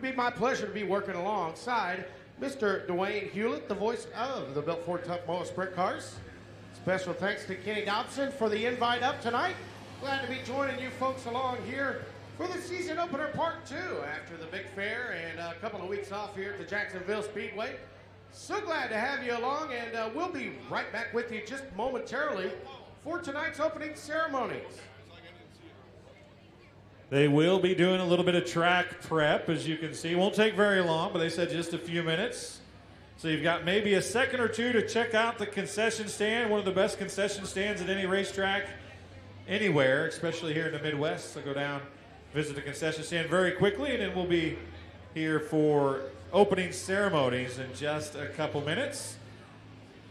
be my pleasure to be working alongside Mr. Dwayne Hewlett, the voice of the Built Ford Tough MOWA Sprint Cars. Special thanks to Kenny Dobson for the invite up tonight. Glad to be joining you folks along here for the season opener part 2 after the big fair and a couple of weeks off here at the Jacksonville Speedway. So glad to have you along, and we'll be right back with you just momentarily for tonight's opening ceremonies. They will be doing a little bit of track prep, as you can see. Won't take very long, but they said just a few minutes. So you've got maybe a second or two to check out the concession stand, one of the best concession stands at any racetrack anywhere, especially here in the Midwest. So go down, visit the concession stand very quickly, and then we'll be here for opening ceremonies in just a couple minutes.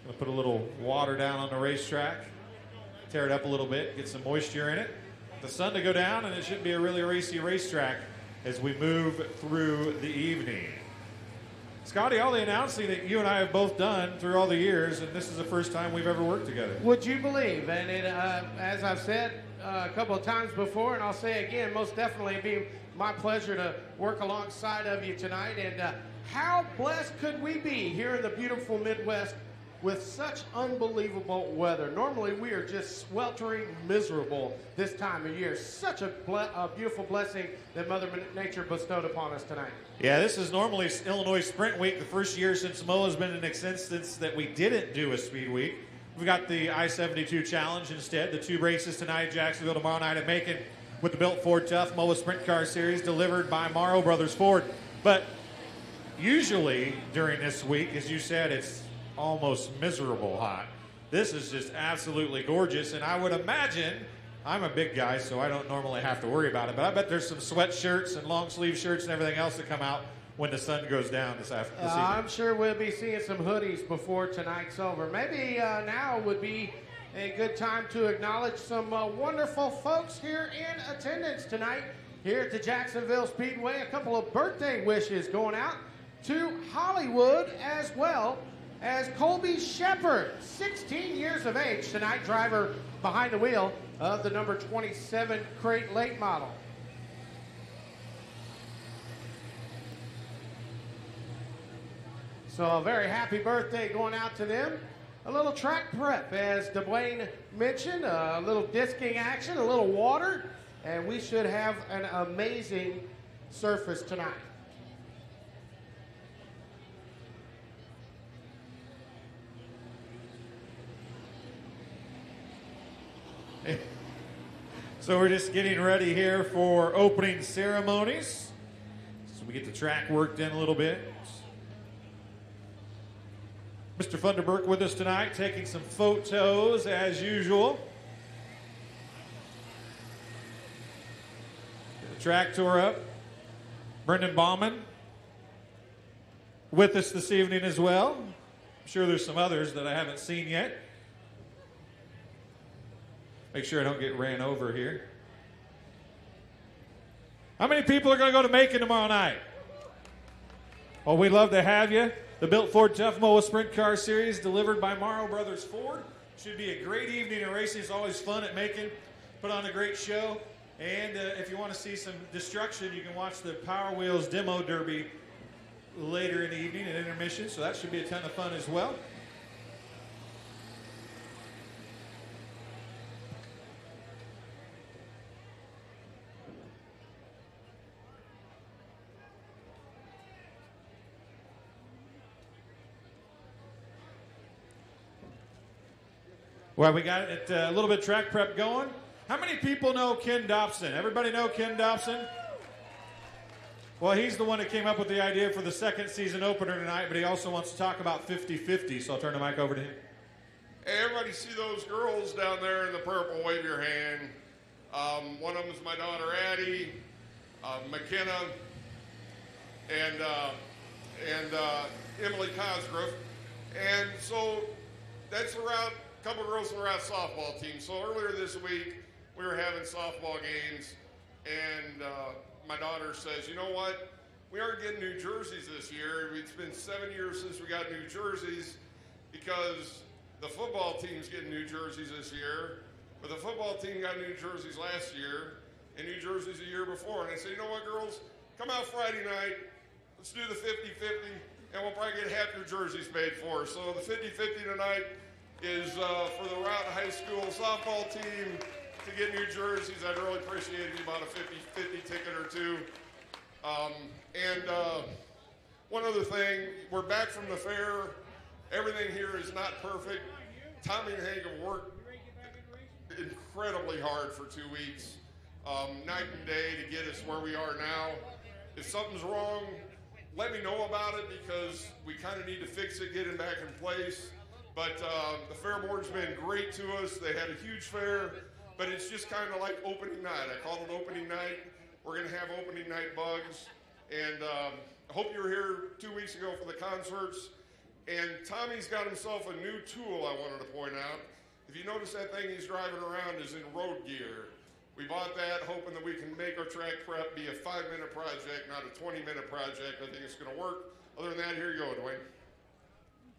I'm gonna put a little water down on the racetrack, tear it up a little bit, get some moisture in it. The sun to go down, and it should be a really racy racetrack as we move through the evening. Scotty, all the announcing that you and I have both done through all the years, and this is the first time we've ever worked together. Would you believe? And it, as I've said a couple of times before, and I'll say again, most definitely it'd be my pleasure to work alongside of you tonight. And how blessed could we be here in the beautiful Midwest with such unbelievable weather? Normally we are just sweltering miserable this time of year. Such a beautiful blessing that Mother Nature bestowed upon us tonight. Yeah, this is normally Illinois Sprint Week, the first year since MOWA has been in existence that we didn't do a Speed Week. We've got the I-72 Challenge instead, the 2 races tonight, Jacksonville tomorrow night at Macon, with the Built Ford Tough MOWA Sprint Car Series delivered by Morrow Brothers Ford. But usually during this week, as you said, it's almost miserable hot. This is just absolutely gorgeous, and I would imagine, I'm a big guy, so I don't normally have to worry about it, but I bet there's some sweatshirts and long sleeve shirts and everything else that come out when the sun goes down this evening. I'm sure we'll be seeing some hoodies before tonight's over. Maybe now would be a good time to acknowledge some wonderful folks here in attendance tonight here at the Jacksonville Speedway. A couple of birthday wishes going out to Hollywood, as well as Colby Shepard, 16 years of age tonight, driver behind the wheel of the number 27 Crate Late model. So a very happy birthday going out to them. A little track prep, as Dwayne mentioned, a little disking action, a little water, and we should have an amazing surface tonight. So we're just getting ready here for opening ceremonies. So we get the track worked in a little bit. Mr. Funderburk with us tonight, taking some photos as usual. Get the track tour up. Brendan Bauman with us this evening as well. I'm sure there's some others that I haven't seen yet. Make sure I don't get ran over here. How many people are going to go to Macon tomorrow night? Well, we'd love to have you. The Built Ford Tough MOWA Sprint Car Series delivered by Morrow Brothers Ford. Should be a great evening of racing. It's always fun at Macon. Put on a great show. And if you want to see some destruction, you can watch the Power Wheels Demo Derby later in the evening at Intermission. So that should be a ton of fun as well. Well, we got it, a little bit of track prep going. How many people know Ken Dobson? Everybody know Ken Dobson? Well, he's the one that came up with the idea for the second season opener tonight, but he also wants to talk about 50-50, so I'll turn the mic over to him. Hey, everybody see those girls down there in the purple? Wave your hand. One of them is my daughter, Addie, McKenna, and Emily Cosgrove. And so that's around a couple girls from our softball team. So earlier this week, we were having softball games, and my daughter says, you know what? We aren't getting new jerseys this year. It's been 7 years since we got new jerseys because the football team's getting new jerseys this year, but the football team got new jerseys last year and new jerseys the year before. And I said, you know what, girls? Come out Friday night let's do the 50-50, and we'll probably get half your jerseys paid for. So the 50-50 tonight is for the Routt High School softball team to get new jerseys. I'd really appreciate it, about a 50-50 ticket or two. One other thing, we're back from the fair. Everything here is not perfect. Tommy and Hank have worked incredibly hard for 2 weeks, night and day, to get us where we are now. If something's wrong, let me know about it, because we kind of need to fix it, get it back in place. But the fair board's been great to us. They had a huge fair, but it's just kind of like opening night. I call it opening night. We're going to have opening night bugs. And I hope you were here 2 weeks ago for the concerts. And Tommy's got himself a new tool I wanted to point out. If you notice, that thing he's driving around is in road gear. We bought that hoping that we can make our track prep be a 5-minute project, not a 20-minute project. I think it's going to work. Other than that, here you go, Dwayne.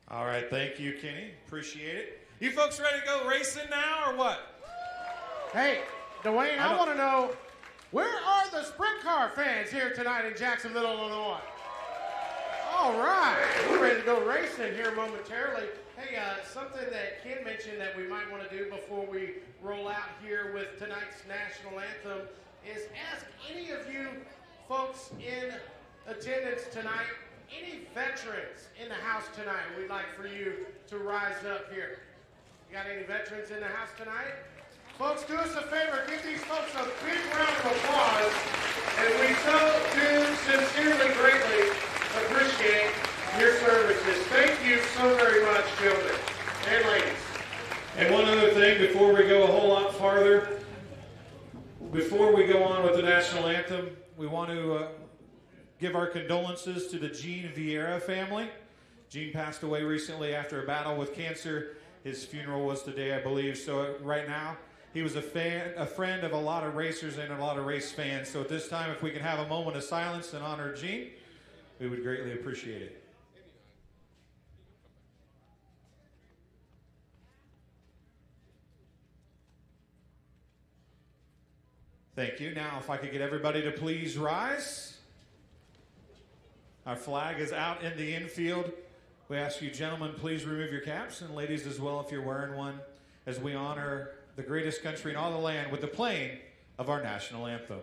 All right, thank you, Kenny. Appreciate it. You folks ready to go racing now, or what? Hey, Dwayne, I want to know, where are the sprint car fans here tonight in Jacksonville, Illinois? All right, we're ready to go racing here momentarily. Hey, something that Ken mentioned that we might want to do before we roll out here with tonight's national anthem is ask any of you folks in attendance tonight, any veterans in the house tonight, we'd like for you to rise up here. You got any veterans in the house tonight? Folks, do us a favor, give these folks a big round of applause, and we so do sincerely, greatly appreciate your services. Thank you so very much, gentlemen and ladies. And one other thing before we go a whole lot farther, before we go on with the national anthem, we want to give our condolences to the Gene Vieira family. Gene passed away recently after a battle with cancer. His funeral was today, I believe. So right now, he was a friend of a lot of racers and a lot of race fans. So at this time, if we can have a moment of silence and honor Gene, we would greatly appreciate it. Thank you. Now, if I could get everybody to please rise. Our flag is out in the infield. We ask you, gentlemen, please remove your caps, and ladies as well if you're wearing one, as we honor the greatest country in all the land with the playing of our national anthem.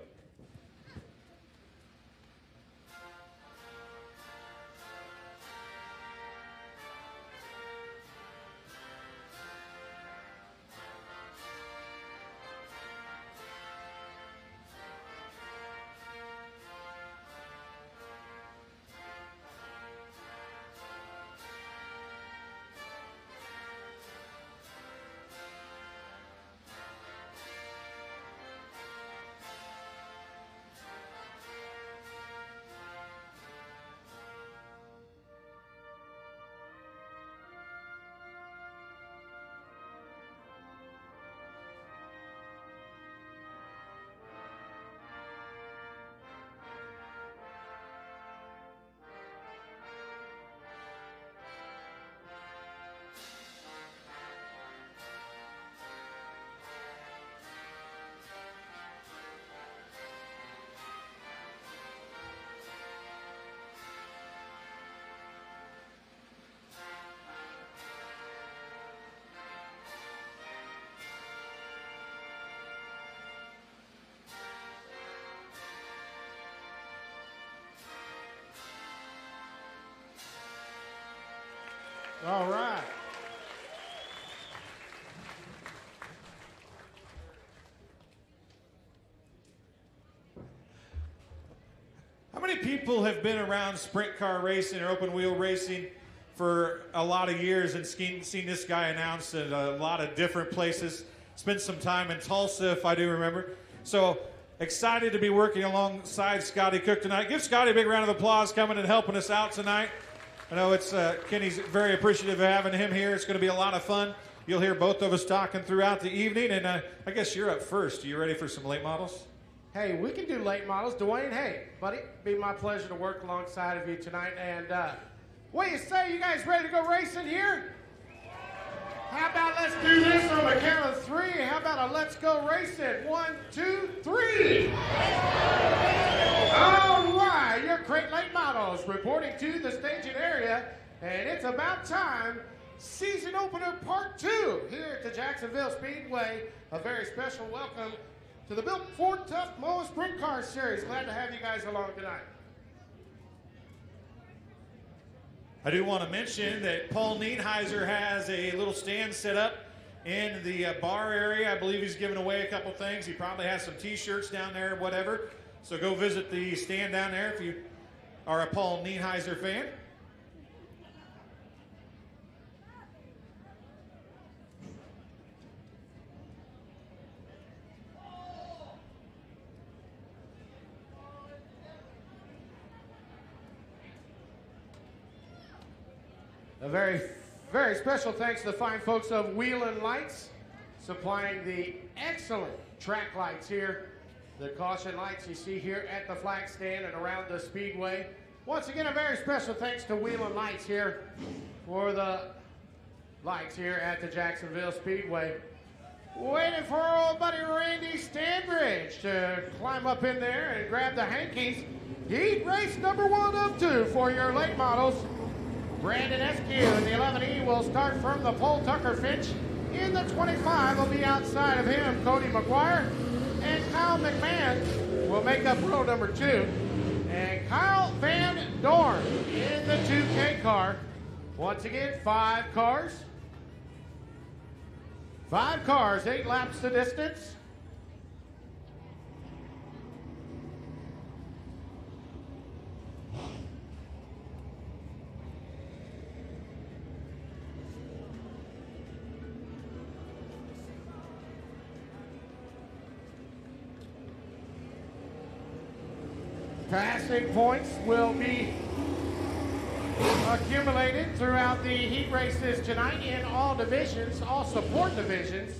All right. How many people have been around sprint car racing or open wheel racing for a lot of years and seen this guy announced at a lot of different places? Spent some time in Tulsa, if I do remember. So excited to be working alongside Scotty Cook tonight. Give Scotty a big round of applause coming and helping us out tonight. I know it's Kenny's very appreciative of having him here. It's going to be a lot of fun. You'll hear both of us talking throughout the evening, and I guess you're up first. Are you ready for some late models? Hey, we can do late models. Dwayne, hey, buddy, be my pleasure to work alongside of you tonight. And what do you say? You guys ready to go racing here? How about let's do this on the count of three? How about a let's go racing? 1, 2, 3. All right, your great late model. House reporting to the staging area, and it's about time. Season opener part 2 here at the Jacksonville Speedway. A very special welcome to the Built Ford Tough MOWA Sprint Car Series. Glad to have you guys along tonight. I do want to mention that Paul Nienheiser has a little stand set up in the bar area. I believe he's giving away a couple things. He probably has some t-shirts down there, whatever. So go visit the stand down there if you are a Paul Nienheiser fan. A very, very special thanks to the fine folks of Wheelin' Lights, supplying the excellent track lights here. The caution lights you see here at the flag stand and around the speedway. Once again, a very special thanks to Wheelin' Lights here for the lights here at the Jacksonville Speedway. Waiting for our old buddy Randy Stanbridge to climb up in there and grab the hankies. Heat race number 1 of 2 for your late models. Brandon Eskew in the 11E will start from the pole. Tucker Finch in the 25 will be outside of him. Cody McGuire and Kyle McMahon will make up row number 2. And Kyle Van Dorn in the 2K car. Once again, 5 cars. 5 cars, 8 laps the distance. Passing points will be accumulated throughout the heat races tonight in all divisions, all support divisions.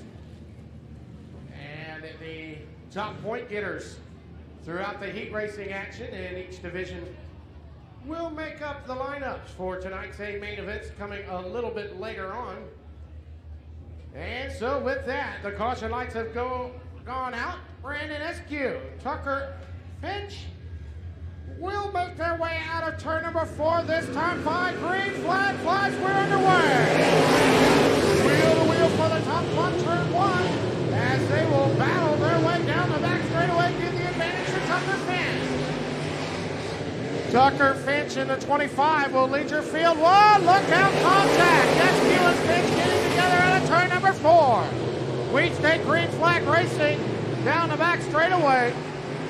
And the top point getters throughout the heat racing action in each division will make up the lineups for tonight's main events coming a little bit later on. And so with that, the caution lights have gone out. Brandon Eskew, Tucker Finch will make their way out of turn number 4 this time. 5 green flag flies. We're underway. Wheel to wheel for the top spot, turn 1, as they will battle their way down the back straightaway. Give the advantage to Tucker Finch. Tucker Finch in the 25 will lead your field. Whoa, look out, contact. Eskew and Finch getting together out of turn number 4. Wheat State green flag racing down the back straightaway.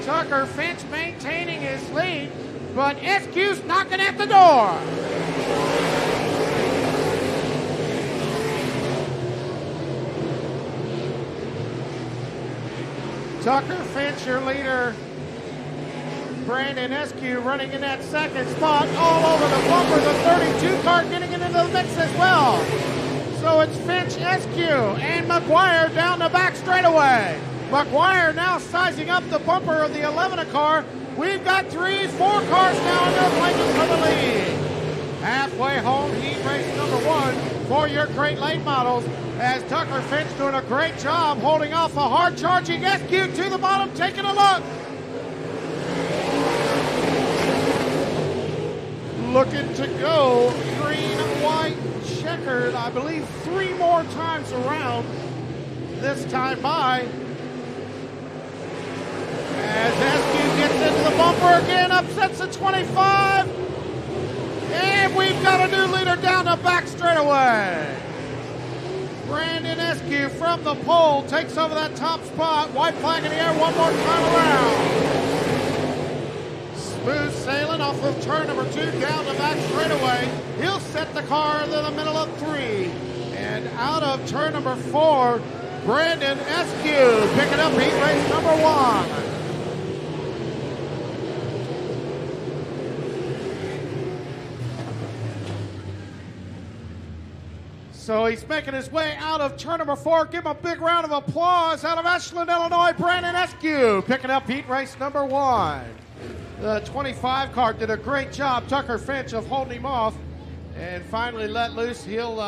Tucker Finch maintaining his lead, but Eskew's knocking at the door. Tucker Finch, your leader. Brandon Eskew running in that second spot, all over the bumper. The 32 car getting into the mix as well. So it's Finch, Eskew, and McGuire down the back straightaway. McGuire now sizing up the bumper of the 11 car. We've got 3, 4 cars now in their fighting for the lead. Halfway home, heat race number 1 for your great late models, as Tucker Finch doing a great job holding off a hard charging Eskew to the bottom. Taking a look. Looking to go green, white, checkered, I believe 3 more times around this time by. As Eskew gets into the bumper again, upsets the 25. And we've got a new leader down the back straightaway. Brandon Eskew from the pole takes over that top spot. White flag in the air one more time around. Smooth sailing off of turn number 2 down the back straightaway. He'll set the car in the middle of 3. And out of turn number 4, Brandon Eskew picking up heat race number 1. So he's making his way out of turn number 4. Give him a big round of applause. Out of Ashland, Illinois, Brandon Eskew picking up heat race number 1. The 25 car did a great job, Tucker Finch, of holding him off and finally let loose. He'll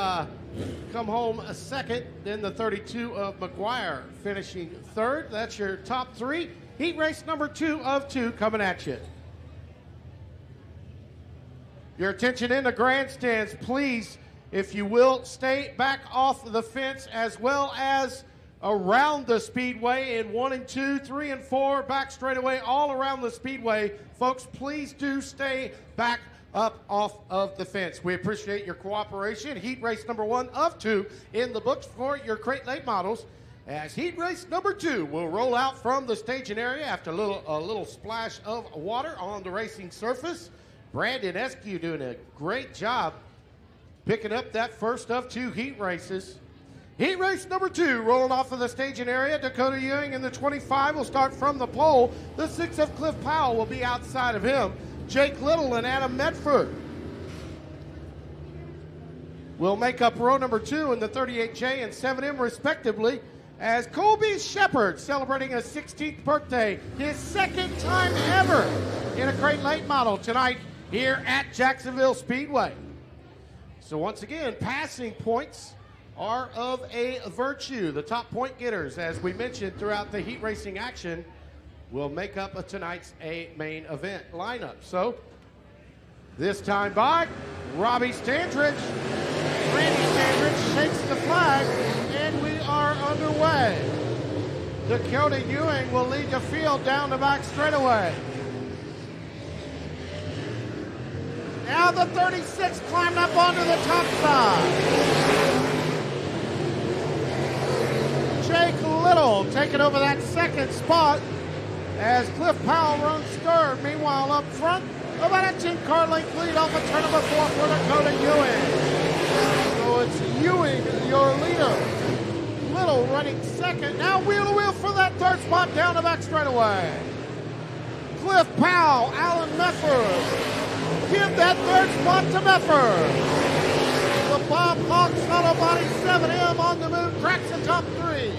come home a second. Then the 32 of McGuire finishing 3rd. That's your top 3. Heat race number 2 of 2 coming at you. Your attention in the grandstands, please, if you will, stay back off the fence as well as around the speedway in 1 and 2, 3 and 4, back straightaway, all around the speedway. Folks, please do stay back up off of the fence. We appreciate your cooperation. Heat race number 1 of 2 in the books for your crate late models, as heat race number 2 will roll out from the staging area after a little splash of water on the racing surface. Brandon Eskew doing a great job picking up that first of 2 heat races. Heat race number 2 rolling off of the staging area. Dakota Ewing in the 25 will start from the pole. The 6 of Cliff Powell will be outside of him. Jake Little and Adam Medford will make up row number 2 in the 38J and 7M respectively, as Colby Shepard celebrating his 16th birthday, his 2nd time ever in a crate late model tonight here at Jacksonville Speedway. So once again, passing points are of a virtue. The top point getters, as we mentioned throughout the heat racing action, will make up tonight's main event lineup. So this time by Robbie Standridge. Randy Standridge shakes the flag, and we are underway. Dakota Ewing will lead the field down the back straightaway. Now the 36 climbed up onto the top side. Jake Little taking over that 2nd spot as Cliff Powell runs third. Meanwhile, up front, about a 10-car length lead off of turn number 4 for Dakota Ewing. So it's Ewing, your leader. Little running 2nd. Now wheel to wheel for that 3rd spot down the back straightaway. Cliff Powell, Alan Mefford. Give that 3rd spot to Mefford. The Bob Hawks Auto Body 7M on the move cracks the top 3.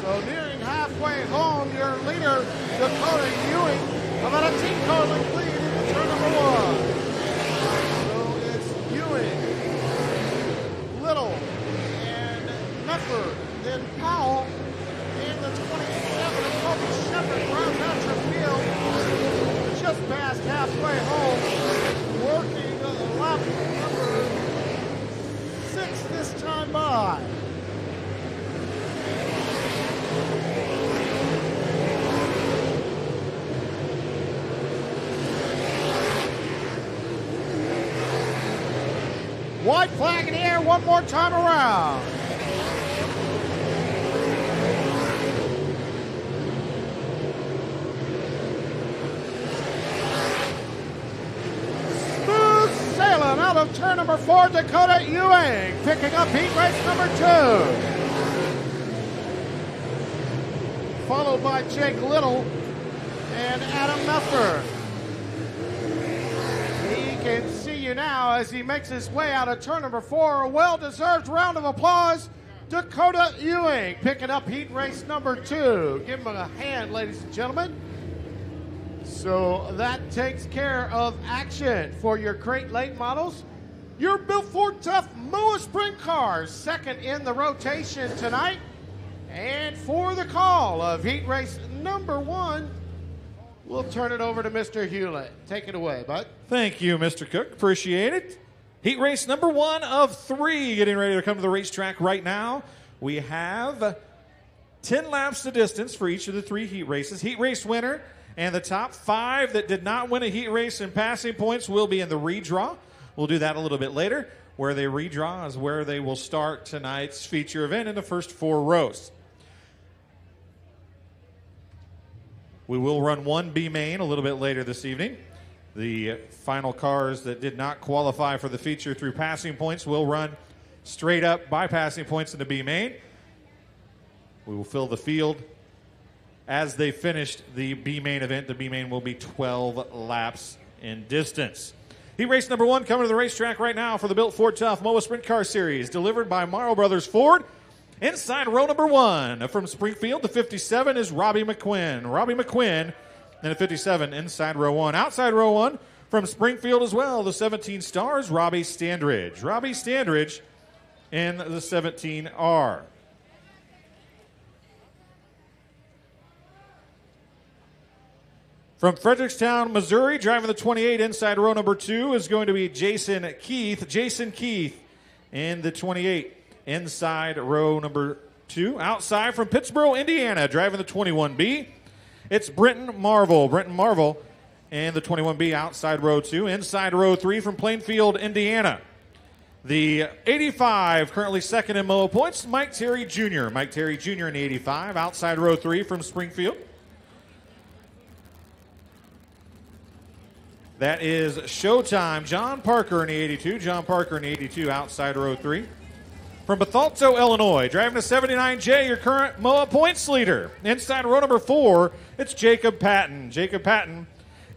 So nearing halfway home, your leader, Dakota Ewing, about a 10-car length lead in turn number 1. So it's Ewing, Little, and Mefford, then Powell, in the 27, and Colby Shepard rounds out your field just past halfway home, working lap number 6 this time by. White flag in the air one more time around. Smooth sailing out of turn number 4, Dakota Ewing, picking up heat race number 2. Followed by Jake Little and Adam Mefford. He can see you now as he makes his way out of turn number 4. A well-deserved round of applause. Dakota Ewing picking up heat race number 2. Give him a hand, ladies and gentlemen. So that takes care of action for your crate late models. Your Built Ford Tough MOWA Sprint Cars, 2nd in the rotation tonight. And for the call of heat race number 1, we'll turn it over to Mr. Hewlett. Take it away, bud. Thank you, Mr. Cook. Appreciate it. Heat race number 1 of 3 getting ready to come to the racetrack right now. We have 10 laps to distance for each of the 3 heat races. Heat race winner and the top 5 that did not win a heat race in passing points will be in the redraw. We'll do that a little bit later. Where they redraw is where they will start tonight's feature event in the first 4 rows. We will run 1 B main a little bit later this evening. The final cars that did not qualify for the feature through passing points will run straight up by passing points in the B main. We will fill the field as they finished the B main event. The B main will be 12 laps in distance. Heat race number 1 coming to the racetrack right now for the Built Ford Tough MOWA Sprint Car Series, delivered by Morrow Brothers Ford. Inside row number 1 from Springfield, the 57 is Robbie McQuinn. Robbie McQuinn in the 57 inside row 1. Outside row 1 from Springfield as well, the 17 stars, Robbie Standridge. Robbie Standridge in the 17R. From Frederickstown, Missouri, driving the 28 inside row number 2 is going to be Jason Keith. Jason Keith in the 28 inside row number 2. Outside from Pittsboro, Indiana, driving the 21B, it's Brenton Marvel. Brenton Marvel in the 21B outside row 2. Inside row 3 from Plainfield, Indiana, the 85, currently second in MOWA points, Mike Terry Jr. Mike Terry Jr. in the 85, outside row 3 from Springfield. That is Showtime, John Parker in the 82. John Parker in the 82, outside row 3. From Bethalto, Illinois, driving the 79J, your current MOWA points leader. Inside row number 4, it's Jacob Patton. Jacob Patton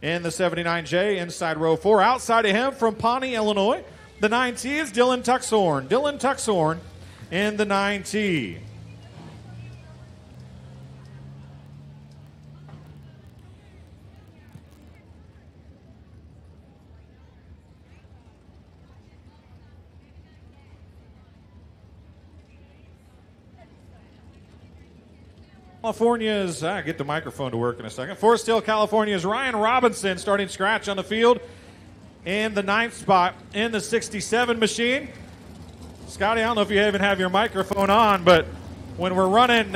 in the 79J, inside row 4. Outside of him from Pawnee, Illinois, the 9T is Dylan Tuxhorn. Dylan Tuxhorn in the 9T. California's, get the microphone to work in a second. Forest Hill, California's Ryan Robinson starting scratch on the field in the 9th spot in the 67 machine. Scotty, I don't know if you even have your microphone on, but when we're running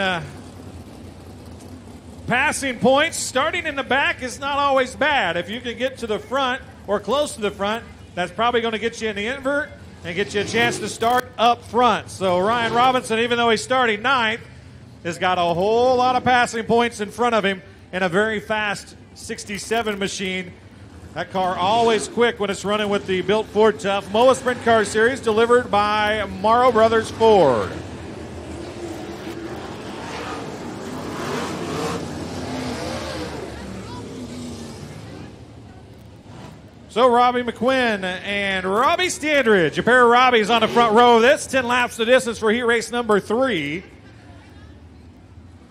passing points, starting in the back is not always bad. If you can get to the front or close to the front, that's probably going to get you in the invert and get you a chance to start up front. So Ryan Robinson, even though he's starting 9th, has got a whole lot of passing points in front of him in a very fast 67 machine. That car always quick when it's running with the Built Ford Tough MOWA Sprint Car Series, delivered by Morrow Brothers Ford. So Robbie McQuinn and Robbie Standridge, a pair of Robbies on the front row of this. 10 laps the distance for heat race number 3.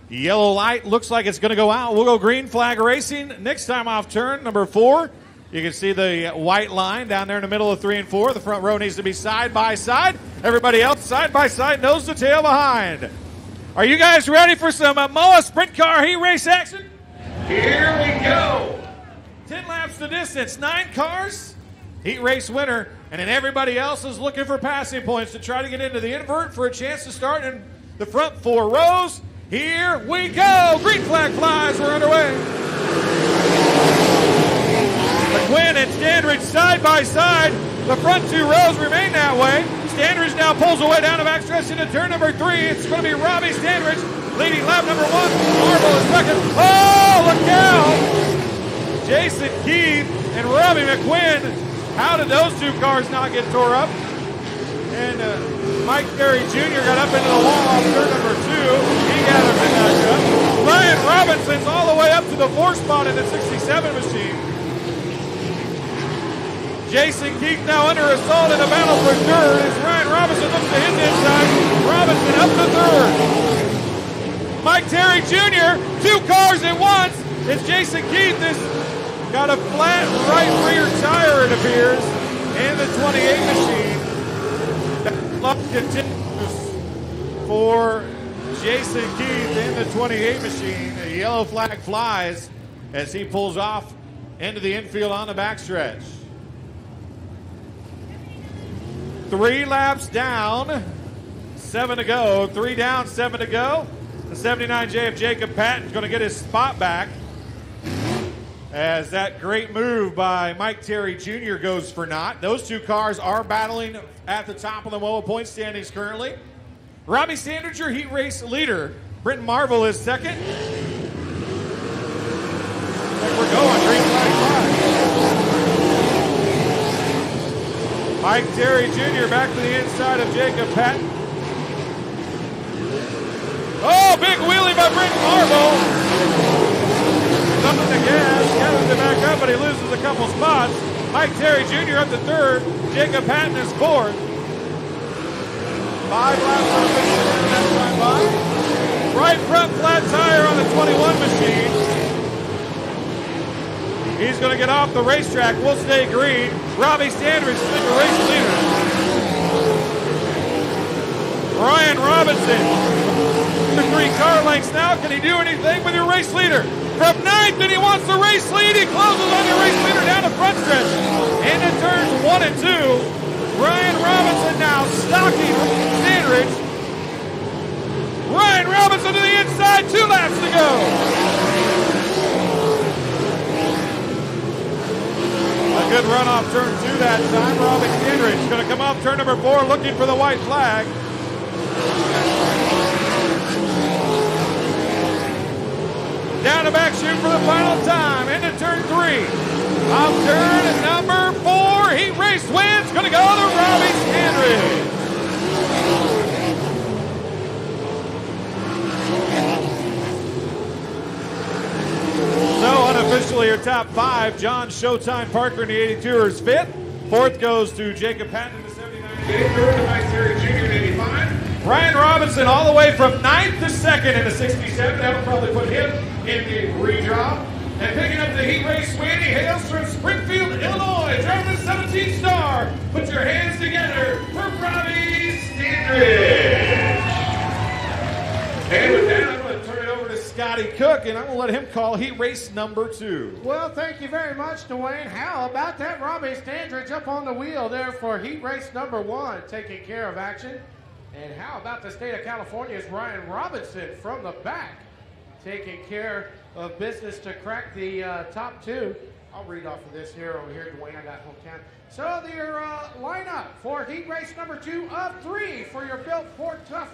Yellow light looks like it's going to go out. We'll go green flag racing. Next time off turn, number 4. You can see the white line down there in the middle of 3 and 4. The front row needs to be side by side. Everybody else side by side, nose to tail behind. Are you guys ready for some MOWA Sprint Car Heat Race action? Here we go. 10 laps the distance, 9 cars, heat race winner, and then everybody else is looking for passing points to try to get into the invert for a chance to start in the front 4 rows. Here we go. Green flag flies. We're underway. McQuinn and Standridge side by side. The front 2 rows remain that way. Standridge now pulls away down the backstretch into turn number 3. It's going to be Robbie Standridge leading lap number 1. Marvel is second. Oh, look out. Jason Keith and Robbie McQuinn. How did those 2 cars not get tore up? And Mike Terry Jr. got up into the wall off turn number 2. He gathered it back up. Ryan Robinson's all the way up to the 4th spot in the 67 machine. Jason Keith now under assault in a battle for 3rd as Ryan Robinson looks to his inside. Robinson up to 3rd. Mike Terry Jr., 2 cars at once. As Jason Keith has got a flat right rear tire, it appears, in the 28 machine. Luck continues for Jason Keith in the 28 machine. A yellow flag flies as he pulls off into the infield on the backstretch. 3 laps down, 7 to go. 3 down, 7 to go. The 79J of Jacob Patton is going to get his spot back as that great move by Mike Terry Jr. goes for naught. Those 2 cars are battling at the top of the MOWA point standings currently. Robbie Standridge, your heat race leader. Brenton Marvel is second. We're going. Green flag flag. Mike Terry Jr. back to the inside of Jacob Patton. Oh, big wheelie by Brenton Marvel. Up in the gas, gathers it back up, but he loses a couple spots. Mike Terry Jr. up to 3rd. Jacob Patton is 4th. 5 laps on the next time by. Right front flat tire on the 21 machine. He's going to get off the racetrack. We'll stay green. Robbie Standridge is the race leader. Ryan Robinson, 3 car lengths now. Can he do anything with your race leader? from 9th, and he wants the race lead. He closes on the race leader down the front stretch. Into turns 1 and 2. Ryan Robinson now stalking Sandridge. Ryan Robinson to the inside, 2 laps to go. A good run off turn 2 that time. Robbie Sandridge going to come off turn number 4 looking for the white flag. Down the back chute for the final time. Into turn 3. Off turn number 4. Heat race wins. Going to go to Robbie Sandridge. So unofficially your top 5. John Showtime Parker in the 82er is 5th. 4th goes to Jacob Patton in the 79. 3rd to Mike Terry Jr. in 85. Ryan Robinson all the way from 9th to 2nd in the 67. That will probably put him in the redraw. And picking up the heat race win, he hails from Springfield, Illinois. Driving the 17 star. Put your hands together for Robbie Sandridge. And with that, I'm going to turn it over to Scotty Cook, and I'm going to let him call heat race number 2. Well, thank you very much, Dwayne. How about that Robbie Sandridge up on the wheel there for heat race number 1, taking care of action. And how about the state of California's Ryan Robinson from the back, taking care of business to crack the top 2. I'll read off of this here over here, Dwayne. I got hometown. So your lineup for heat race number 2 of 3 for your Built Ford Tough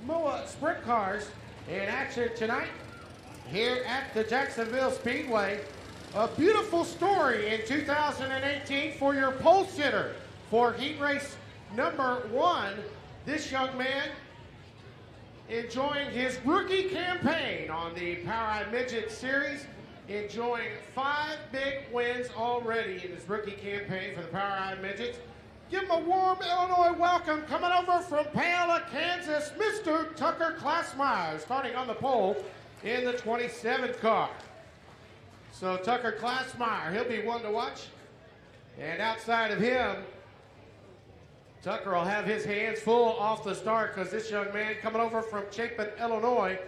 MOWA sprint cars in action tonight here at the Jacksonville Speedway. A beautiful story in 2018 for your pole sitter for heat race number 1. This young man enjoying his rookie campaign on the Power Midget Series, enjoying 5 big wins already in his rookie campaign for the Power Midgets. Give him a warm Illinois welcome, coming over from Paola, Kansas, Mr. Tucker Klassmeyer, starting on the pole in the 27th car. So Tucker Klassmeyer, he'll be one to watch. And outside of him, Tucker will have his hands full off the start because this young man coming over from Chapin, Illinois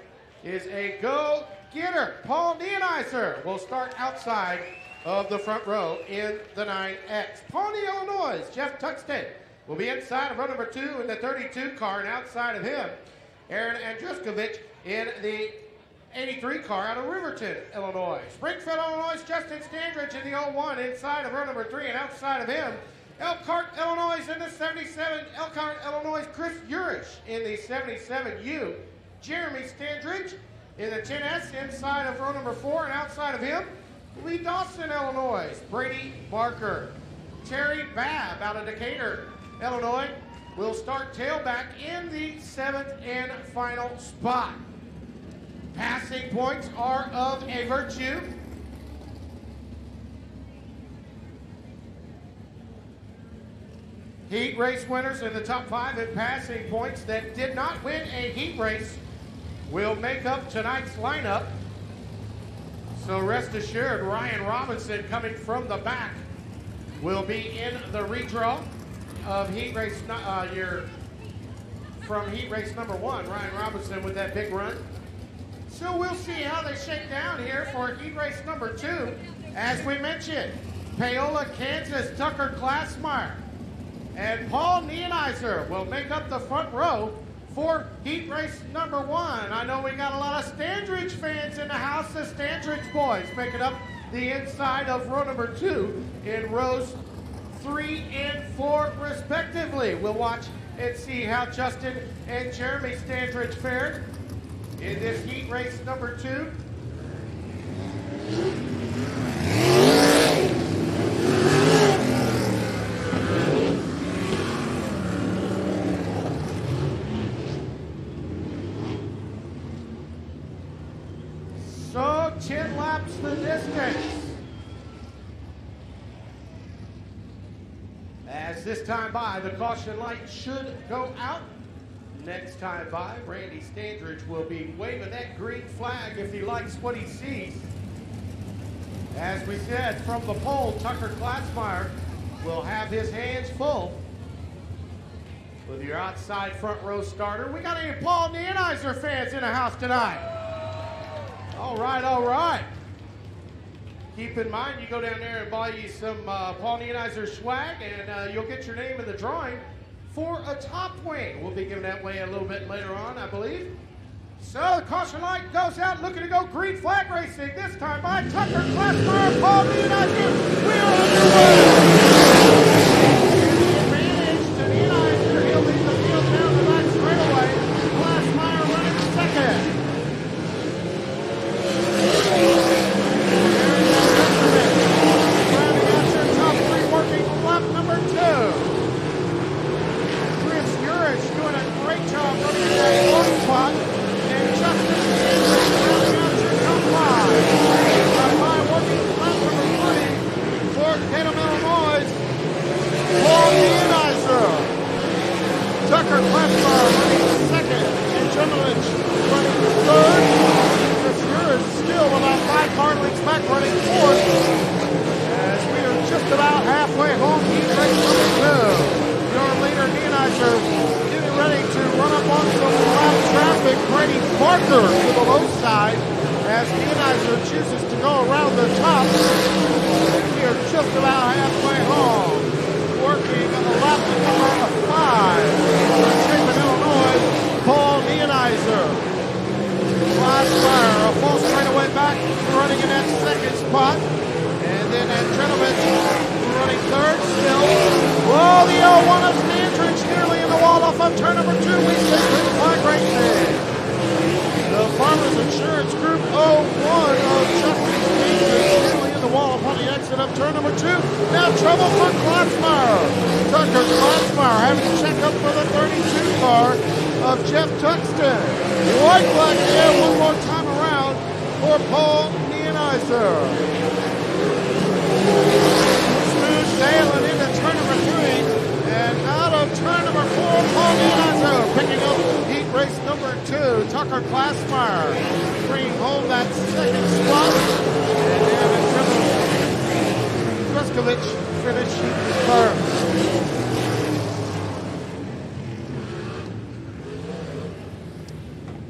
is a go-getter. Paul Neenizer will start outside of the front row in the 9X. Pawnee, Illinois, Jeff Tuxton will be inside of row number 2 in the 32 car, and outside of him, Aaron Andruskovic in the 83 car out of Riverton, Illinois. Springfield, Illinois, Justin Standridge in the 01 inside of row number 3, and outside of him, Elkhart, Illinois in the 77. Elkhart, Illinois, Chris Urish in the 77U. Jeremy Standridge in the 10S inside of row number 4, and outside of him, Lee Dawson, Illinois, Brady Barker. Terry Babb out of Decatur, Illinois, will start tailback in the 7th and final spot. Passing points are of a virtue. Heat race winners in the top 5 in passing points that did not win a heat race will make up tonight's lineup. So rest assured, Ryan Robinson coming from the back will be in the redraw of heat race from heat race number 1. Ryan Robinson with that big run. So we'll see how they shake down here for heat race number 2. As we mentioned, Paola, Kansas, Tucker Klassmeyer and Paul Neenizer will make up the front row for heat race number 1. I know we got a lot of Standridge fans in the house. The Standridge boys making up the inside of row number 2 in rows 3 and 4 respectively. We'll watch and see how Justin and Jeremy Standridge fared in this heat race number 2. So 10 laps the distance. As this time by, the caution light should go out. Next time by, Randy Standridge will be waving that green flag if he likes what he sees. As we said, from the pole, Tucker Klassmeyer will have his hands full with your outside front row starter. We got any Paul Neenizer fans in the house tonight? All right, all right. Keep in mind, you go down there and buy you some Paul Nienizer swag, and you'll get your name in the drawing for a top wing. We'll be giving that away a little bit later on, I believe. So the caution light goes out, looking to go green flag racing. This time by Tucker Klassmeyer, Paul Nienizer. We are underway. Advantage to Nienizer. He'll lead the field down the back straightaway. Klassmeyer running second. Rounding out your top three, working lap number 2. Chris Urich doing a great job running in that fourth spot. Justin rounding out your top 5. By working lap number 3 for Dedham, Illinois, Paul Nienizer. Tucker Klassmeyer running second, and Jemelich running third. Chris Urich still about 5 car lengths back running fourth. As we are just about halfway home, heat race number 2. Your leader Nienizer getting ready to run up on some lap traffic. Brady Barker to the low side as Nienizer chooses to go around the top. We are just about halfway home. Working on the lap number 5. Jacksonville, Illinois, Paul Nienizer. Klassmeyer, a full straightaway back, running in that second spot. And then Andrenovich running third still. Oh, the 01 of Standridge nearly in the wall off of turn number 2. We say green flag racing. The Farmers Insurance Group 01 of Justin Standridge nearly in the wall upon the exit of turn number 2. Now trouble for Klassmeyer. Tucker Klassmeyer having to check up for the 32 car of Jeff Tuxton. White flag in the air one more time around for Paul Nienizer. Smooth sailing into turn number 3, and out of turn number 4, Paul Nienizer picking up heat race number 2. Tucker Klassmeyer bringing home that second spot, and then Dreskovich finishing third.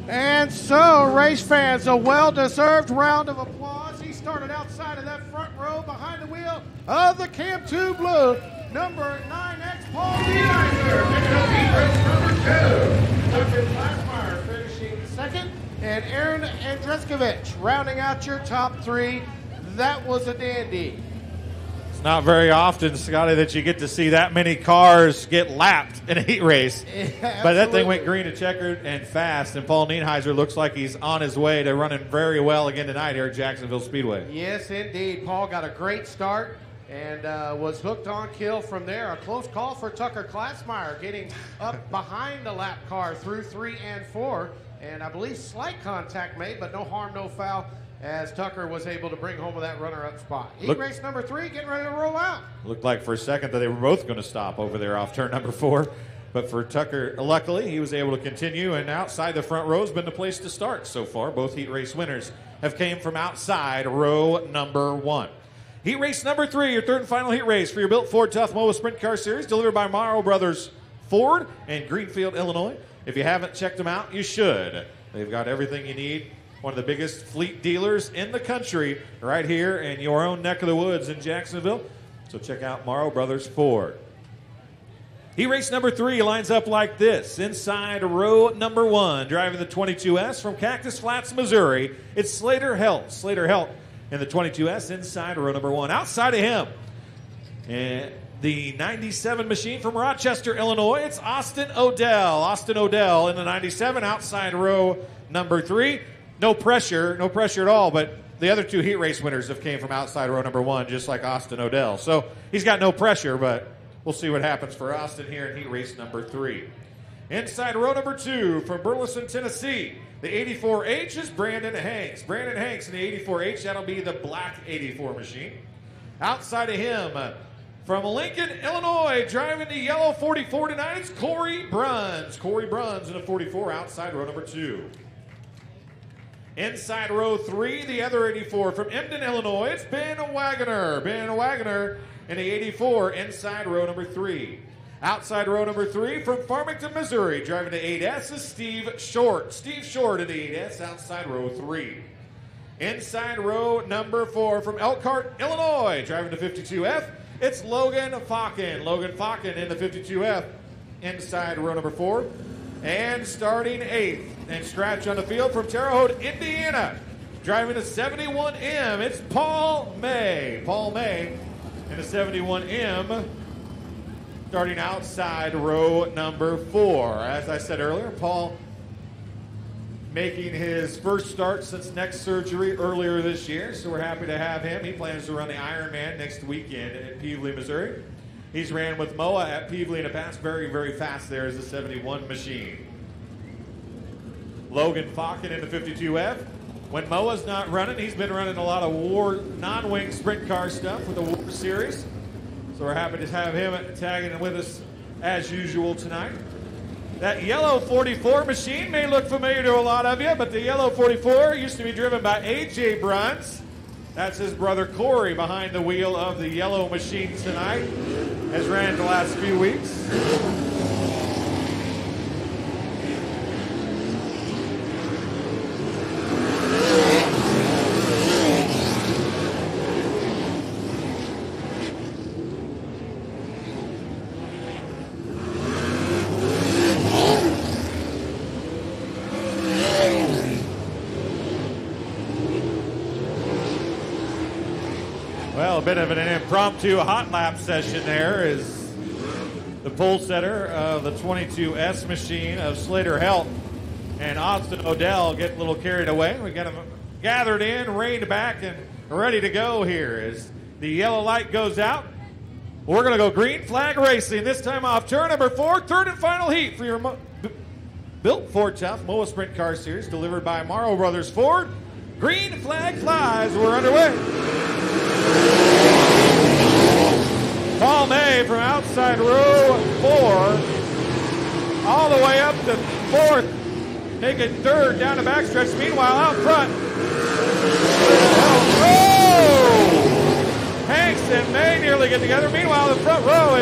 And so, race fans, a well-deserved round of applause. He started outside of that front row behind the wheel of the Cam 2 Blue, number 9X, Paul Nienizer, picking up heat race number 2. Tucker Klassmeyer finishing second, and Aaron Andreskovich rounding out your top 3. That was a dandy. It's not very often, Scotty, that you get to see that many cars get lapped in a heat race. Yeah, but that thing went green to checkered and fast, and Paul Nienizer looks like he's on his way to running very well again tonight here at Jacksonville Speedway. Yes, indeed. Paul got a great start and was hooked on kill from there. A close call for Tucker Klassmeyer, getting up behind the lap car through 3 and 4. And I believe slight contact made, but no harm, no foul, as Tucker was able to bring home with that runner-up spot. Heat race number 3, getting ready to roll out. Looked like for a second that they were both going to stop over there off turn number 4. But for Tucker, luckily, he was able to continue, and outside the front row has been the place to start so far. Both heat race winners have came from outside row number 1. Heat race number 3, your third and final heat race for your Built Ford Tough MOWA Sprint Car Series, delivered by Morrow Brothers Ford in Greenfield, Illinois. If you haven't checked them out, you should. They've got everything you need. One of the biggest fleet dealers in the country right here in your own neck of the woods in Jacksonville. So check out Morrow Brothers Ford. Heat race number 3 lines up like this. Inside row number 1, driving the 22S from Cactus Flats, Missouri, it's Slater Helt. Slater Helt in the 22S inside row number 1. Outside of him, and the 97 machine from Rochester, Illinois, it's Austin Odell. Austin Odell in the 97 outside row number 3. No pressure at all, but the other 2 heat race winners have came from outside row number 1, just like Austin Odell. So he's got no pressure, but we'll see what happens for Austin here in heat race number 3. Inside row number 2 from Burleson, Tennessee, the 84H is Brandon Hanks. Brandon Hanks in the 84H, that'll be the black 84 machine. Outside of him, from Lincoln, Illinois, driving the yellow 44 tonight, it's Corey Bruns. Corey Bruns in a 44 outside row number 2. Inside row 3, the other 84 from Emden, Illinois, it's Ben Wagoner. Ben Wagoner in the 84 inside row number 3. Outside row number 3 from Farmington, Missouri, driving the 8S is Steve Short. Steve Short in the 8S outside row 3. Inside row number 4 from Elkhart, Illinois, driving the 52F, it's Logan Falken. Logan Falken in the 52F, inside row number 4. And starting 8th and scratch on the field from Terre Haute, Indiana, driving the 71M, it's Paul May. Paul May in the 71M, starting outside row number 4. As I said earlier, Paul making his first start since neck surgery earlier this year, so we're happy to have him. He plans to run the Ironman next weekend at Pevely, Missouri. He's ran with MOWA at Pevely in the past, very, very fast there as a 71 machine. Logan Falken in the 52F. When MOWA's not running, he's been running a lot of war non-wing sprint car stuff with the War Series. So we're happy to have him tagging with us as usual tonight. That yellow 44 machine may look familiar to a lot of you, but the yellow 44 used to be driven by A.J. Bruns. That's his brother Corey behind the wheel of the yellow machine tonight. Has ran the last few weeks. Well, a bit of an impromptu hot lap session there is the pole setter of the 22S machine of Slater Health and Austin Odell getting a little carried away. We got them gathered in, reined back, and ready to go here as the yellow light goes out. We're going to go green flag racing, this time off turn number 4, third and final heat for your Built Ford Tough MOWA Sprint Car Series, delivered by Morrow Brothers Ford. Green flag flies, we're underway. Paul May from outside row 4, all the way up to 4th, taking 3rd down the backstretch. Meanwhile, out front, oh! Hanks and May nearly get together. Meanwhile, the front row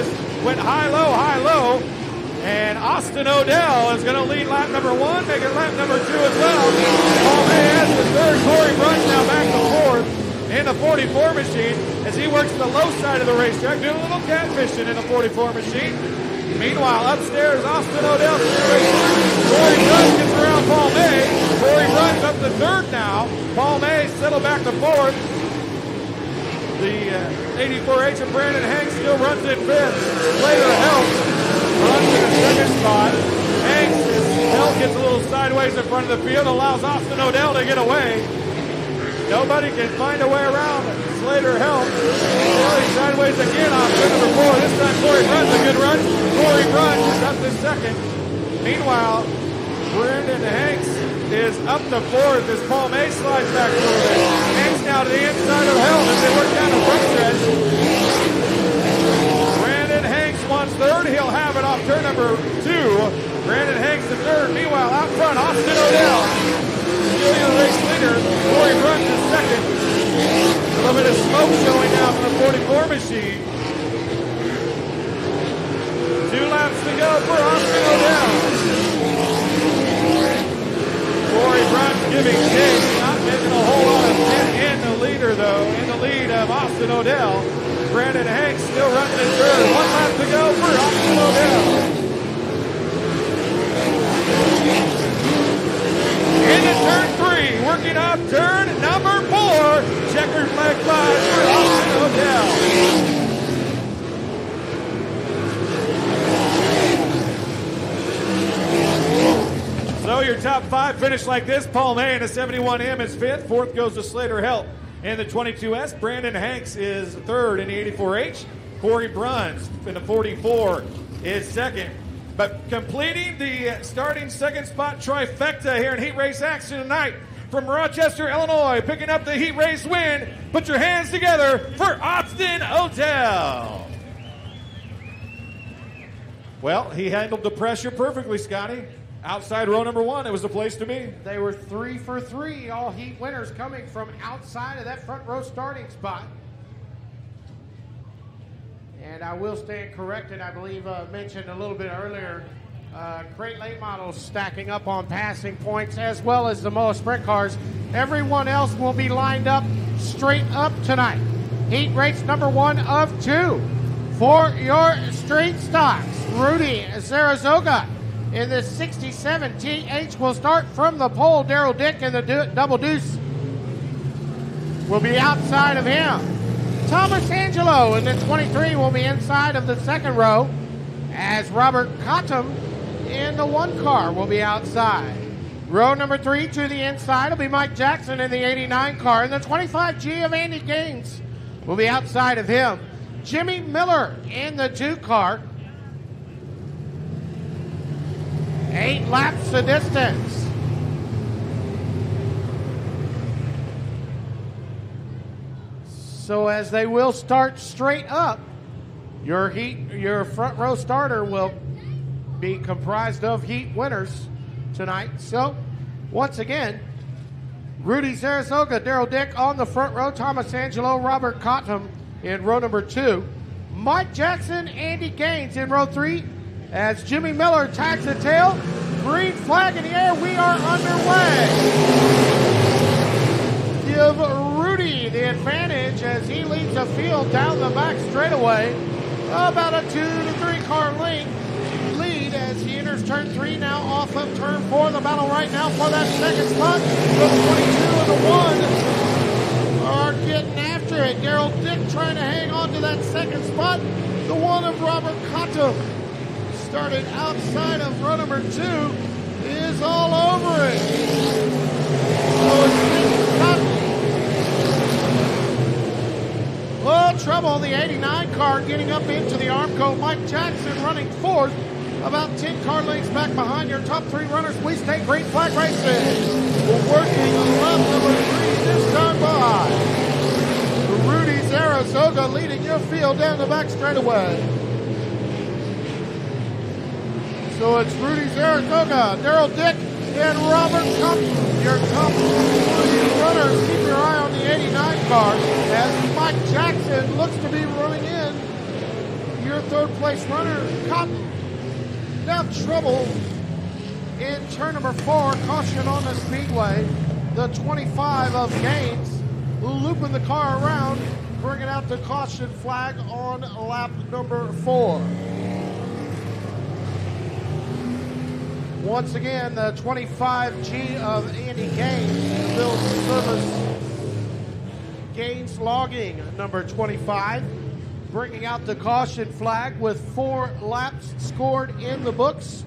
went high, low, and Austin Odell is going to lead lap number 1, making lap number 2 as well. Paul May has the 3rd. Corey Bruns now back to 4th. In the 44 machine, as he works the low side of the racetrack, doing a little catfishing in the 44 machine. Meanwhile, upstairs, Austin Odell, Corey Bruns gets around Paul May. Corey Bruns up to 3rd now. Paul May settled back to 4th. The 84H of Brandon Hanks still runs in 5th. Slater Health runs in the 2nd spot. Health gets a little sideways in front of the field, allows Austin Odell to get away. Nobody can find a way around Slater Health. Nearly sideways again off turn number 4. This time Corey Bruns a good run. Corey Bruns is up to 2nd. Meanwhile, Brandon Hanks is up to 4th as Paul May slides back through it. Hanks now to the inside of Health as they work down the front stretch. Brandon Hanks wants 3rd. He'll have it off turn number 2. Brandon Hanks to 3rd. Meanwhile, out front, Austin Odell. Still the race leader. Corey Bruns is 2nd. A little bit of smoke showing now from the 44 machine. 2 laps to go for Austin Odell. Corey Bruns giving chase, not making a whole lot of dent in the leader though. In the lead of Austin Odell. Brandon Hanks still running in 3rd. 1 lap to go for Austin Odell. Into turn 3, working off turn number 4. Checkered flag flies for Austin Odell. So your top 5 finish like this. Paul May in the 71M is 5th. 4th goes to Slater Health in the 22S. Brandon Hanks is 3rd in the 84H. Corey Bruns in the 44 is 2nd. But completing the starting 2nd spot trifecta here in heat race action tonight from Rochester, Illinois, picking up the heat race win. Put your hands together for Austin Odell. Well, he handled the pressure perfectly, Scotty. Outside row number 1, it was the place to be. They were 3 for 3, all heat winners coming from outside of that front row starting spot. And I will stand corrected. I believe mentioned a little bit earlier Great late models stacking up on passing points, as well as the MOWA sprint cars. Everyone else will be lined up straight up tonight. Heat race number 1 of 2 for your street stocks. Rudy Zarazoga in the 67 TH will start from the pole. Daryl Dick in the double deuce will be outside of him. Thomas Angelo in the 23 will be inside of the second row, as Robert Cottom in the 1 car will be outside. Row number 3 to the inside will be Mike Jackson in the 89 car, and the 25G of Andy Gaines will be outside of him. Jimmy Miller in the 2 car. 8 laps the distance. So as they will start straight up, your front row starter will be comprised of heat winners tonight. So once again, Rudy Zarazoga, Daryl Dick on the front row, Thomas Angelo, Robert Cottom in row number 2, Mike Jackson, Andy Gaines in row 3, as Jimmy Miller tags the tail. Green flag in the air, we are underway. Give Rudy the advantage as he leads the field down the back straightaway. About a 2 to 3 car length lead as he enters turn 3 now off of turn 4. The battle right now for that second spot. The 22 and the 1 are getting after it. Daryl Dick trying to hang on to that second spot. The 1 of Robert Cotto started outside of row number 2 is all over it. So it's Cotton. Oh, trouble. The 89 car getting up into the Armco. Mike Jackson running 4th. About 10 car lengths back behind your top 3 runners. We stay green flag racing. We're working on lap number 3 this time by. Rudy Zarazoga leading your field down the back straightaway. So it's Rudy Zarazoga, Daryl Dick, and Robert Compton, your top 3 runners. Keep your eye on the 89 car as Mike Jackson looks to be running in your 3rd place runner, Cotton. Now trouble in turn number 4, caution on the speedway. The 25 of Gaines looping the car around, bringing out the caution flag on lap number 4. Once again, the 25G of Andy Gaines will service Gaines logging number 25. Bringing out the caution flag with 4 laps scored in the books.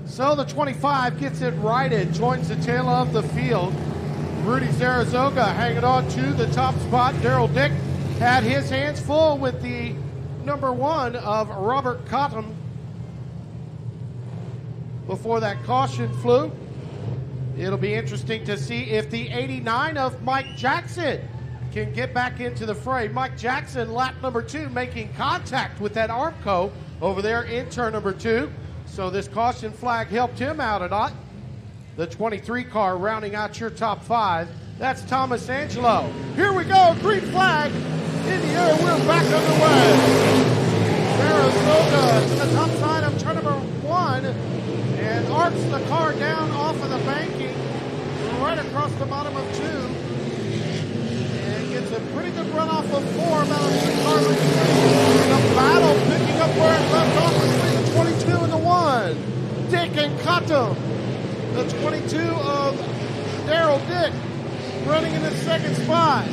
So the 25 gets it righted, joins the tail of the field. Rudy Zarazoga hanging on to the top spot. Daryl Dick had his hands full with the number 1 of Robert Cotton before that caution flew. It'll be interesting to see if the 89 of Mike Jackson can get back into the fray. Mike Jackson, lap number 2, making contact with that Armco over there in turn number 2. So this caution flag helped him out a lot. The 23 car rounding out your top 5. That's Thomas Angelo. Here we go, green flag in the air. We're back underway. Saratoga to the top side of turn number 1 and arcs the car down off of the banking right across the bottom of 2 and gets a pretty good run off of 4, about a 3 car length. The battle picking up where it left off between the 22 and the 1. Dick and Cotto. The 22 of Daryl Dick running in the second spot.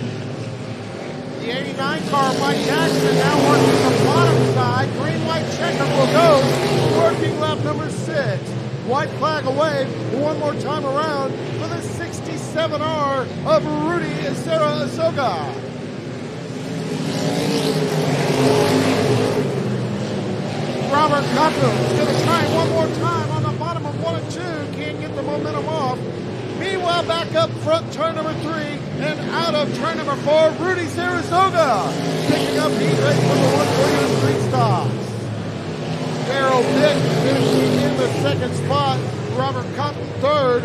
The 89 car, Mike Jackson, now working the bottom side. Green white checker will go, working lap number 6. White flag away one more time around for the 67R of Rudy Zarazoga. Robert Cotto is going to try one more time on the bottom of 1 and 2. Can't get the momentum off. Meanwhile, back up front, turn number 3, and out of turn number 4, Rudy Zarazoga picking up heat race number 1 for your street stocks. Daryl Dick finishing in the second spot. Robert Cotton 3rd.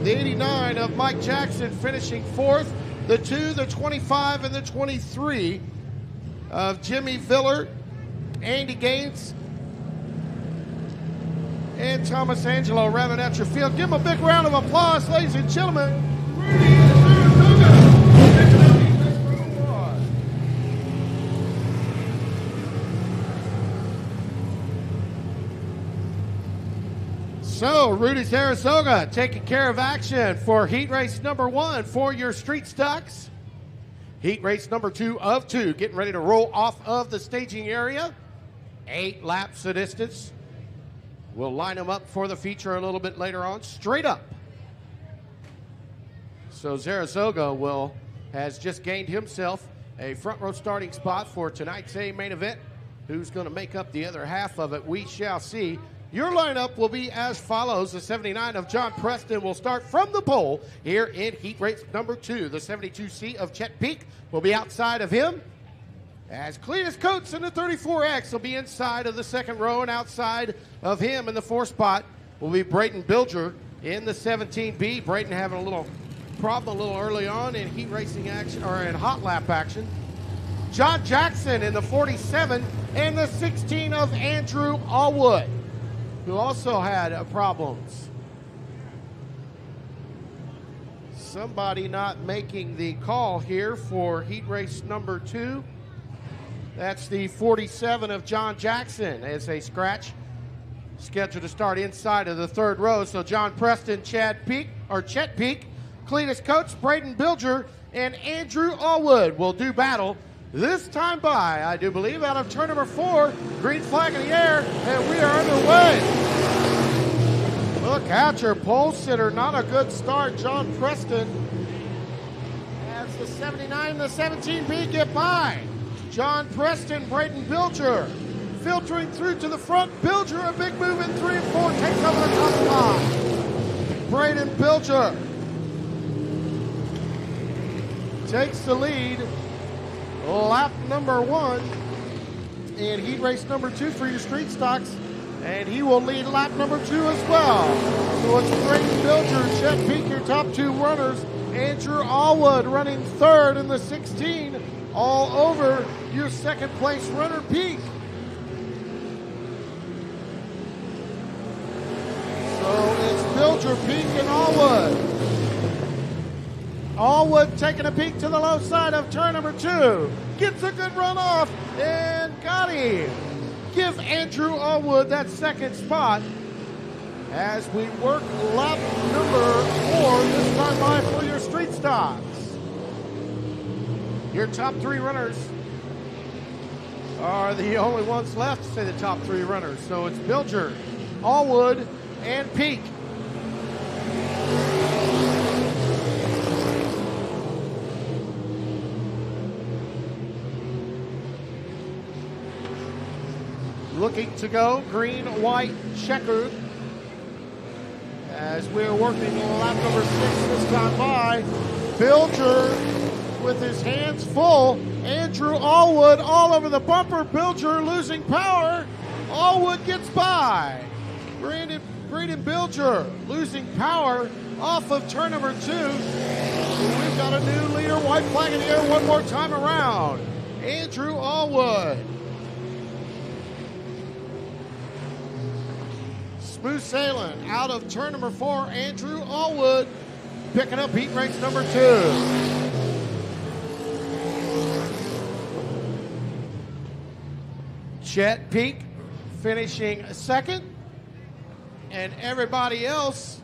The 89 of Mike Jackson finishing 4th. the 2, the 25, and the 23 of Jimmy Viller, Andy Gaines, and Thomas Angelo rounding out your field. Give them a big round of applause, ladies and gentlemen. So, Rudy Saratoga taking care of action for heat race number 1 for your street stocks. Heat race number 2 of 2, getting ready to roll off of the staging area. 8 laps of distance. We'll line them up for the feature a little bit later on, straight up. So Saratoga has just gained himself a front row starting spot for tonight's main event. Who's going to make up the other half of it, we shall see. Your lineup will be as follows. The 79 of John Preston will start from the pole here in heat race number 2. The 72C of Chet Peak will be outside of him, as Cletus Coates in the 34X will be inside of the second row, and outside of him in the 4th spot will be Braden Bilger in the 17B. Braden having a little problem a little early on in heat racing action, or in hot lap action. John Jackson in the 47, and the 16 of Andrew Allwood, who also had problems. Somebody not making the call here for heat race number 2. That's the 47 of John Jackson as a scratch, scheduled to start inside of the 3rd row. So John Preston, Chet Peak, Cletus Coates, Braden Bilger, and Andrew Allwood will do battle this time by, I do believe, out of turn number 4. Green flag in the air, and we are underway. Look out, your pole sitter. Not a good start, John Preston. As the 79 and the 17B get by. John Preston, Braden Bilger filtering through to the front. Bilger, a big move in 3 and 4, takes over the top spot. Braden Bilger takes the lead. Lap number 1 in heat race number 2 for your street stocks, and he will lead lap number 2 as well. So it's Braden Bilger, Chet Peak, your top 2 runners. Andrew Allwood running 3rd in the 16, all over your 2nd place runner Peak. So it's Bilger, Peak, and Allwood. Allwood taking a peek to the low side of turn number 2. Gets a good run off and got him. Give Andrew Allwood that 2nd spot as we work lap number 4 this time by for your street stocks. Your top 3 runners are the only ones left to say the top 3 runners. So it's Bilger, Allwood, and Peak. Looking to go green, white, checkered, as we're working lap number 6 this time by. Bilger with his hands full. Andrew Allwood all over the bumper. Bilger losing power. Allwood gets by. Braden Bilger losing power off of turn number 2. We've got a new leader. White flag in the air one more time around. Andrew Allwood. Smooth sailing out of turn number 4. Andrew Allwood picking up heat race number 2. Chet Peak finishing 2nd, and everybody else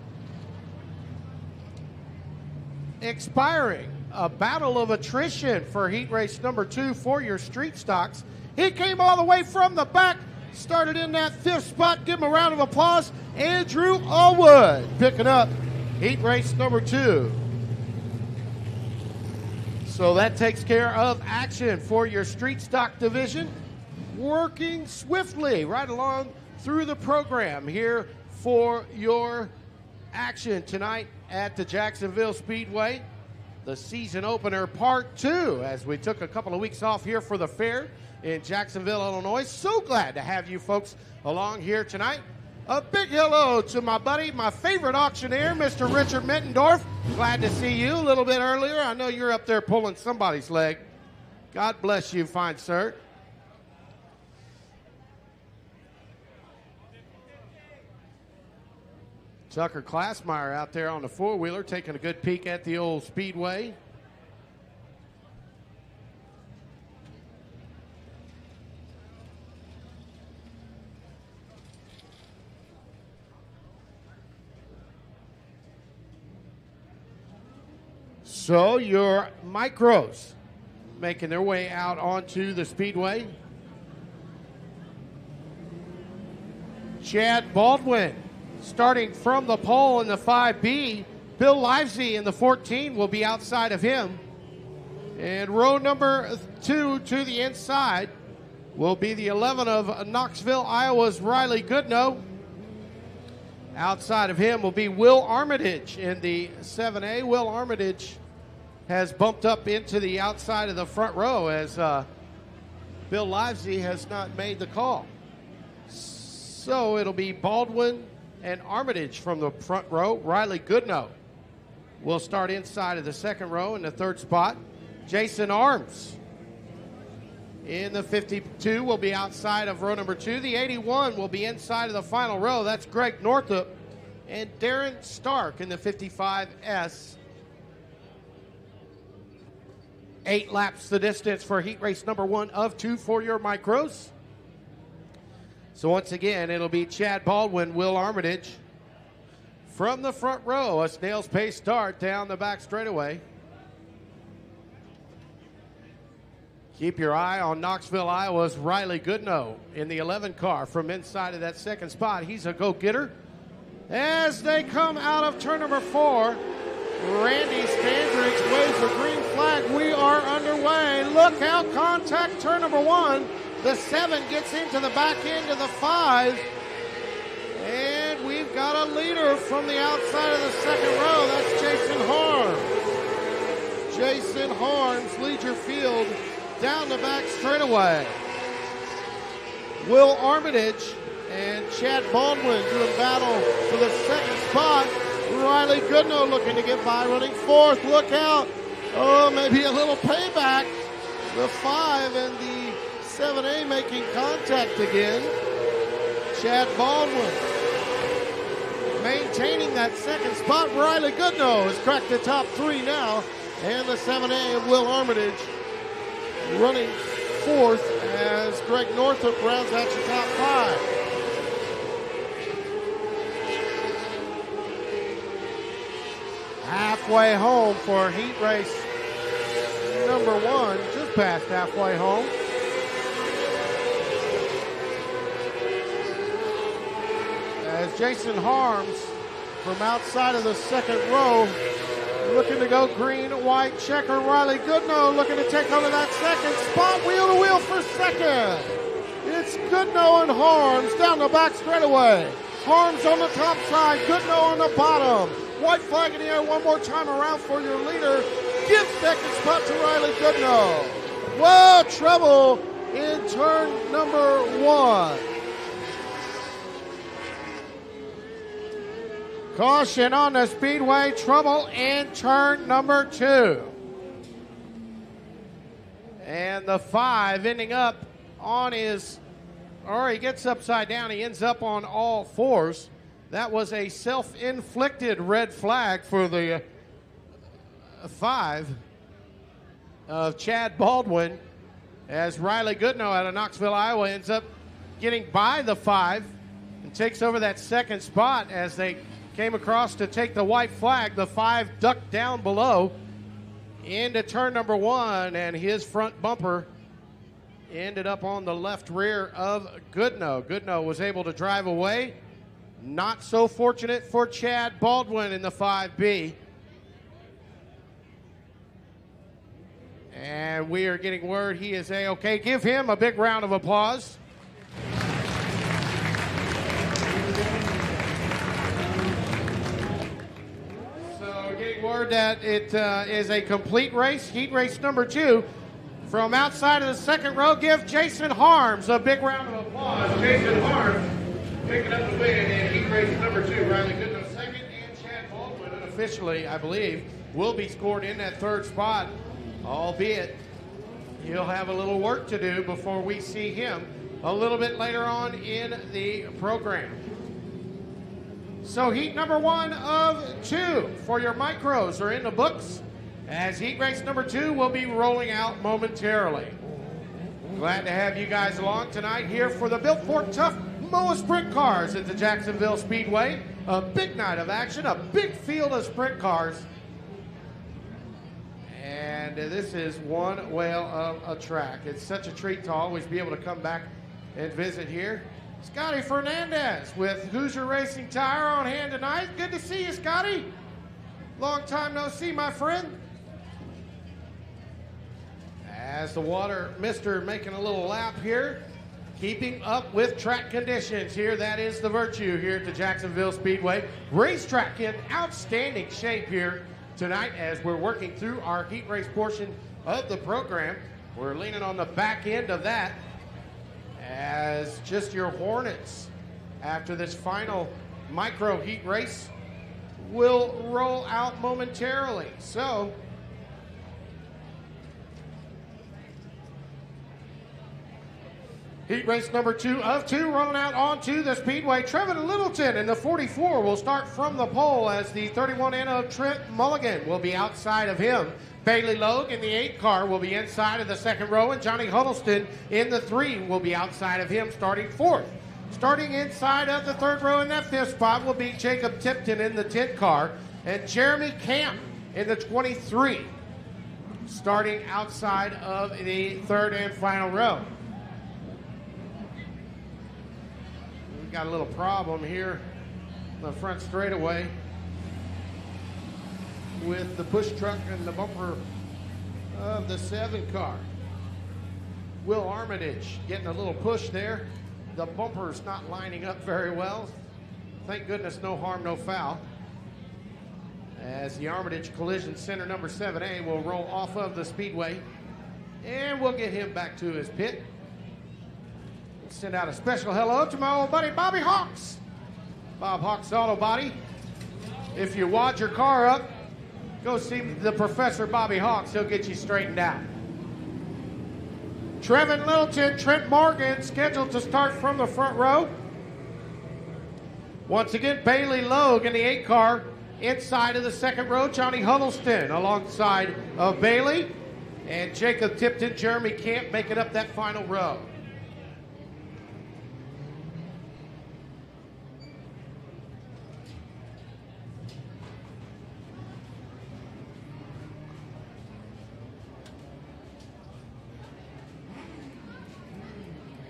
expiring. A battle of attrition for heat race number 2 for your street stocks. He came all the way from the back, started in that 5th spot. Give him a round of applause. Andrew Allwood picking up heat race number 2. So that takes care of action for your street stock division. Working swiftly right along through the program here for your action tonight at the Jacksonville Speedway. The season opener part 2, as we took a couple of weeks off here for the fair in Jacksonville, Illinois. So glad to have you folks along here tonight. A big hello to my buddy, my favorite auctioneer, Mr. Richard Mittendorf. Glad to see you a little bit earlier. I know you're up there pulling somebody's leg. God bless you, fine sir. Tucker Klassmeyer out there on the four-wheeler taking a good peek at the old Speedway. So your micros making their way out onto the Speedway. Chad Baldwin starting from the pole in the 5B. Bill Livesey in the 14 will be outside of him. And row number 2 to the inside will be the 11 of Knoxville, Iowa's Riley Goodnow. Outside of him will be Will Armitage in the 7A. Will Armitage has bumped up into the outside of the front row as Bill Livesey has not made the call. So it'll be Baldwin and Armitage from the front row. Riley Goodnow will start inside of the second row in the third spot. Jason Arms in the 52 will be outside of row number 2. The 81 will be inside of the final row. That's Greg Northup and Darren Stark in the 55S. 8 laps the distance for heat race number 1 of 2 for your micros. So once again, it'll be Chad Baldwin, Will Armitage. From the front row, a snail's pace start down the back straightaway. Keep your eye on Knoxville, Iowa's Riley Goodnow in the 11 car from inside of that second spot. He's a go-getter. As they come out of turn number 4, Randy Standridge waves a green flag. We are underway. Look out, contact turn number 1. The 7 gets into the back end of the 5. And we've got a leader from the outside of the second row. That's Jason Harms. Jason Harms leads your field down the back straightaway. Will Armitage and Chad Baldwin doing battle for the second spot. Riley Goodnow looking to get by, running fourth. Look out. Oh, maybe a little payback. The 5 and the 7A making contact again. Chad Baldwin maintaining that second spot. Riley Goodnow has cracked the top 3 now. And the 7A of Will Armitage running fourth as Greg Northup rounds out your top 5. Halfway home for heat race number 1, just past halfway home. As Jason Harms from outside of the second row looking to go green, white checker. Riley Goodnow looking to take over that second spot. Wheel to wheel for second. It's Goodnow and Harms down the back straightaway. Harms on the top side, Goodnow on the bottom. White flag in the air one more time around for your leader. Give second spot to Riley Goodnow. Whoa, trouble in turn number 1. Caution on the Speedway, trouble in turn number 2. And the 5 ending up on his, or he gets upside down, he ends up on all 4s. That was a self-inflicted red flag for the 5 of Chad Baldwin as Riley Goodnow out of Knoxville, Iowa ends up getting by the 5 and takes over that second spot as they came across to take the white flag. The 5 ducked down below into turn number 1 and his front bumper ended up on the left rear of Goodnow. Goodnow was able to drive away. Not so fortunate for Chad Baldwin in the 5B. And we are getting word he is A-OK. Give him a big round of applause. So getting word that it is a complete race, heat race number 2. From outside of the second row, give Jason Harms a big round of applause. Jason Harms Picking up the win in heat race number 2, Riley Goodman second, and Chad Baldwin unofficially, I believe, will be scored in that third spot, albeit he'll have a little work to do before we see him a little bit later on in the program. So heat number 1 of 2 for your micros are in the books, as heat race number 2 will be rolling out momentarily. Glad to have you guys along tonight here for the Built Ford Tough MOWA Sprint Cars at the Jacksonville Speedway. A big night of action, a big field of sprint cars. And this is one whale of a track. It's such a treat to always be able to come back and visit here. Scotty Fernandez with Hoosier Racing Tire on hand tonight. Good to see you, Scotty. Long time no see, my friend. As the water mister making a little lap here, keeping up with track conditions here. That is the virtue here at the Jacksonville Speedway. Racetrack in outstanding shape here tonight as we're working through our heat race portion of the program. We're leaning on the back end of that as just your Hornets after this final micro heat race will roll out momentarily. So heat race number 2 of 2 rolling out onto the speedway. Trevin Littleton in the 44 will start from the pole as the 31 in of Trent Mulligan will be outside of him. Bailey Logue in the 8 car will be inside of the second row, and Johnny Huddleston in the 3 will be outside of him starting 4th. Starting inside of the 3rd row in that 5th spot will be Jacob Tipton in the 10 car, and Jeremy Camp in the 23 starting outside of the 3rd and final row. We've got a little problem here on the front straightaway with the push truck and the bumper of the 7 car. Will Armitage getting a little push there. The bumper's not lining up very well. Thank goodness no harm, no foul. As the Armitage Collision Center number 7A will roll off of the speedway, and we'll get him back to his pit. Send out a special hello to my old buddy Bobby Hawks. Bob Hawks Auto Body. If you wad your car up, go see the Professor Bobby Hawks. He'll get you straightened out. Trevin Littleton, Trent Morgan scheduled to start from the front row. Once again, Bailey Logue in the 8 car inside of the 2nd row. Johnny Huddleston alongside of Bailey. And Jacob Tipton, Jeremy Camp making up that final row.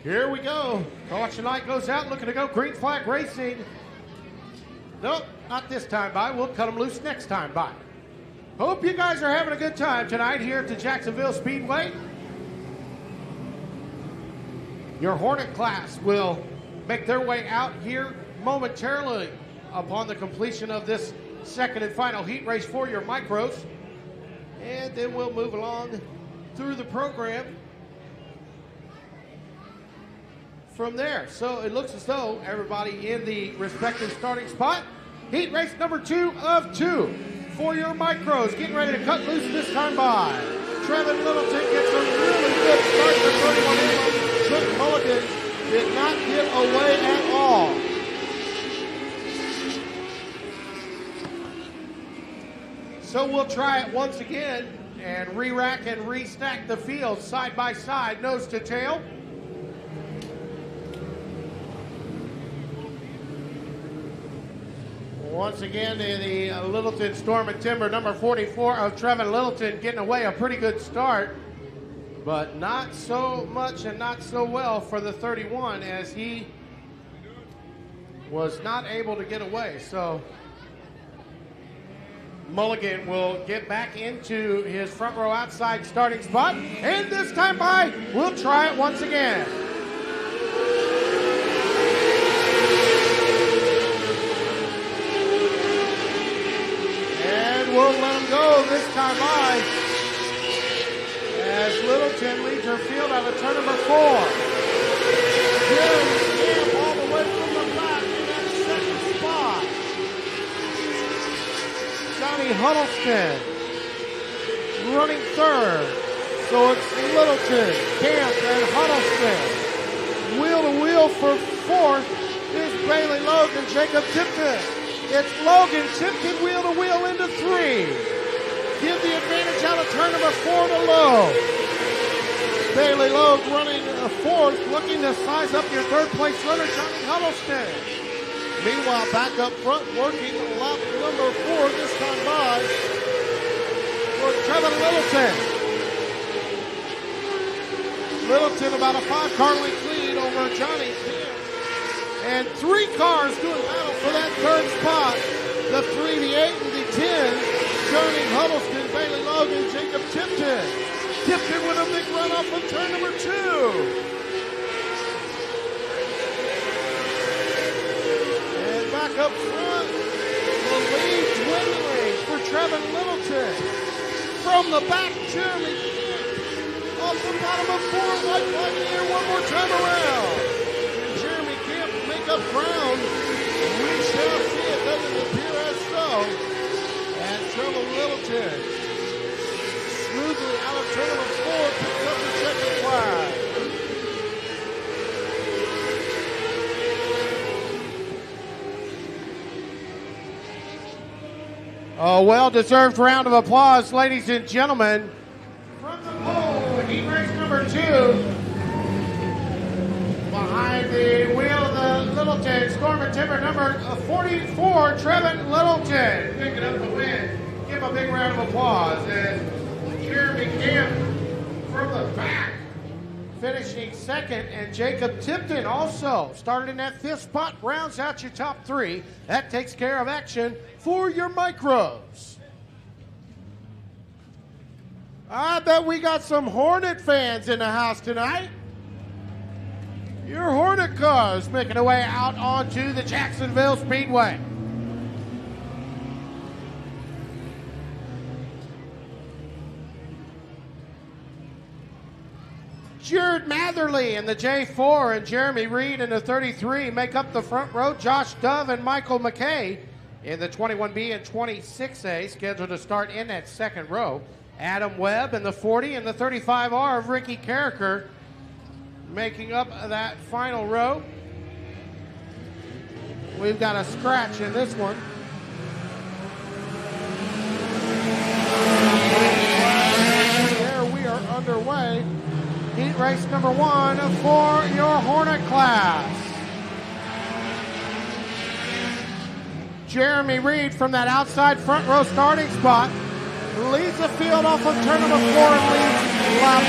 Here we go. Caution light goes out, looking to go green flag racing. Nope, not this time by. We'll cut them loose next time by. Hope you guys are having a good time tonight here at the Jacksonville Speedway. Your Hornet class will make their way out here momentarily upon the completion of this 2nd and final heat race for your micros. And then we'll move along through the program from there. So it looks as though everybody in the respective starting spot. Heat race number 2 of 2 for your micros. Getting ready to cut loose this time by. Trevin Littleton gets a really good start to 31 in. Trent Mulligan did not get away at all. So we'll try it once again and re-rack and restack the field side by side, nose to tail. Once again, the Littleton Storm and Timber number 44 of Trevin Littleton getting away a pretty good start, but not so much and not so well for the 31 as he was not able to get away. So Mulligan will get back into his front row outside starting spot, and this time by, we'll try it once again. We'll let him go this time by as Littleton leads her field out of turn number 4. Jeremy Camp all the way from the back. Johnny Huddleston running third. So it's Littleton, Camp, and Huddleston. Wheel to wheel for fourth is Bailey Logan, Jacob Tipton. It's Logan, Tipton, wheel to wheel into three. Give the advantage out of turn number 4 to Lowe. Bailey Logue running fourth, looking to size up your third place runner, Johnny Huddleston. Meanwhile, back up front, working lap number 4 this time by for Trevor Littleton. Littleton about a 5-car length lead over Johnny Camp. And 3 cars doing battle for that third spot. The 3, the 8, and the 10. Johnny Huddleston, Bailey Logan, Jacob Tipton. Tipton with a big run off of turn number 2. And back up front, the lead dwindling for Trevor Littleton. From the back, Jeremy Camp. Off the bottom of 4, white flag in the air, one more time around. And Jeremy Camp will make up ground. We shall see it, doesn't appear as so. And Trevor Littleton, smoothly out of turn number 4, picks up the checkered flag. A well-deserved round of applause, ladies and gentlemen. From the pole, heat race number 2. Behind the wheel of the Littleton, Storm and Timber number 44, Trevin Littleton, picking up the win. Give a big round of applause. And Jeremy Camp from the back, finishing second, and Jacob Tipton also started in that 5th spot, rounds out your top 3. That takes care of action for your micros. I bet we got some Hornet fans in the house tonight. Your Hornet cars making their way out onto the Jacksonville Speedway. Jared Matherly in the J4 and Jeremy Reed in the 33 make up the front row. Josh Dove and Michael McKay in the 21B and 26A scheduled to start in that second row. Adam Webb in the 40 and the 35R of Ricky Carricker making up that final row. We've got a scratch in this one. There we are underway. Heat race number 1 for your Hornet class. Jeremy Reed from that outside front row starting spot leads the field off of turn number 4 and leads lap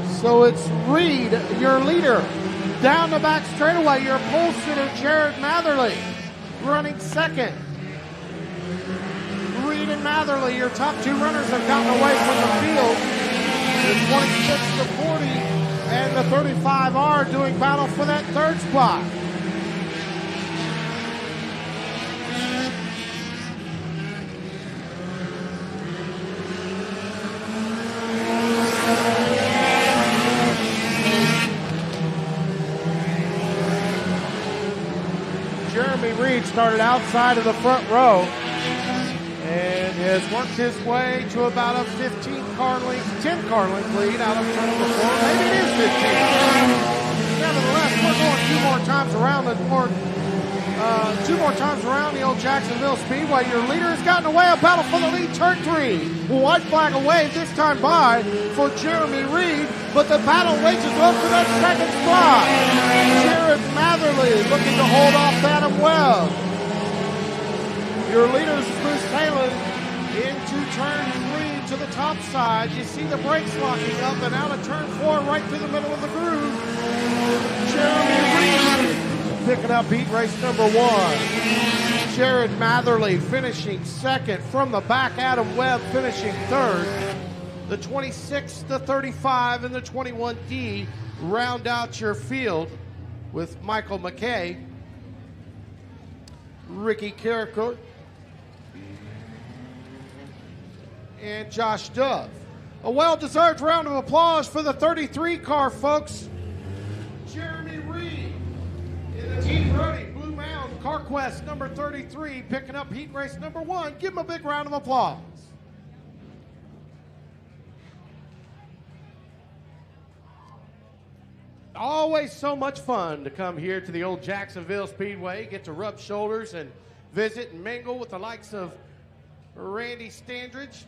1. So it's Reed, your leader. Down the back straightaway, your pole sitter, Jared Matherly, running second. Reed and Matherly, your top 2 runners, have gotten away from the field. The 26 to 40 and the 35R doing battle for that third spot. Jeremy Reed started outside of the front row and has worked his way to about a 10-car length lead out of turn number 4. Maybe it is 15. Nevertheless, we're going 2 more times around the board. 2 more times around the old Jacksonville Speedway. Your leader has gotten away, a battle for the lead, turn 3. White flag away this time by for Jeremy Reed, but the battle rages up for that second spot. Jared Matherly looking to hold off Adam Webb. Your leaders, Bruce Taylor, into turn 3 to the top side. You see the brakes locking up and out of turn 4 right through the middle of the groove. Jeremy Reed picking up heat race number 1. Jared Matherly finishing second. From the back, Adam Webb finishing third. The 26, the 35, and the 21D round out your field with Michael McKay, Ricky Carricker, and Josh Dove. A well-deserved round of applause for the 33 car, folks. Jeremy Reed in the Team Brody Blue Mound car Conquest number 33 picking up heat race number 1. Give him a big round of applause. Always so much fun to come here to the old Jacksonville Speedway, get to rub shoulders and visit and mingle with the likes of Randy Standridge,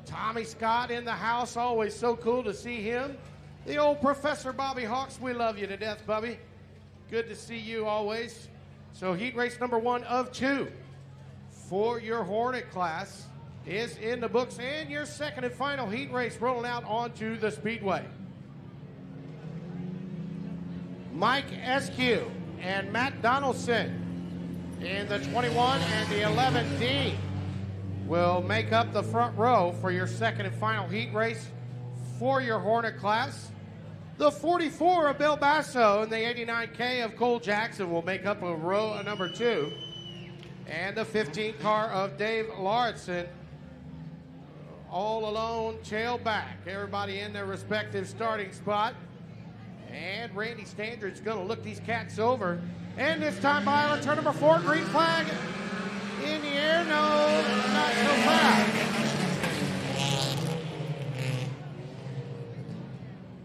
Tommy Scott in the house. Always so cool to see him. The old Professor Bobby Hawks, we love you to death, Bubby. Good to see you always. So heat race number 1 of 2 for your Hornet class is in the books, and your second and final heat race rolling out onto the Speedway. Mike Eskew and Matt Donaldson in the 21 and the 11D will make up the front row for your second and final heat race for your Hornet class. The 44 of Bill Basso and the 89K of Cole Jackson will make up a row number 2. And the 15 car of Dave Lauritsen, all alone, tail back. Everybody in their respective starting spot. And Randy Standridge's going to look these cats over. And this time by return number 4, green flag in the air. No, not so fast.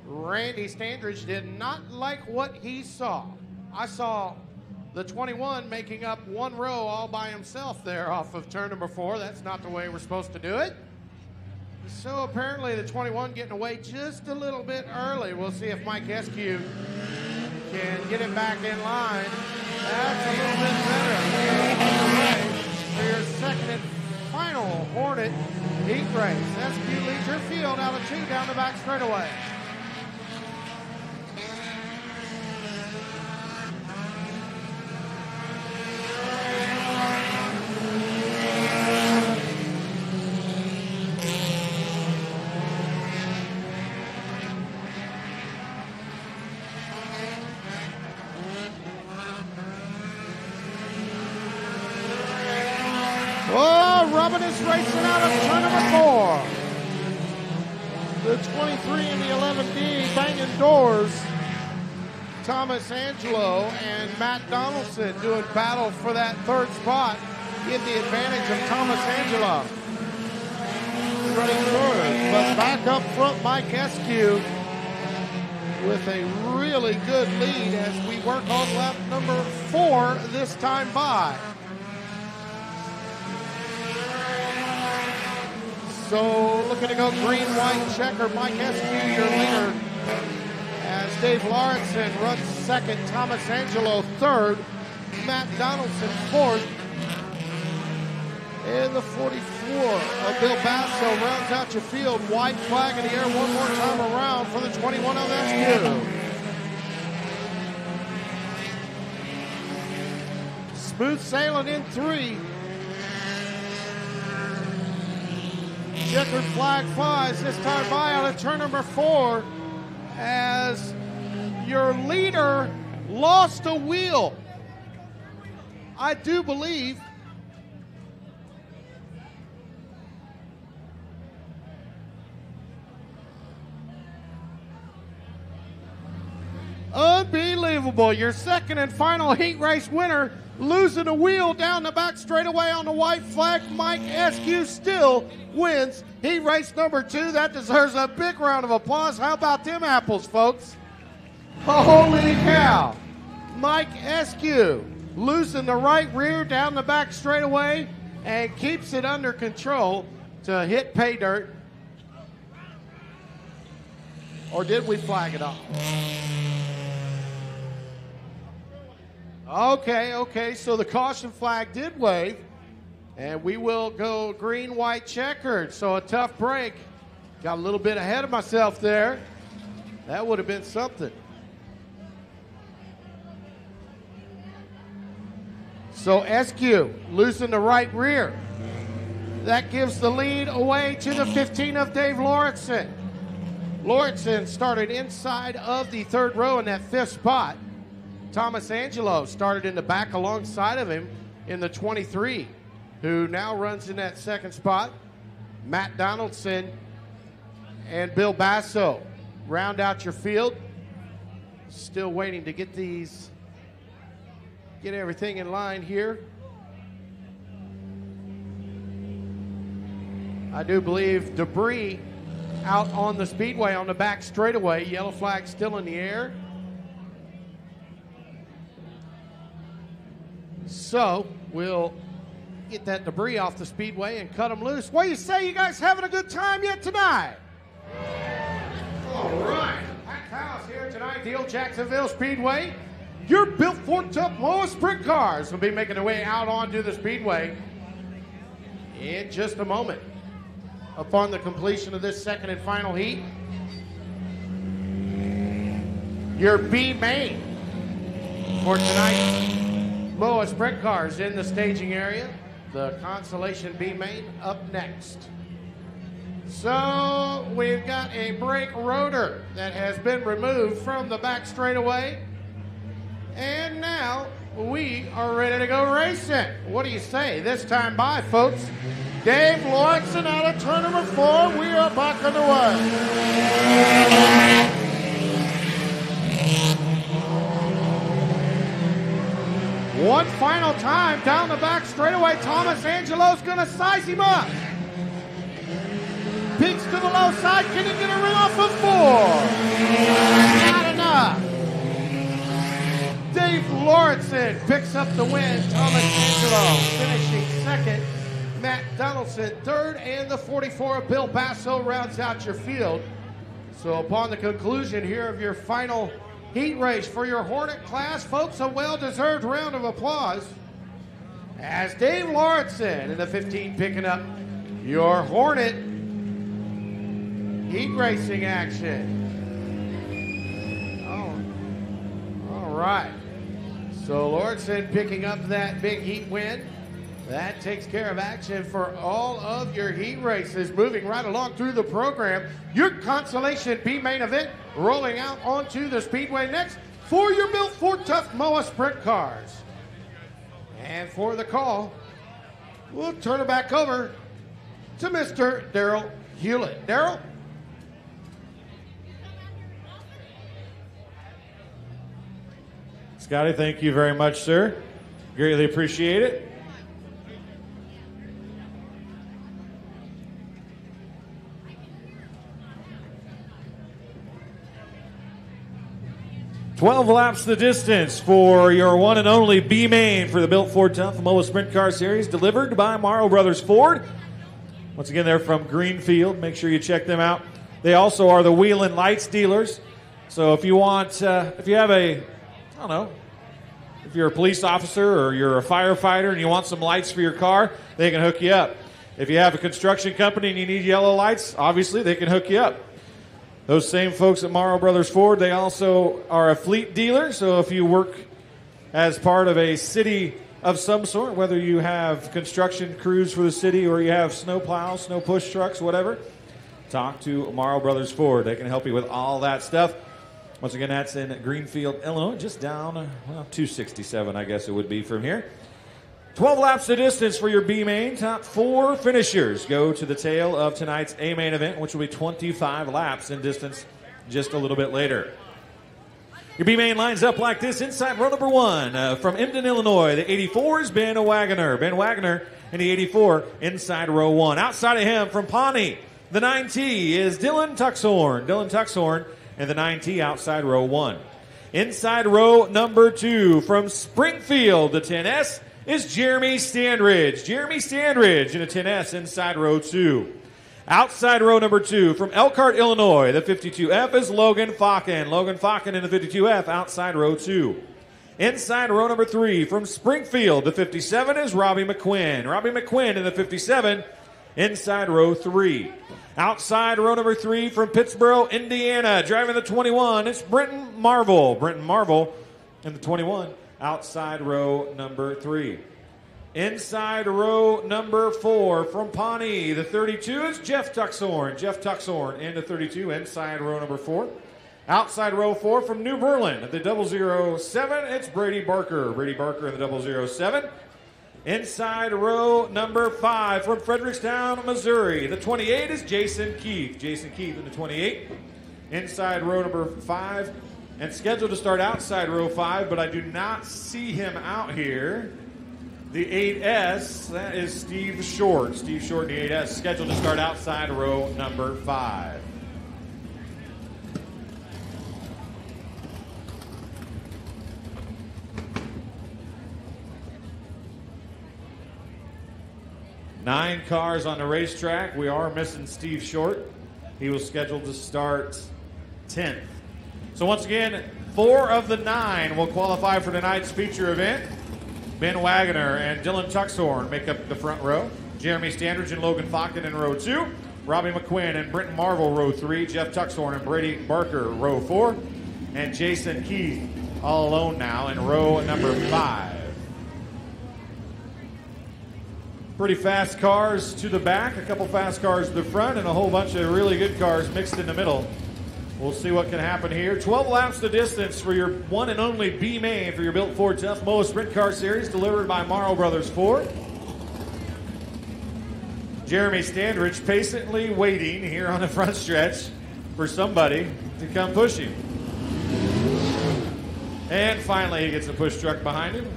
Randy Standridge did not like what he saw. I saw the 21 making up one row all by himself there off of turn number 4. That's not the way we're supposed to do it. So apparently the 21 getting away just a little bit early. We'll see if Mike Eskew can get it back in line. That's a little bit better. For your second and final Hornet heat race. Eskew leads your field out of 2 down the back straightaway. Is racing out of turn number 4. The 23 and the 11D banging doors. Thomas Angelo and Matt Donaldson doing battle for that third spot. Get the advantage of Thomas Angelo. Running third, but back up front, Mike Eskew with a really good lead as we work on lap number 4 this time by. So looking to go green, white, checker. Mike Eskew, your leader. As Dave Lauritsen runs second, Thomas Angelo third, Matt Donaldson fourth. And the 44 of Bill Basso rounds out your field. White flag in the air one more time around for the 21 of Eskew. Smooth sailing in 3. Checkered flag flies this time by out of turn number 4 as your leader lost a wheel. I do believe unbelievable. Your second and final heat race winner losing a wheel down the back straightaway on the white flag. Mike Eskew still wins heat race number 2. That deserves a big round of applause. How about them apples, folks? Holy cow. Mike Eskew losing the right rear down the back straightaway and keeps it under control to hit pay dirt. Or did we flag it off? Okay, so the caution flag did wave, and we will go green, white, checkered. So a tough break. Got a little bit ahead of myself there. That would have been something. So Eskew losing the right rear. That gives the lead away to the 15 of Dave Lauritsen. Lauritsen started inside of the third row in that 5th spot. Thomas Angelo started in the back alongside of him in the 23, who now runs in that 2nd spot. Matt Donaldson and Bill Basso round out your field. Still waiting to get these get everything in line here. I do believe debris out on the speedway on the back straightaway. Yellow flag still in the air. So we'll get that debris off the speedway and cut them loose. What do you say? You guys having a good time yet tonight? All right. Packed house here tonight, the old Jacksonville Speedway. Your built for tough MOWA sprint cars will be making their way out onto the speedway in just a moment. Upon the completion of this second and final heat, your B main for tonight's MOWA sprint cars in the staging area. The Constellation B main up next. So we've got a brake rotor that has been removed from the back straightaway. And now we are ready to go racing. What do you say? This time by, folks. Dave Lawrenson out of turn number 4. We are back underway. One final time down the back straightaway. Thomas Angelo's going to size him up. Peaks to the low side. Can he get a ring off of 4? Not enough. Dave Lawrenson picks up the win. Thomas Angelo finishing second. Matt Donaldson third, and the 44 of Bill Basso rounds out your field. So upon the conclusion here of your final heat race for your Hornet class, folks, a well-deserved round of applause as Dave Lawrenson in the 15 picking up your Hornet heat racing action. All right. So Lawrenson picking up that big heat win. That takes care of action for all of your heat races. Moving right along through the program, your Constellation B main event rolling out onto the speedway next for your Built for Tough MOWA sprint cars. And for the call, we'll turn it back over to Mr. Daryl Hewlett. Daryl? Scotty, thank you very much, sir. Greatly appreciate it. "12 laps the distance for your one and only B main for the Built Ford Tough MOWA Sprint Car Series, delivered by Morrow Brothers Ford. Once again, they're from Greenfield. Make sure you check them out. They also are the wheel and lights dealers. So if you want, if you have a, I don't know, if you're a police officer or you're a firefighter and you want some lights for your car, they can hook you up. If you have a construction company and you need yellow lights, obviously they can hook you up. Those same folks at Morrow Brothers Ford, they also are a fleet dealer. So if you work as part of a city of some sort, whether you have construction crews for the city or you have snow plows, snow push trucks, whatever, talk to Morrow Brothers Ford. They can help you with all that stuff. Once again, that's in Greenfield, Illinois, just down, well, 267, I guess it would be from here. 12 laps the distance for your B main. Top 4 finishers go to the tail of tonight's A main event, which will be 25 laps in distance just a little bit later. Your B main lines up like this. Inside row number 1 from Emden, Illinois. The 84 is Ben Wagner. Ben Wagner in the 84 inside row 1. Outside of him from Pawnee, the 9T is Dylan Tuxhorn. Dylan Tuxhorn and the 9T outside row 1. Inside row number 2 from Springfield, the 10S is Jeremy Standridge. Jeremy Standridge in a 10S inside row 2. Outside row number 2 from Elkhart, Illinois, the 52F is Logan Falken. Logan Falken in the 52F outside row 2. Inside row number 3 from Springfield, the 57 is Robbie McQuinn. Robbie McQuinn in the 57 inside row 3. Outside row number 3 from Pittsboro, Indiana, driving the 21, it's Brenton Marvel. Brenton Marvel in the 21, outside row number 3. Inside row number 4 from Pawnee, the 32 is Jeff Tuxhorn. Jeff Tuxhorn in the 32, inside row number 4. Outside row 4 from New Berlin, at the 007, it's Brady Barker. Brady Barker in the 007. Inside row number 5 from Frederickstown, Missouri. The 28 is Jason Keith. Jason Keith in the 28. Inside row number 5 and scheduled to start outside row 5, but I do not see him out here. The 8S, that is Steve Short. Steve Short in the 8S, scheduled to start outside row number 5. Nine cars on the racetrack. We are missing Steve Short. He was scheduled to start 10th. So once again, 4 of the 9 will qualify for tonight's feature event. Ben Wagner and Dylan Tuxhorn make up the front row. Jeremy Standridge and Logan Faulkner in row 2. Robbie McQuinn and Brenton Marvel, row 3. Jeff Tuxhorn and Brady Barker, row 4. And Jason Keith all alone now in row number 5. Pretty fast cars to the back, a couple fast cars to the front, and a whole bunch of really good cars mixed in the middle. We'll see what can happen here. 12 laps the distance for your one and only B main for your Built Ford Tough MOWA Sprint Car Series, delivered by Morrow Brothers Ford. Jeremy Standridge patiently waiting here on the front stretch for somebody to come push him. And finally he gets a push truck behind him.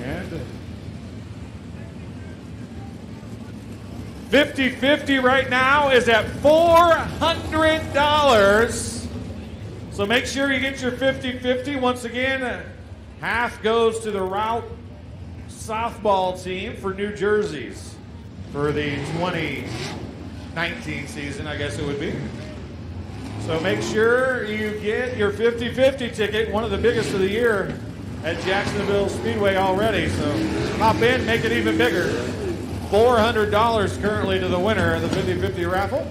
And 50-50 right now is at $400. So make sure you get your 50-50. Once again, half goes to the Route softball team for New Jerseys for the 2019 season, I guess it would be. So make sure you get your 50-50 ticket, one of the biggest of the year at Jacksonville Speedway already. So hop in, make it even bigger. $400 currently to the winner of the 50-50 raffle.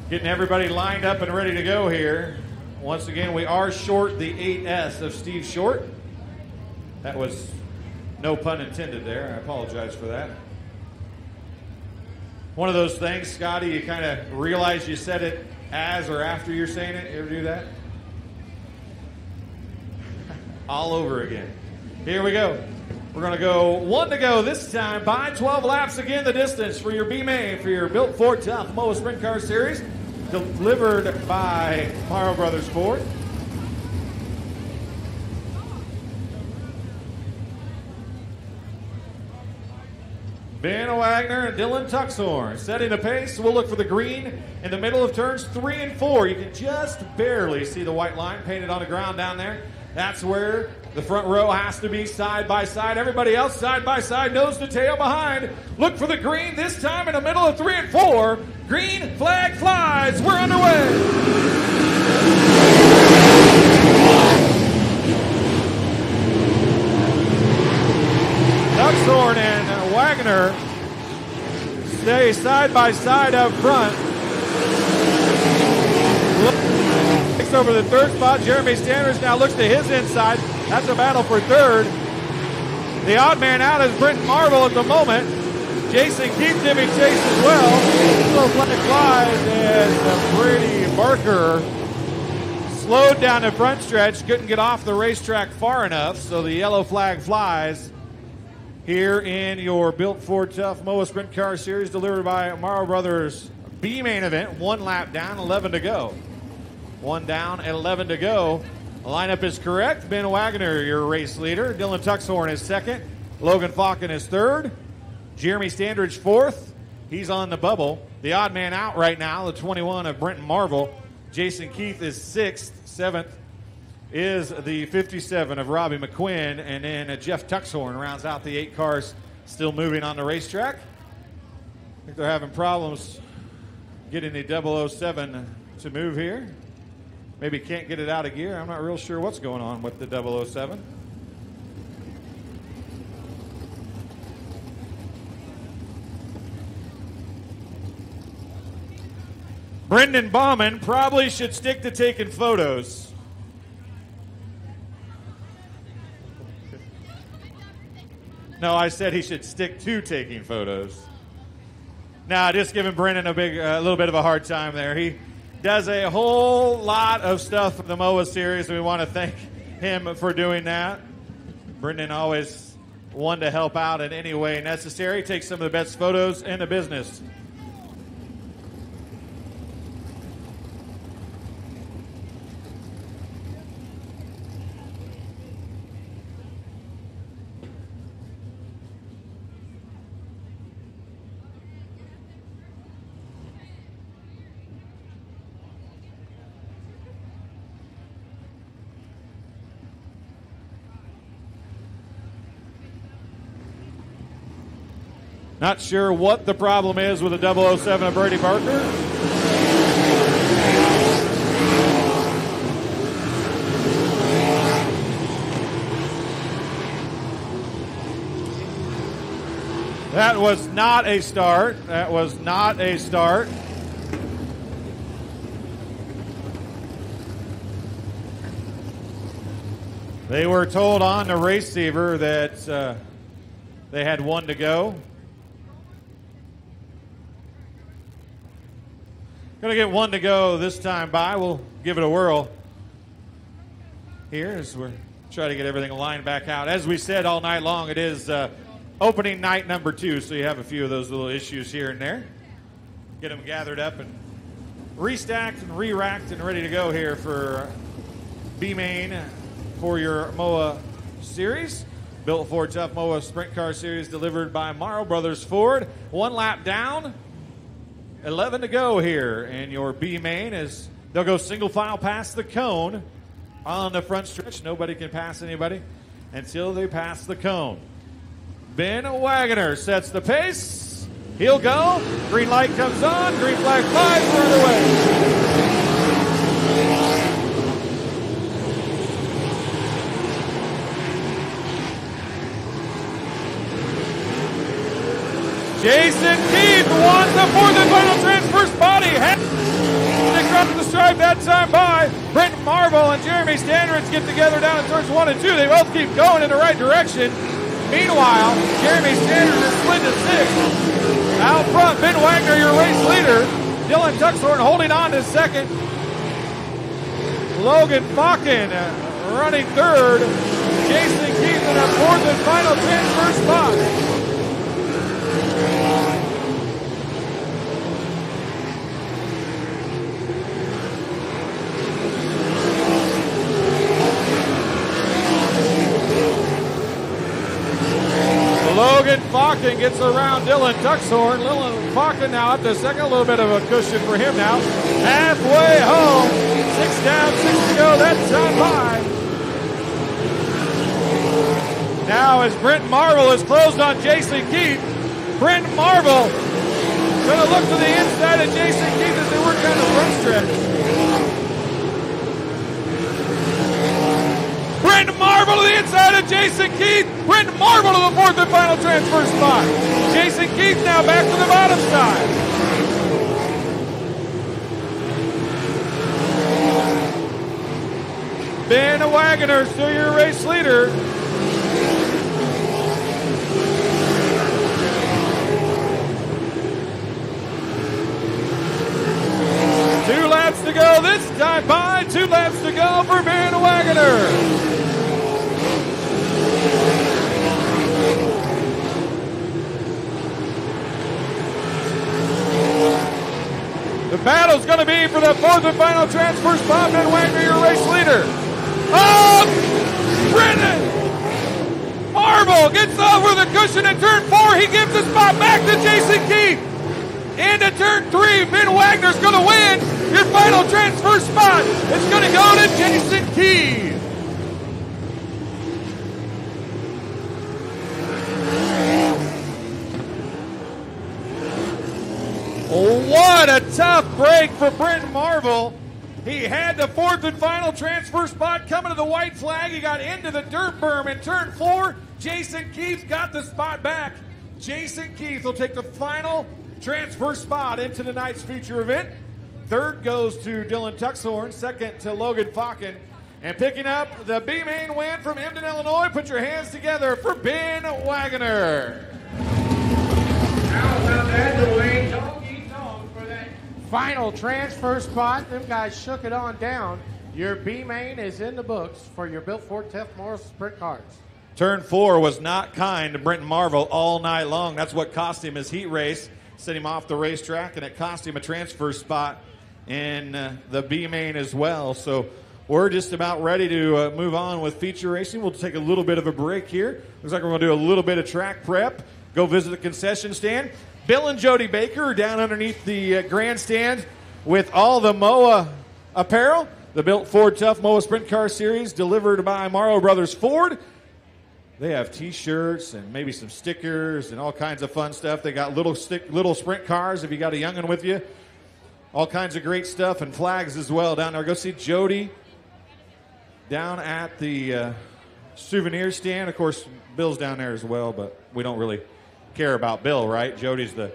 Getting everybody lined up and ready to go here. Once again, we are short the 8S of Steve Short. That was no pun intended there. I apologize for that. One of those things, Scotty, you kind of realize you said it as or after you're saying it. You ever do that? All over again. Here we go. We're going to go 1 to go this time by 12 laps again the distance for your B-Main for your Built Ford Tough MOWA Sprint Car Series, delivered by Morrow Brothers Ford. Ben Wagner and Dylan Tuxhorn setting the pace. We'll look for the green in the middle of turns 3 and 4. You can just barely see the white line painted on the ground down there. That's where the front row has to be side by side. Everybody else side by side, nose to tail behind. Look for the green this time in the middle of 3 and 4. Green flag flies. We're underway. Tuxhorn and Wagner stay side by side up front. Over the third spot, Jeremy Standridge now looks to his inside. That's a battle for third. The odd man out is Brenton Marvel at the moment. Jason Keith giving chase as well. Little flag flies as Brady Barker slowed down the front stretch, couldn't get off the racetrack far enough, so the yellow flag flies here in your Built Ford Tough MOWA Sprint Car Series, delivered by Morrow Brothers B-Main event. 1 lap down, 11 to go. 1 down, 11 to go. The lineup is correct. Ben Wagner, your race leader. Dylan Tuxhorn is second. Logan Faulkner is third. Jeremy Standridge fourth. He's on the bubble. The odd man out right now, the 21 of Brenton Marvel. Jason Keith is sixth. Seventh is the 57 of Robbie McQuinn. And then Jeff Tuxhorn rounds out the 8 cars still moving on the racetrack. I think they're having problems getting the 007 to move here. Maybe can't get it out of gear. I'm not real sure what's going on with the 007. Brendan Bauman probably should stick to taking photos. No, I said he should stick to taking photos. Nah, just giving Brendan a little bit of a hard time there. He does a whole lot of stuff for the MOWA series, and we want to thank him for doing that. Brendan always one to help out in any way necessary. Take some of the best photos in the business. Not sure what the problem is with the 007 of Brady Barker. That was not a start. That was not a start. They were told on the receiver that they had one to go. Going to get one to go this time by. We'll give it a whirl here as we're trying to get everything lined back out. As we said all night long, it is opening night number 2, so you have a few of those little issues here and there. Get them gathered up and restacked and re-racked and ready to go here for B-Main for your MOWA series. Built for Tough MOWA Sprint Car Series delivered by Morrow Brothers Ford. One lap down. 11 to go here, and your B-Main is they'll go single file past the cone on the front stretch. Nobody can pass anybody until they pass the cone. Ben Wagoner sets the pace. He'll go. Green light comes on. Green flag flies. We're underway. Jason Keith won the 4th and final transfer spot. He had to cross the stripe that time by. Brenton Marvel and Jeremy Standridge get together down in turns 1 and 2. They both keep going in the right direction. Meanwhile, Jeremy Standridge is slid to 6th. Out front, Ben Wagner, your race leader. Dylan Tuxhorn holding on to 2nd. Logan Falken running 3rd. Jason Keith in the 4th and final transfer spot. Logan Falken gets around Dylan Tuxhorn. Dylan Falken now up to 2nd. A little bit of a cushion for him now. Halfway home. 6 down, 6 to go. That time by. Now as Brent Marvel is closed on Jason Keith. Brent Marvel going to look to the inside of Jason Keith as they work down the front stretch. Brendan Marvel to the inside of Jason Keith. Brendan Marvel to the 4th and final transfer spot. Jason Keith now back to the bottom side. Ben Wagoner, still your race leader. Two laps to go this time by. 2 laps to go for Ben Wagoner. The battle's going to be for the 4th and final transfer spot. Ben Wagner, your race leader. Oh! Brendan Marvel gets over the cushion in turn 4. He gives the spot back to Jason Keith. Into turn 3, Ben Wagner's going to win. Your final transfer spot is going to go to Jason Keith. What a tough break for Brenton Marvel. He had the 4th and final transfer spot coming to the white flag. He got into the dirt berm in turn 4. Jason Keith got the spot back. Jason Keith will take the final transfer spot into tonight's feature event. 3rd goes to Dylan Tuxhorn. 2nd to Logan Falken. And picking up the B-Main win from Emden, Illinois, put your hands together for Ben Wagoner. How about that, Dwayne? Dog for that final transfer spot. Them guys shook it on down. Your B-Main is in the books for your Built Ford Tough MOWA Sprint Cars. Turn 4 was not kind to Brenton Marvel all night long. That's what cost him his heat race, sent him off the racetrack, and it cost him a transfer spot in the B main as well. So we're just about ready to move on with feature racing. We'll take a little bit of a break here. Looks like we're going to do a little bit of track prep, go visit the concession stand. Bill and Jody Baker are down underneath the grandstand with all the MOWA apparel. The Built Ford Tough MOWA Sprint Car Series delivered by Morrow Brothers Ford. They have T-shirts and maybe some stickers and all kinds of fun stuff. They got little sprint cars if you got a young'un with you. All kinds of great stuff and flags as well down there. Go see Jody down at the souvenir stand. Of course, Bill's down there as well, but we don't really care about Bill, right? Jody's the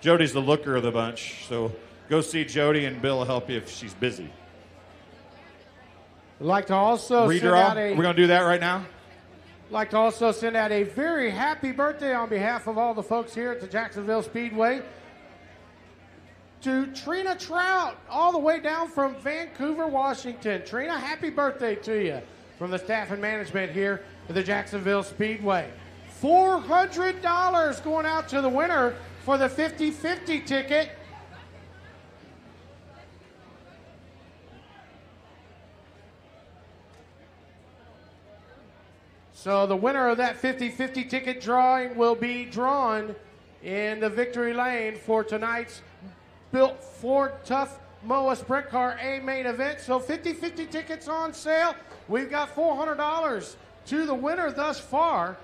looker of the bunch. So go see Jody, and Bill will help you if she's busy. I'd like to also redraw. We're going to do that right now. Like to also send out a very happy birthday on behalf of all the folks here at the Jacksonville Speedway to Trina Trout, all the way down from Vancouver, Washington. Trina, happy birthday to you from the staff and management here at the Jacksonville Speedway. $400 going out to the winner for the 50-50 ticket. So the winner of that 50-50 ticket drawing will be drawn in the victory lane for tonight's Built Ford Tough MOWA Sprint Car A main event. So 50-50 tickets on sale. We've got $400 to the winner thus far.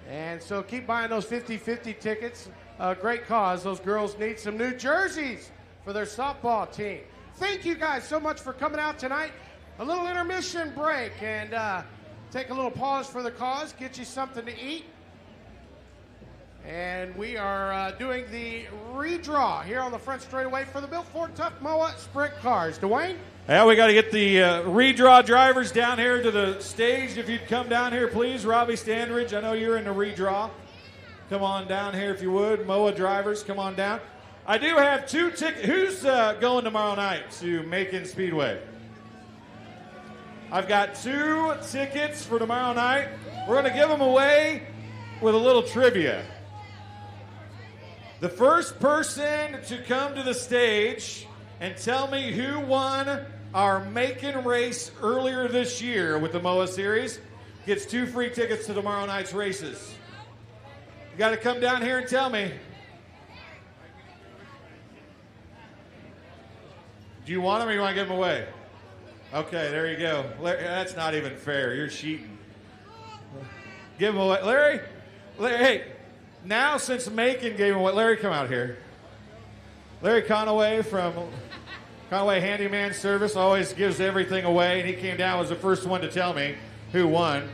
And so keep buying those 50-50 tickets. Great cause. Those girls need some new jerseys for their softball team. Thank you guys so much for coming out tonight. A little intermission break and take a little pause for the cause, get you something to eat. And we are doing the redraw here on the front straightaway for the Built Ford Tough MOWA Sprint Cars. Dwayne? Yeah, we got to get the redraw drivers down here to the stage. If you'd come down here, please. Robbie Standridge, I know you're in the redraw. Come on down here if you would. MOWA drivers, come on down. I do have 2 tickets. Who's going tomorrow night to Macon Speedway? I've got 2 tickets for tomorrow night. We're going to give them away with a little trivia. The first person to come to the stage and tell me who won our Macon race earlier this year with the MOWA series gets 2 free tickets to tomorrow night's races. You got to come down here and tell me. Do you want them or you want to give them away? Okay, there you go. That's not even fair. You're cheating. Give them away. Larry, hey, now since Macon gave them away, Larry, come out here. Larry Conaway from Conaway Handyman Service always gives everything away, and he came down, was the first one to tell me who won.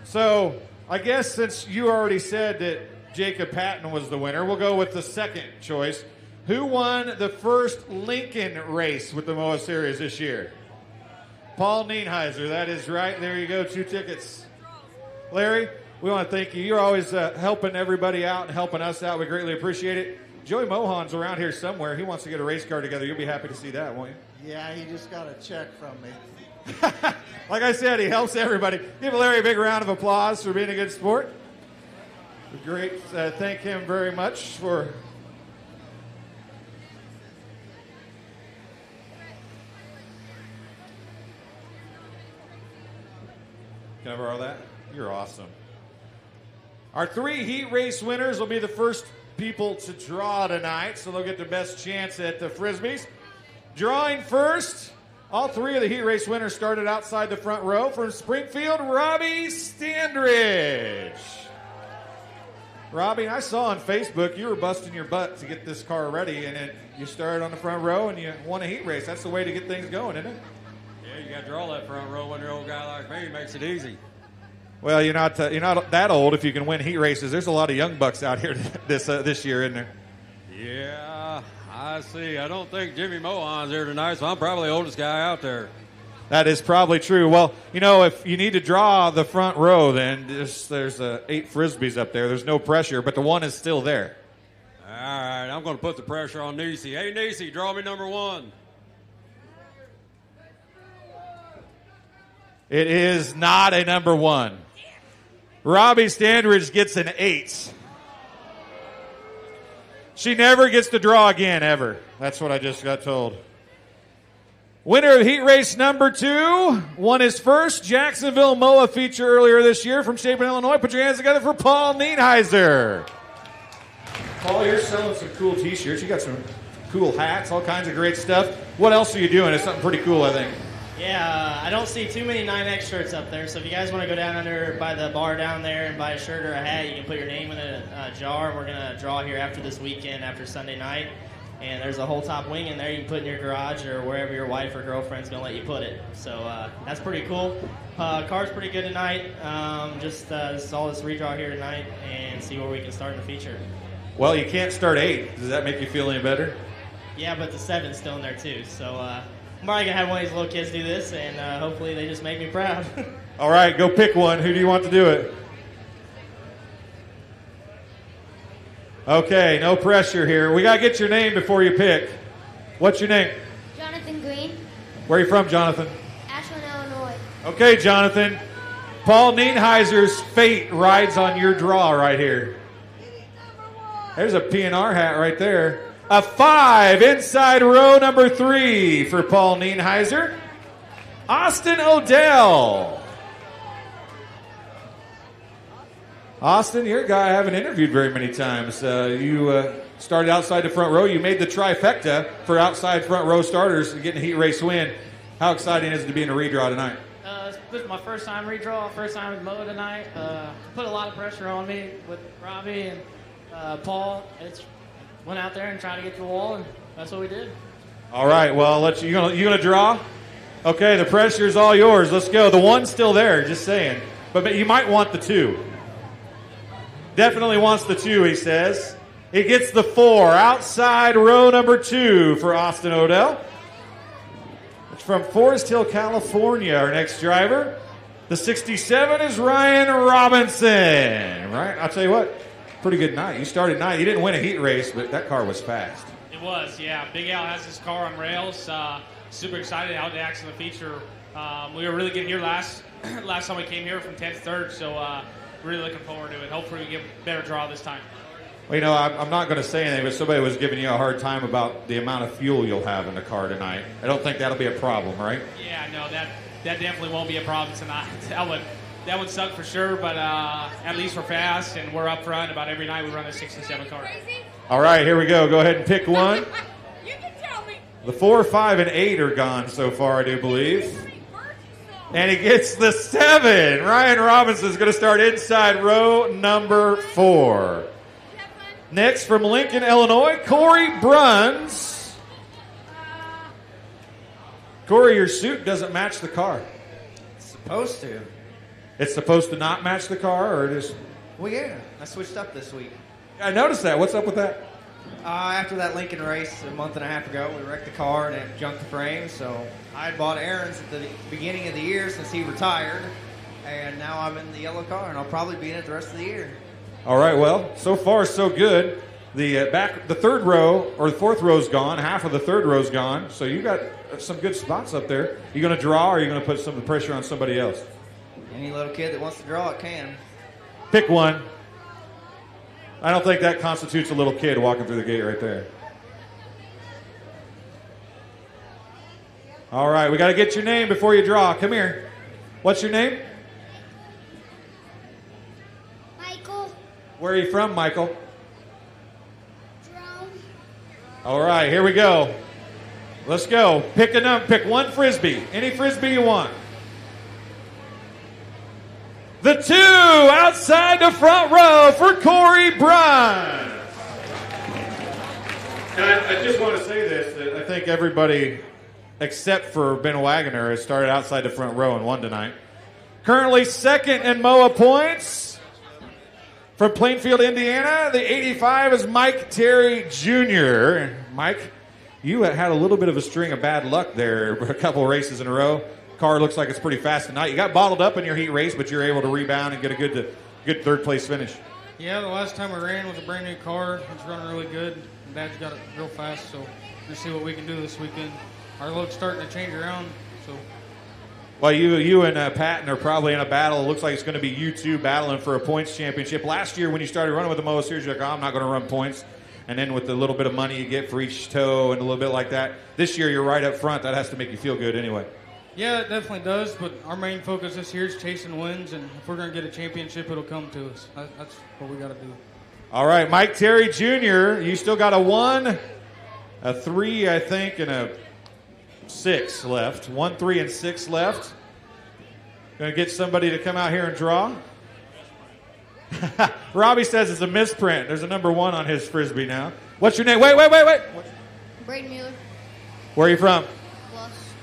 So I guess since you already said that Jacob Patton was the winner, we'll go with the second choice. Who won the first Lincoln race with the MOWA Series this year? Paul Nienheiser, that is right. There you go, 2 tickets. Larry, we want to thank you. You're always helping everybody out and helping us out. We greatly appreciate it. Joey Mohan's around here somewhere. He wants to get a race car together. You'll be happy to see that, won't you? Yeah, he just got a check from me. Like I said, he helps everybody. Give Larry a big round of applause for being a good sport. Great. Thank him very much for... Can I borrow that? You're awesome. Our 3 heat race winners will be the first people to draw tonight, so they'll get the best chance at the Frisbees. Drawing first, all 3 of the heat race winners started outside the front row. From Springfield, Robbie Standridge. Robbie, I saw on Facebook you were busting your butt to get this car ready, and then you started on the front row and you won a heat race. That's the way to get things going, isn't it? Yeah, you got to draw that front row when you're an old guy like me. It makes it easy. Well, you're not that old if you can win heat races. There's a lot of young bucks out here this year, isn't there? Yeah, I see. I don't think Jimmy Mohan's here tonight, so I'm probably the oldest guy out there. That is probably true. Well, if you need to draw the front row, then there's 8 Frisbees up there. There's no pressure, but the one is still there. All right, I'm going to put the pressure on Niecy. Hey, Niecy, draw me number 1. It is not a number 1. Robbie Standridge gets an 8. She never gets to draw again, ever. That's what I just got told. Winner of heat race number 2 won his first Jacksonville MOWA feature earlier this year from Chapin, Illinois. Put your hands together for Paul Nienheiser. Paul, you're selling some cool t-shirts. You got some cool hats, all kinds of great stuff. What else are you doing? It's something pretty cool, I think. Yeah, I don't see too many 9X shirts up there, so if you guys want to go down under by the bar down there and buy a shirt or a hat, you can put your name in a jar. We're going to draw here after this weekend, after Sunday night, and there's a whole top wing in there you can put in your garage or wherever your wife or girlfriend's going to let you put it. So that's pretty cool. Car's pretty good tonight. Just saw this redraw here tonight and see where we can start in the feature. Well, you can't start 8. Does that make you feel any better? Yeah, but the 7's still in there too, so I'm probably going to have one of these little kids do this, and hopefully they just make me proud. All right, go pick one. Who do you want to do it? Okay, no pressure here. We got to get your name before you pick. What's your name? Jonathan Green, Where are you from, Jonathan? Ashland, Illinois. Okay, Jonathan. Paul Nienheiser's fate rides on your draw right here. There's a PNR hat right there. A 5 inside row number 3 for Paul Nienheiser. Austin Odell. Austin, you're a guy I haven't interviewed very many times. You started outside the front row. You made the trifecta for outside front row starters and getting a heat race win. How exciting is it to be in a redraw tonight? This is my first time redraw, first time with MOWA tonight. Put a lot of pressure on me with Robbie and Paul. Went out there and tried to get to the wall, and that's what we did. All right, well, I'll let you gonna draw? Okay, the pressure's all yours. Let's go. The 1's still there, just saying. But you might want the 2. Definitely wants the 2, he says. He gets the 4. Outside row number 2 for Austin Odell. It's from Forest Hill, California, our next driver. The 67 is Ryan Robinson. Right? I'll tell you what. Pretty good night. You started 9. You didn't win a heat race, but that car was fast. It was, yeah. Big Al has his car on rails. Super excited out to actually feature. We were really good here last time we came here from 10th, 3rd, so really looking forward to it. Hopefully we get a better draw this time. Well, you know, I'm not going to say anything, but somebody was giving you a hard time about the amount of fuel you'll have in the car tonight. I don't think that'll be a problem, right? Yeah, no, that definitely won't be a problem tonight. That would suck for sure, but at least we're fast and we're up front. About every night we run a 6 and 7 car. All right, here we go. Go ahead and pick one. You can tell me. The 4, 5, and 8 are gone so far, I do believe. And he gets the 7. Ryan Robinson's going to start inside row number 4. Next from Lincoln, Illinois, Corey Bruns. Corey, your suit doesn't match the car. It's supposed to. It's supposed to not match the car, or it is? Well, yeah. I switched up this week. I noticed that. What's up with that? After that Lincoln race a month and a half ago, we wrecked the car and it junked the frame. So I had bought Aaron's at the beginning of the year since he retired. And now I'm in the yellow car, and I'll probably be in it the rest of the year. All right, well, so far so good. The third row, or the fourth row's gone. Half of the third row's gone. So you got some good spots up there. You going to draw, or are you going to put some of the pressure on somebody else? Any little kid that wants to draw it can. Pick one. I don't think that constitutes a little kid walking through the gate right there. All right, we got to get your name before you draw. Come here. What's your name? Michael. Where are you from, Michael? Jerome. All right, here we go. Let's go. Pick a number. Pick one frisbee. Any frisbee you want. The 2 outside the front row for Corey Bruns. And I just want to say this, that I think everybody except for Ben Wagner has started outside the front row and won tonight. Currently second in MOWA points. From Plainfield, Indiana, the 85 is Mike Terry Jr. Mike, you had a little bit of a string of bad luck there, a couple of races in a row. Car looks like it's pretty fast tonight. You got bottled up in your heat race, but you're able to rebound and get a good third place finish. Yeah, the last time we ran was a brand new car. It's running really good. And Dad's got it real fast, so we'll see what we can do this weekend. Our load's starting to change around, so Well, you and Patton are probably in a battle. It looks like it's going to be you two battling for a points championship. Last year when you started running with the MOWA Series, you're like, oh, I'm not going to run points. And then with the little bit of money you get for each toe and a little bit like that, this year you're right up front. That has to make you feel good anyway. Yeah, it definitely does, but our main focus this year is chasing wins, and if we're going to get a championship, it'll come to us. That's what we got to do. All right, Mike Terry Jr., you still got a 1, a 3, I think, and a 6 left. 1, 3, and 6 left. Going to get somebody to come out here and draw. Robbie says it's a misprint. There's a number 1 on his Frisbee now. What's your name? Wait. Braden Mueller. Where are you from? Bluffs.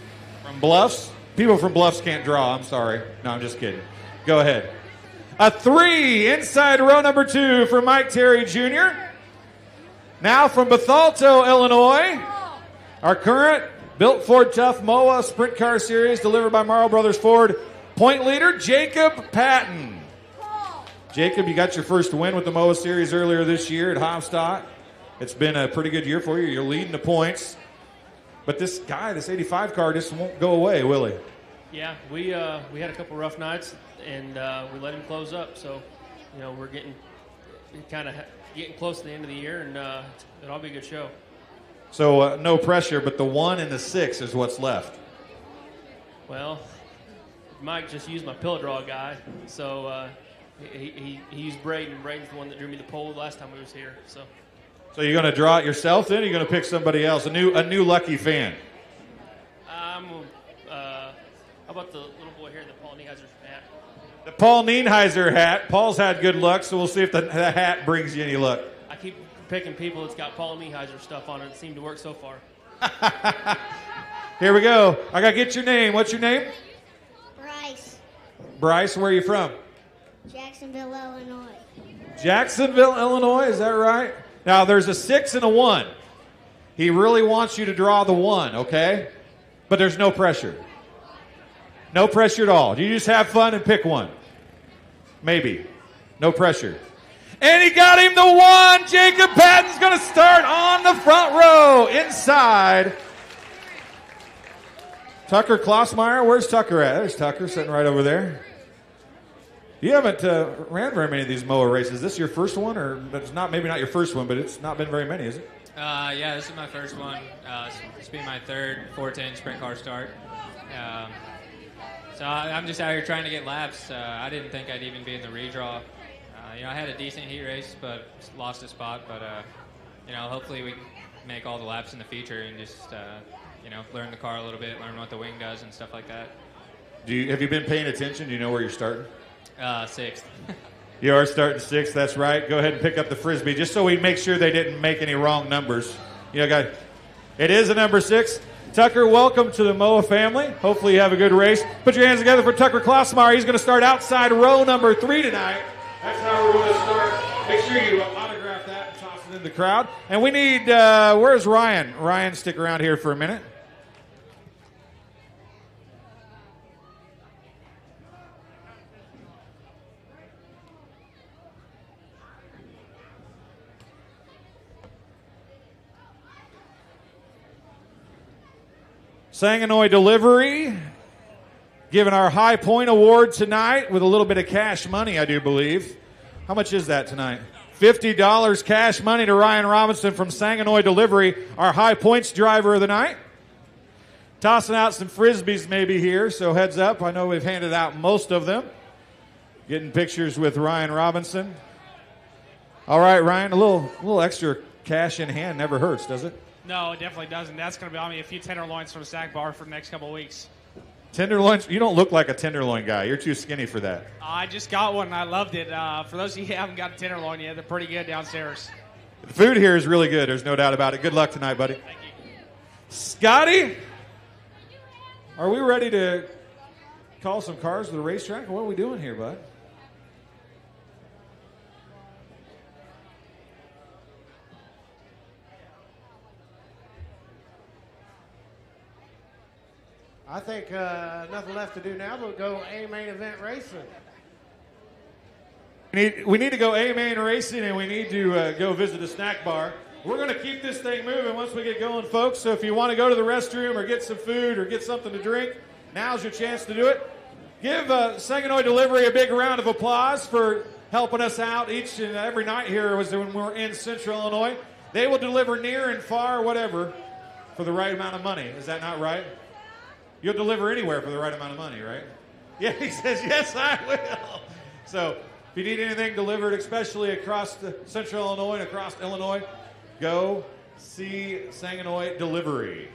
From Bluffs? People from Bluffs can't draw. I'm sorry. No, I'm just kidding. Go ahead. A 3 inside row number 2 for Mike Terry Jr. Now from Bethalto, Illinois, our current Built Ford Tough MOWA Sprint Car Series delivered by Morrow Brothers Ford point leader, Jacob Patton. Jacob, you got your first win with the MOWA Series earlier this year at Hofstadt. It's been a pretty good year for you. You're leading the points. But this guy, this 85 car, just won't go away, will he? Yeah, we had a couple rough nights, and we let him close up. So, we're getting close to the end of the year, and it'll be a good show. So no pressure, but the 1 and the 6 is what's left. Well, Mike just used my pillow draw guy, so he used Braden. Braden's the one that drew me the pole last time we was here. So you're going to draw it yourself then, or you're going to pick somebody else, a new lucky fan? How about the little boy here in the Paul Nieheiser hat? The Paul Nieheiser hat. Paul's had good luck, so we'll see if the hat brings you any luck. I keep picking people that's got Paul Nieheiser stuff on it. It seemed to work so far. Here we go. I got to get your name. What's your name? Bryce. Bryce, where are you from? Jacksonville, Illinois. Jacksonville, Illinois, is that right? Now, there's a 6 and a 1. He really wants you to draw the 1, okay? But there's no pressure. No pressure at all. You just have fun and pick one. Maybe. No pressure. And he got him the 1. Jacob Patton's going to start on the front row inside. Tucker Klossmeyer. Where's Tucker at? There's Tucker sitting right over there. You haven't ran very many of these MOWA races. Is this your first one? Or it's not, maybe not your first one, but it's not been very many, is it? Yeah, this is my first one. It's been my third 410 sprint car start. So I'm just out here trying to get laps. I didn't think I'd even be in the redraw. I had a decent heat race, but lost a spot. But hopefully we can make all the laps in the feature and just learn the car a little bit, learn what the wing does and stuff like that. Have you been paying attention? Do you know where you're starting? 6th. You are starting 6th. That's right. Go ahead and pick up the Frisbee, just so we make sure they didn't make any wrong numbers. Guys, it is a number 6. Tucker, welcome to the MOWA family. Hopefully you have a good race. Put your hands together for Tucker Klossmeyer. He's going to start outside row number 3 tonight. That's how we're going to start. Make sure you autograph that and toss it in the crowd. And we need, where's Ryan? Ryan, stick around here for a minute. Sanganoi Delivery giving our High Point Award tonight with a little bit of cash money, I do believe. How much is that tonight? $50 cash money to Ryan Robinson from Sanganoi Delivery, our High Points driver of the night. Tossing out some Frisbees maybe here, so heads up. I know we've handed out most of them. Getting pictures with Ryan Robinson. All right, Ryan, a little extra cash in hand never hurts, does it? No, it definitely doesn't. That's going to be on me a few tenderloins from a snack bar for the next couple of weeks. Tenderloins? You don't look like a tenderloin guy. You're too skinny for that. I just got one and I loved it. For those of you who haven't got a tenderloin yet, they're pretty good downstairs. The food here is really good. There's no doubt about it. Good luck tonight, buddy. Thank you. Scotty, are we ready to call some cars to the racetrack? What are we doing here, bud? I think nothing left to do now but go A main event racing. We need to go A main racing, and we need to go visit a snack bar. We're going to keep this thing moving once we get going, folks. So if you want to go to the restroom or get some food or get something to drink, Now's your chance to do it. Give Sanganoi Delivery a big round of applause for helping us out each and every night here when we're in Central Illinois. They will deliver near and far, whatever, for the right amount of money. Is that not right? You'll deliver anywhere for the right amount of money, right? Yeah, he says, yes, I will. So if you need anything delivered, especially across Central Illinois and across Illinois, go see Sanganoi Delivery.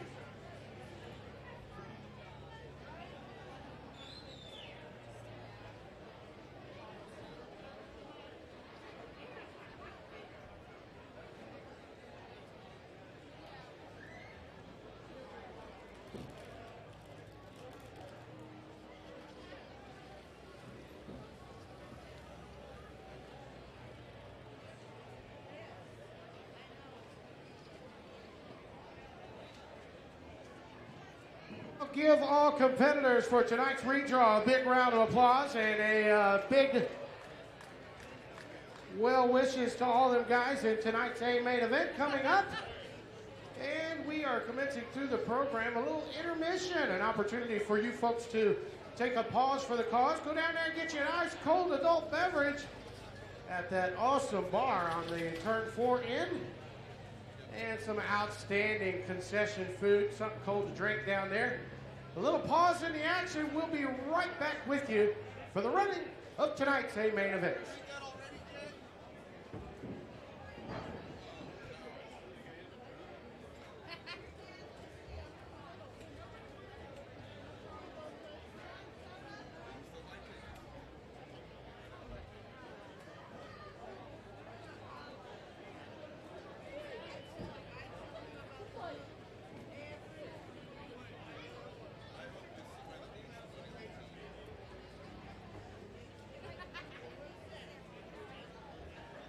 Give all competitors for tonight's redraw a big round of applause and a big well wishes to all them guys in tonight's main event coming up. And we are commencing through the program a little intermission, an opportunity for you folks to take a pause for the cause. Go down there and get you an ice cold adult beverage at that awesome bar on the turn 4 end. And some outstanding concession food, something cold to drink down there. A little pause in the action. We'll be right back with you for the running of tonight's main event.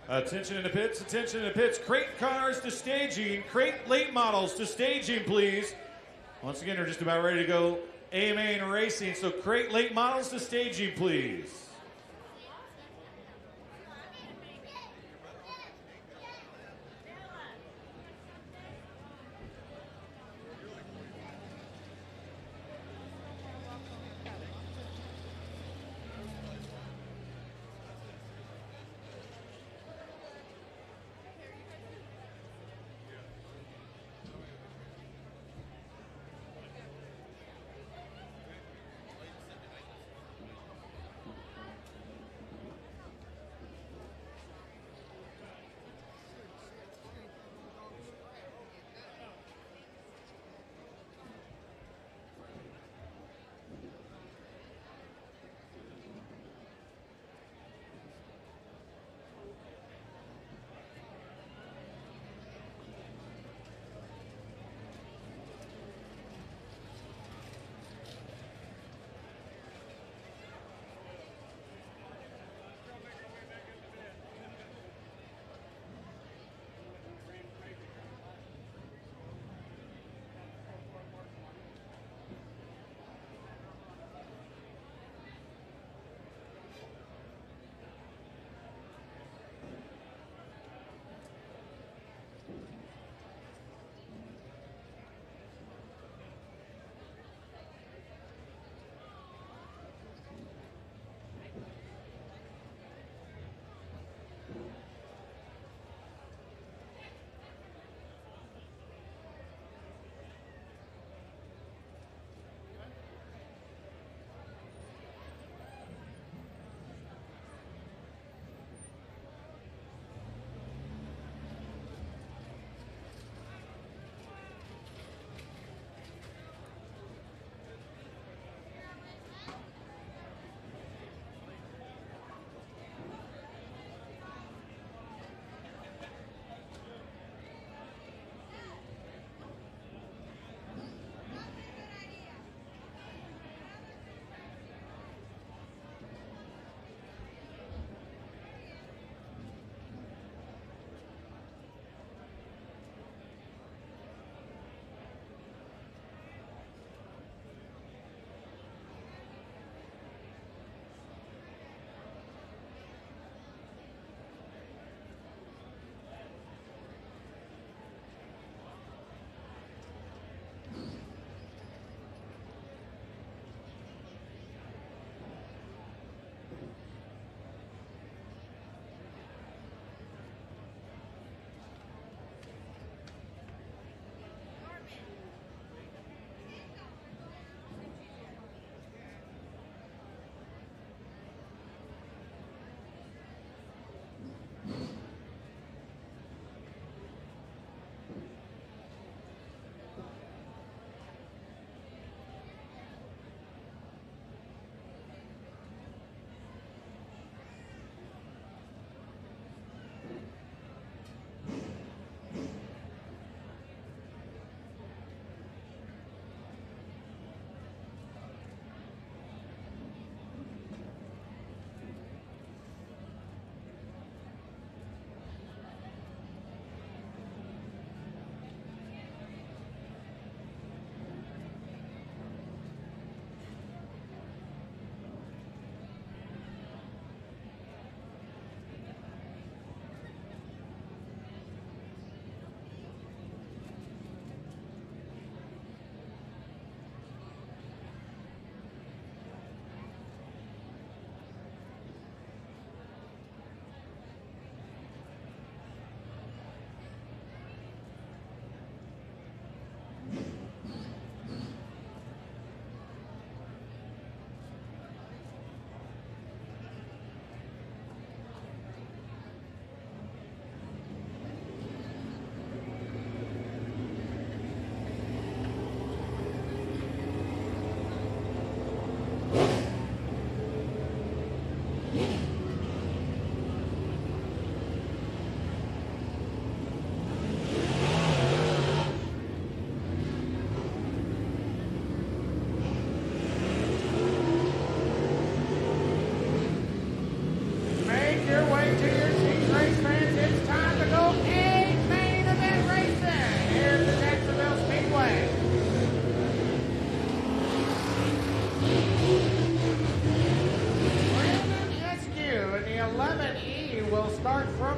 Attention in the pits, attention in the pits. Crate cars to staging, crate late models to staging, please. Once again, we're just about ready to go main racing, so crate late models to staging, please.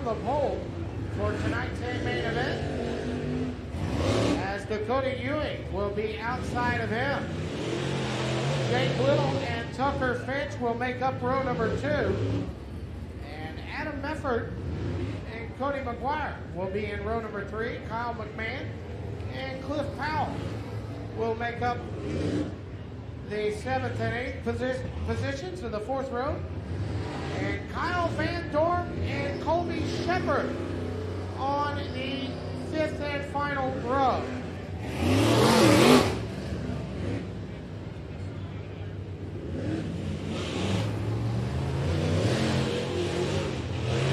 from the pole for tonight's main event, as Dakota Ewing will be outside of him. Jake Little and Tucker Finch will make up row number 2, and Adam Mefford and Cody McGuire will be in row number 3. Kyle McMahon and Cliff Powell will make up the 7th and 8th positions of the 4th row. And Kyle Van Dorn and Colby Shepard on the 5th and final row.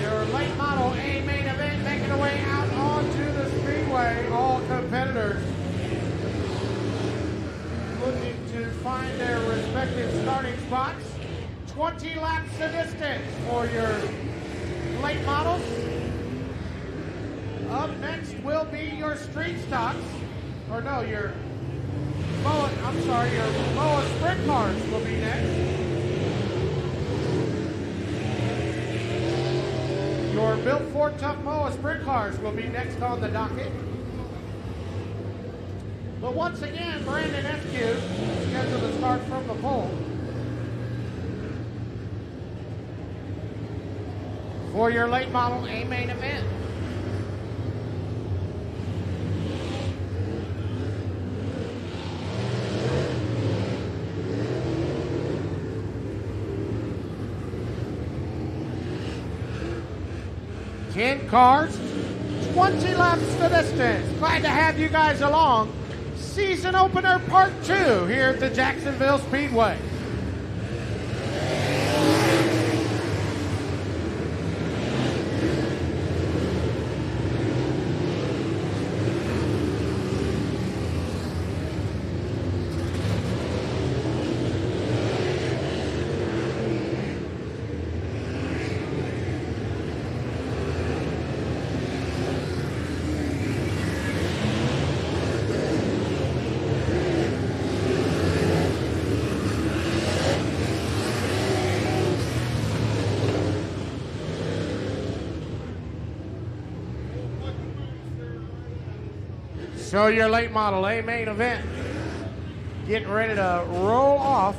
Your late model A main event making their way out onto the speedway. All competitors looking to find their respective starting spots. 20 laps of distance for your late models. Up next will be your street stocks, or no, your MOWA sprint cars will be next. Your Built Ford Tough MOWA sprint cars will be next on the docket. But once again, Brandon Eskew scheduled to start from the pole for your late model A main event. Ten cars, 20 laps the distance. Glad to have you guys along. Season opener part 2 here at the Jacksonville Speedway. So your late model A main event getting ready to roll off.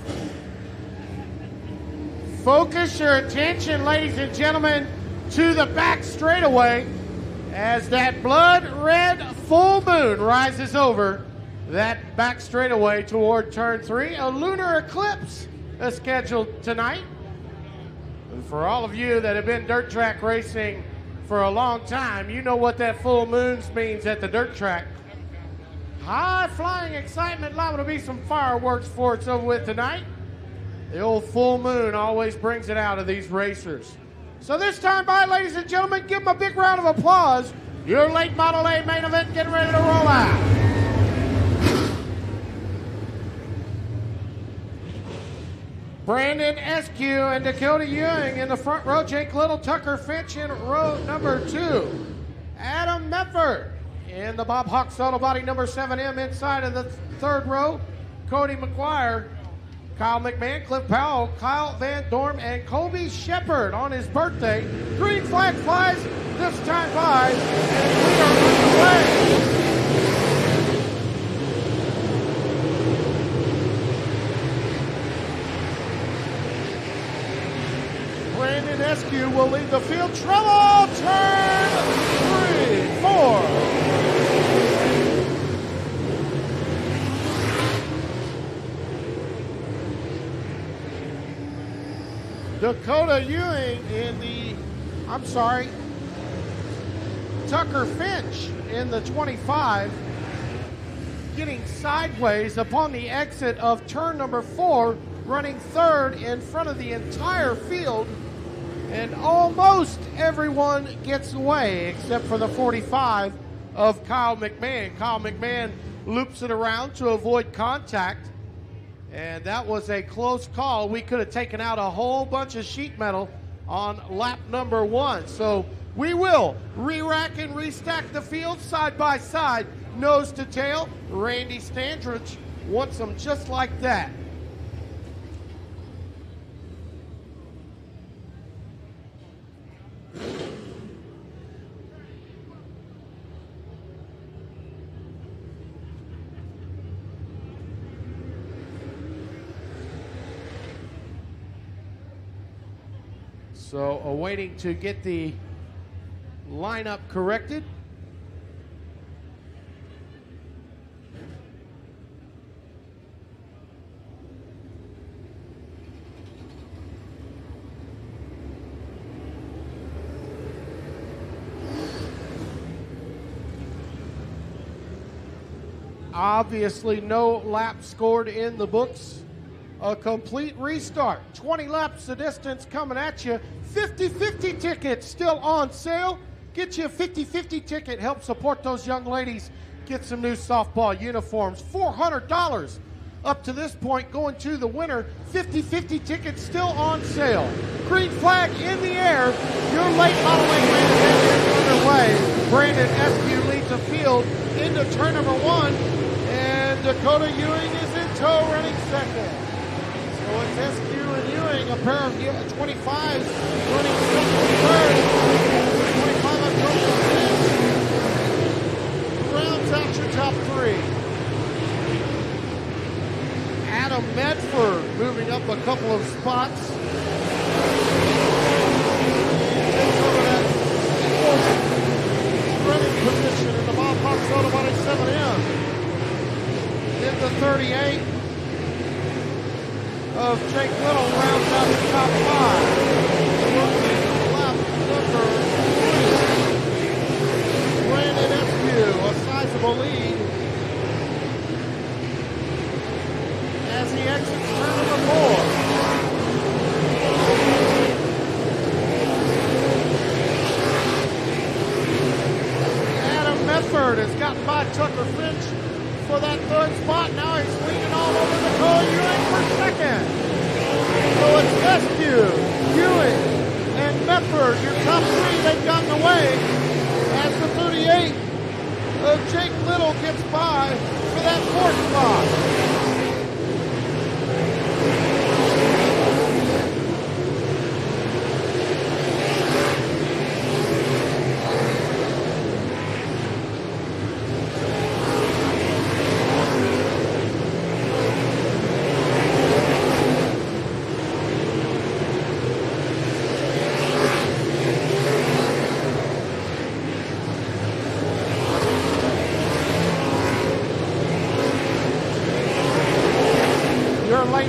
Focus your attention, ladies and gentlemen, to the back straightaway as that blood red full moon rises over that back straightaway toward turn 3. A lunar eclipse is scheduled tonight. And for all of you that have been dirt track racing for a long time, you know what that full moon means at the dirt track. High flying excitement, liable to be some fireworks for it's over with tonight. The old full moon always brings it out of these racers. So this time by, ladies and gentlemen, give them a big round of applause. Your late model A main event getting ready to roll out. Brandon Eskew and Dakota Ewing in the front row. Jake Little, Tucker Finch in row number 2. Adam Mefford in the Bob Hawks Auto Body number 7M inside of the 3rd row. Cody McGuire, Kyle McMahon, Cliff Powell, Kyle Van Dorn, and Colby Shepard on his birthday. Green flag flies this time by, and we are underway. Brandon Eskew will lead the field. Treble turn 3, 4. Dakota Ewing Tucker Finch in the 25, getting sideways upon the exit of turn number 4, running 3rd in front of the entire field, and almost everyone gets away except for the 45 of Kyle McMahon. Kyle McMahon loops it around to avoid contact. And that was a close call. We could have taken out a whole bunch of sheet metal on lap number 1. So we will re-rack and restack the field side by side, nose to tail. Randy Standridge wants them just like that. So awaiting to get the lineup corrected. Obviously no lap scored in the books. A complete restart. 20 laps the distance coming at you. 50-50 tickets still on sale. Get you a 50-50 ticket. Help support those young ladies. Get some new softball uniforms. $400 up to this point going to the winner. 50-50 tickets still on sale. Green flag in the air. Your late modeling race is underway. Brandon Eskew leads the field into turn number 1. And Dakota Ewing is in tow, running second. So it's Eskew and Ewing, a pair of 25s running second and third. 25 up from rounds out your top 3. Adam Medford moving up a couple of spots. Over that fourth running position in the Bob Hawks Auto Body 7M. In the 38 of Jake Little rounds out the top 5. Working lap number 3. Brandon Eskew, a sizable lead as he exits turn number 4. Adam Medford has gotten by Tucker Finch for that third spot. Now he's leaning all over Dakota Ewing for second. So it's Eskew, Ewing, and Medford. Your top 3, they've gotten away as the 38 of Jake Little gets by for that fourth spot.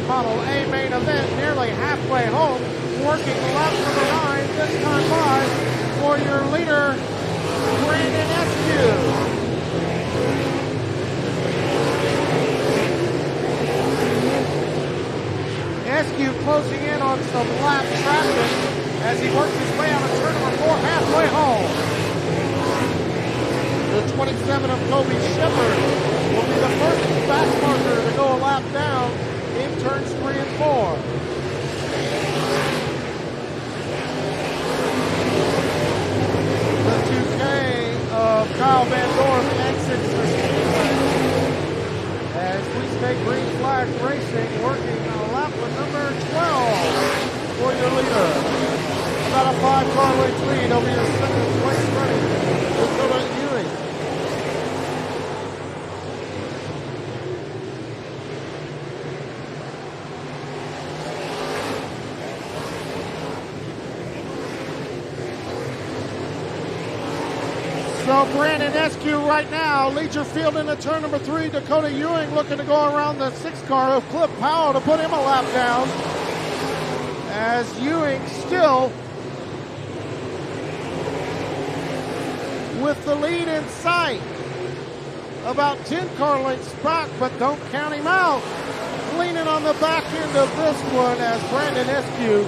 Model A main event nearly halfway home, working lap number 9, this time by for your leader, Brandon Eskew. Eskew closing in on some lap traffic as he works his way out of turn number 4, halfway home. The 27 of Kobe Shepard will be the first fast marker to go a lap down in turns 3 and 4. The 2K of Kyle Van Dorn exits the speedway as we stay green flag racing, working on lap with number 12 for your leader. About a 5-car length lead. He'll be the second place running Dakota Ewing. So Brandon Eskew right now leads your field into turn number 3. Dakota Ewing looking to go around the 6th car of Cliff Powell to put him a lap down. As Ewing still with the lead in sight. About 10 car lengths back, but don't count him out. Leaning on the back end of this one as Brandon Eskew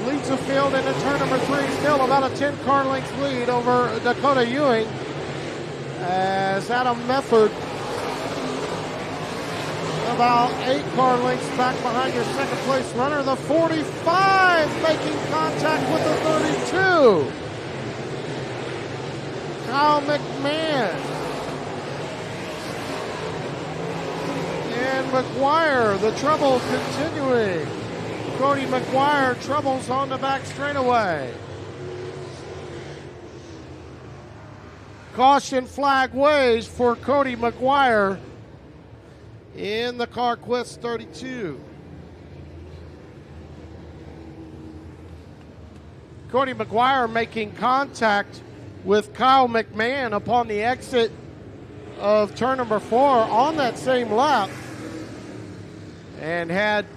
leads the field into turn number 3, still about a 10 car length lead over Dakota Ewing as Adam Medford about 8 car lengths back behind your second place runner. The 45 making contact with the 32. Kyle McMahon and McGuire, the trouble continuing. Cody McGuire troubles on the back straightaway. Caution flag waves for Cody McGuire in the CarQuest 32. Cody McGuire making contact with Kyle McMahon upon the exit of turn number 4 on that same lap, and had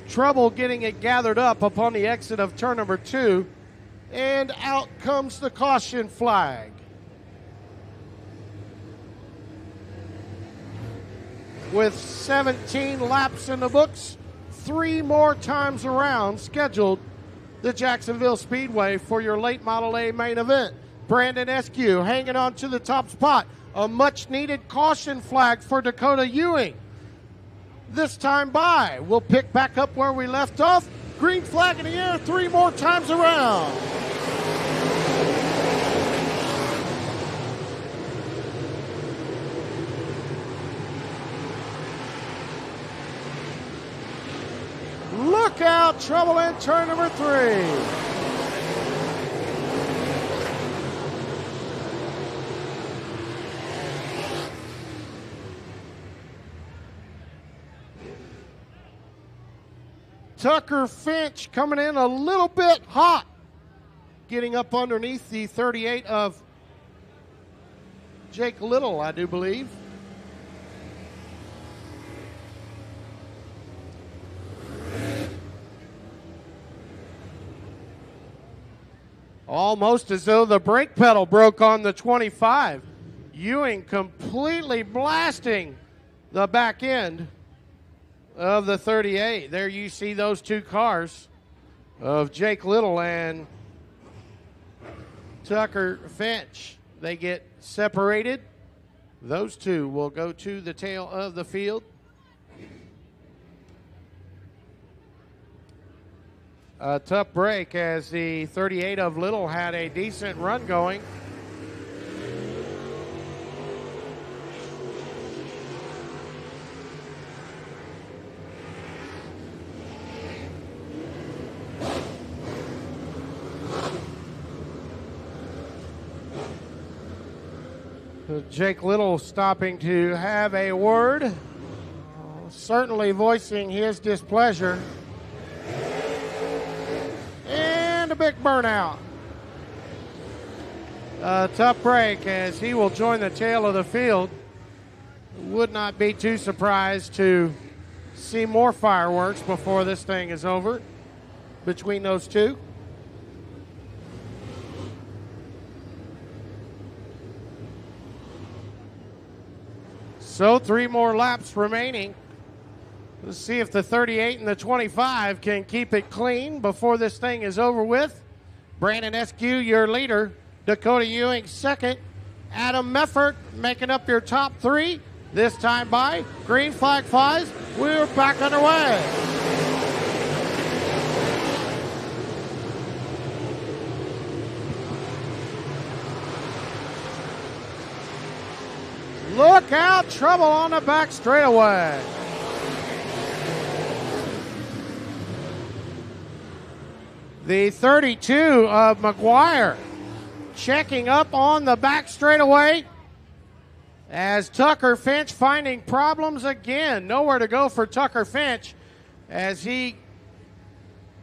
trouble getting it gathered up upon the exit of turn number 2, and out comes the caution flag. With 17 laps in the books, 3 more times around scheduled the Jacksonville Speedway for your late Model A main event. Brandon Eskew hanging on to the top spot. A much-needed caution flag for Dakota Ewing. This time by, we'll pick back up where we left off. Green flag in the air 3 more times around. Look out, trouble in turn number 3. Tucker Finch coming in a little bit hot, getting up underneath the 38 of Jake Little, I do believe. Almost as though the brake pedal broke on the 25. Ewing completely blasting the back end of the 38. There you see those 2 cars of Jake Little and Tucker Finch. They get separated. Those 2 will go to the tail of the field. A tough break as the 38 of Little had a decent run going. Jake Little stopping to have a word, certainly voicing his displeasure. And a big burnout. A tough break as he will join the tail of the field. Would not be too surprised to see more fireworks before this thing is over between those 2. So 3 more laps remaining. Let's see if the 38 and the 25 can keep it clean before this thing is over with. Brandon Eskew, your leader. Dakota Ewing, second. Adam Meffert making up your top 3. This time by. Green flag flies. We're back underway. Look out, trouble on the back straightaway. The 32 of McGuire checking up on the back straightaway as Tucker Finch finding problems again. Nowhere to go for Tucker Finch as he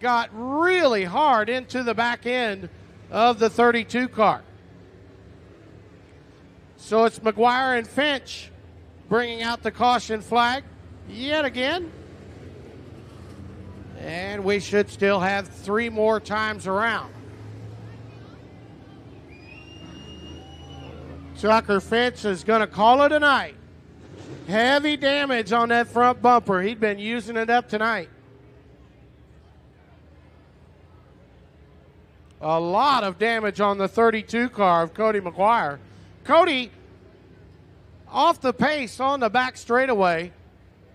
got really hard into the back end of the 32 car. So it's McGuire and Finch bringing out the caution flag yet again. And we should still have 3 more times around. Tucker Finch is going to call it a night. Heavy damage on that front bumper. He'd been using it up tonight. A lot of damage on the 32 car of Cody McGuire. Cody off the pace on the back straightaway,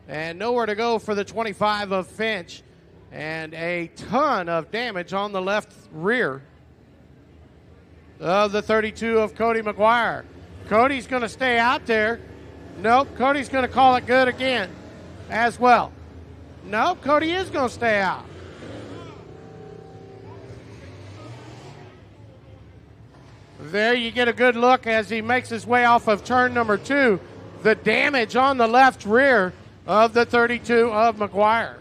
and nowhere to go for the 25 of Finch, and a ton of damage on the left rear of the 32 of Cody McGuire. Cody's going to stay out there. Nope, Cody's going to call it good again as well. Nope, Cody is going to stay out. There you get a good look as he makes his way off of turn number 2. The damage on the left rear of the 32 of McGuire.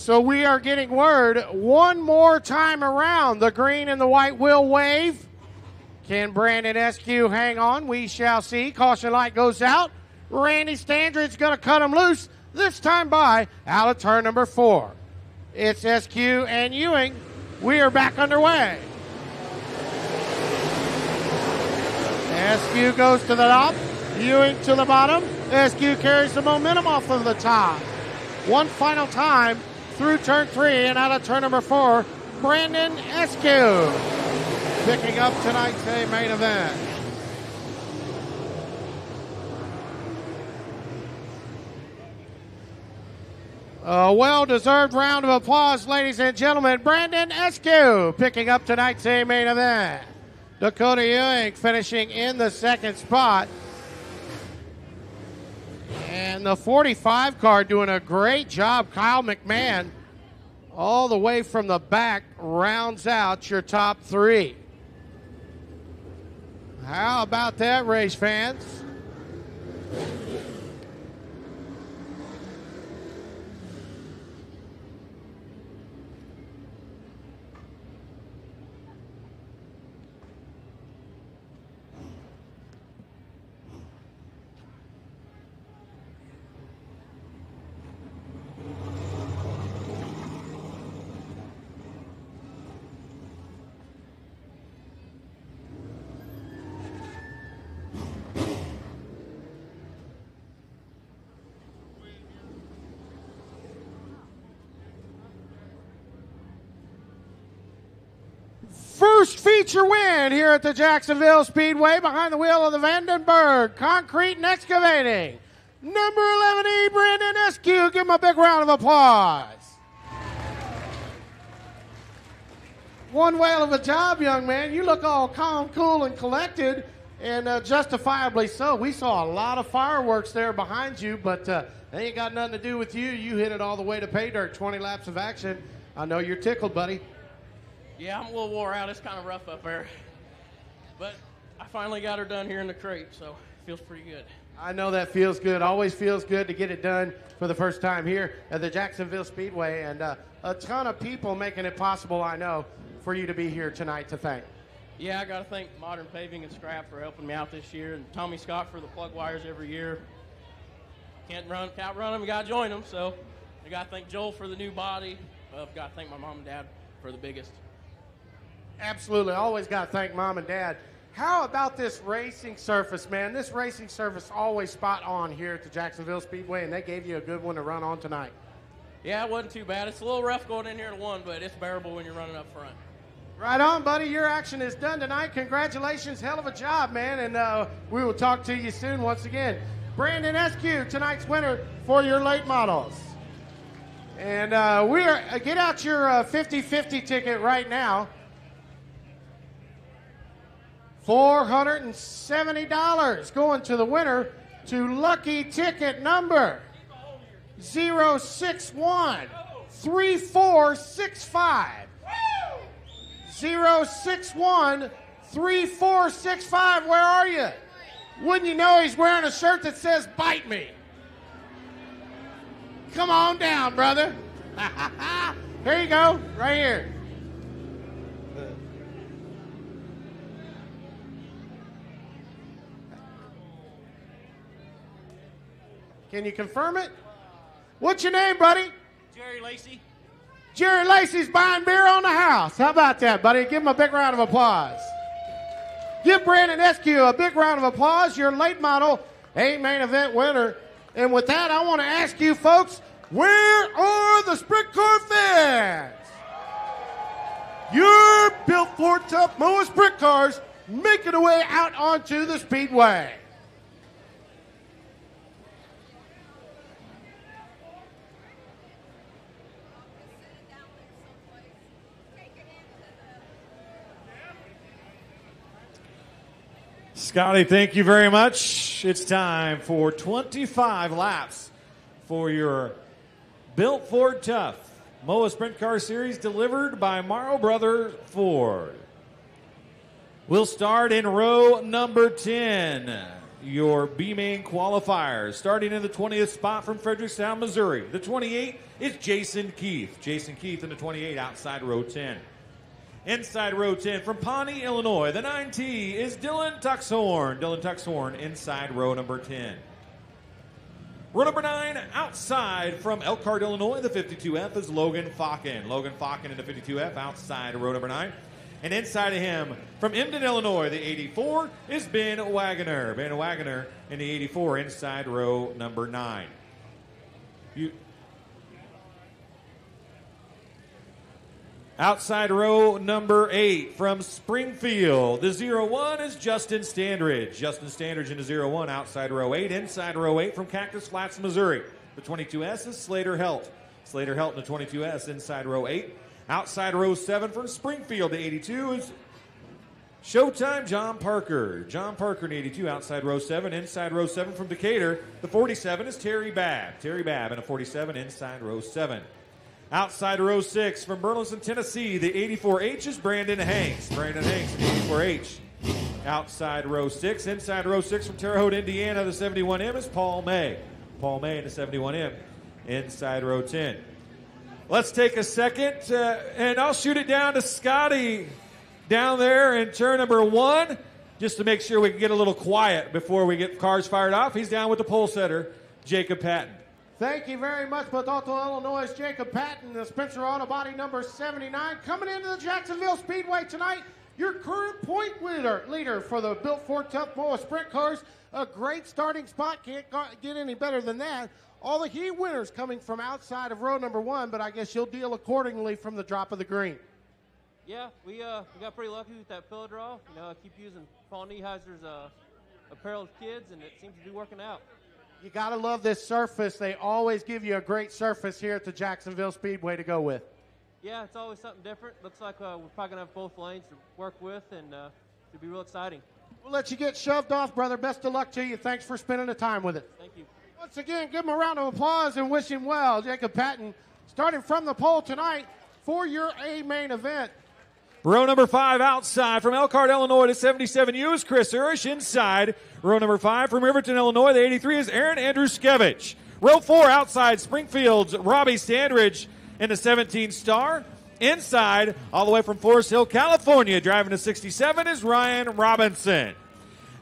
So we are getting word one more time around. The green and the white will wave. Can Brandon Eskew hang on? We shall see. Caution light goes out. Randy Standridge's going to cut him loose, this time by out of turn number 4. It's Eskew and Ewing. We are back underway. Eskew goes to the top. Ewing to the bottom. Eskew carries the momentum off of the top. One final time through turn 3 and out of turn number 4. Brandon Eskew picking up tonight's main event. A well-deserved round of applause, ladies and gentlemen. Brandon Eskew picking up tonight's main event. Dakota Ewing finishing in the second spot. And the 45 car doing a great job. Kyle McMahon, all the way from the back, rounds out your top 3. How about that, race fans? First feature win here at the Jacksonville Speedway behind the wheel of the Vandenberg Concrete and Excavating. Number 11E, Brandon Eskew. Give him a big round of applause. One whale of a job, young man. You look all calm, cool, and collected, and justifiably so. We saw a lot of fireworks there behind you, but they ain't got nothing to do with you. You hit it all the way to pay dirt, 20 laps of action. I know you're tickled, buddy. Yeah, I'm a little wore out. It's kind of rough up there. But I finally got her done here in the crate, so it feels pretty good. I know that feels good. Always feels good to get it done for the first time here at the Jacksonville Speedway. And a ton of people making it possible, I know, for you to be here tonight to thank. Yeah, I got to thank Modern Paving and Scrap for helping me out this year, and Tommy Scott for the plug wires every year. Can't run them, you got to join them. So I got to thank Joel for the new body. I've got to thank my mom and dad for the biggest. Absolutely. Always got to thank mom and dad. How about this racing surface, man? This racing surface always spot on here at the Jacksonville Speedway, and they gave you a good one to run on tonight. Yeah, it wasn't too bad. It's a little rough going in here to 1, but it's bearable when you're running up front. Right on, buddy. Your action is done tonight. Congratulations. Hell of a job, man. And we will talk to you soon once again. Brandon Eskew, tonight's winner for your late models. And get out your 50-50 ticket right now. $470 going to the winner to lucky ticket number 0613465. 0613465. Where are you? Wouldn't you know he's wearing a shirt that says "Bite Me"? Come on down, brother. Here you go, right here. Can you confirm it? What's your name, buddy? Jerry Lacey. Jerry Lacey's buying beer on the house. How about that, buddy? Give him a big round of applause. Give Brandon Eskew a big round of applause, your late model main event winner. And with that, I want to ask you folks, where are the sprint car fans? Your Built Ford Tough MOWA sprint cars making their way out onto the speedway. Scotty, thank you very much. It's time for 25 laps for your Built Ford Tough MOWA Sprint Car Series delivered by Morrow Brothers Ford. We'll start in row number 10. your B-main qualifiers. Starting in the 20th spot from Fredericktown, Missouri. The 28 is Jason Keith. Jason Keith in the 28 outside row 10. Inside row 10 from Pawnee, Illinois. The 9T is Dylan Tuxhorn. Dylan Tuxhorn inside row number 10. Row number 9 outside from Elkhart, Illinois. The 52F is Logan Falken. Logan Falken in the 52F outside row number 9. And inside of him, from Emden, Illinois, the 84 is Ben Wagoner. Ben Wagoner in the 84 inside row number 9. Outside row number 8 from Springfield, the 01 is Justin Standridge. Justin Standridge in the 01 outside row 8. Inside row 8 from Cactus Flats, Missouri. The 22S is Slater Helt. Slater Helt in the 22S inside row 8. Outside row 7 from Springfield, the 82 is Showtime John Parker. John Parker in the 82 outside row 7. Inside row 7 from Decatur, the 47 is Terry Babb. Terry Babb in a 47 inside row 7. Outside row 6 from Burleson, Tennessee, the 84H is Brandon Hanks. Brandon Hanks in the 84H. Outside row 6. Inside row 6 from Terre Haute, Indiana, the 71M is Paul May. Paul May in the 71M. Inside row 10. Let's take a second, and I'll shoot it down to Scotty down there in turn number 1, just to make sure we can get a little quiet before we get cars fired off. He's down with the pole setter, Jacob Patton. Thank you very much, Bethel, Illinois. Jacob Patton, the Spencer Auto Body number 79. Coming into the Jacksonville Speedway tonight, your current point leader for the Built Ford Tough MOWA Sprint Cars. A great starting spot. Can't get any better than that. All the heat winners coming from outside of row number 1, but I guess you'll deal accordingly from the drop of the green. Yeah, we got pretty lucky with that pillow draw. You know, I keep using Paul Nieheiser's apparel kids, and it seems to be working out. You got to love this surface. They always give you a great surface here at the Jacksonville Speedway to go with. Yeah, it's always something different. Looks like we're probably going to have both lanes to work with, and it'll be real exciting. We'll let you get shoved off, brother. Best of luck to you. Thanks for spending the time with it. Thank you. Once again, give him a round of applause and wish him well. Jacob Patton, starting from the pole tonight for your A-main event. Row number 5 outside from Elkhart, Illinois, the 77U is Chris Urish. Inside row number 5 from Riverton, Illinois, the 83 is Aaron Andruskevich. Row 4 outside Springfield's Robbie Standridge in the 17 Star. Inside, all the way from Forest Hill, California, driving the 67 is Ryan Robinson.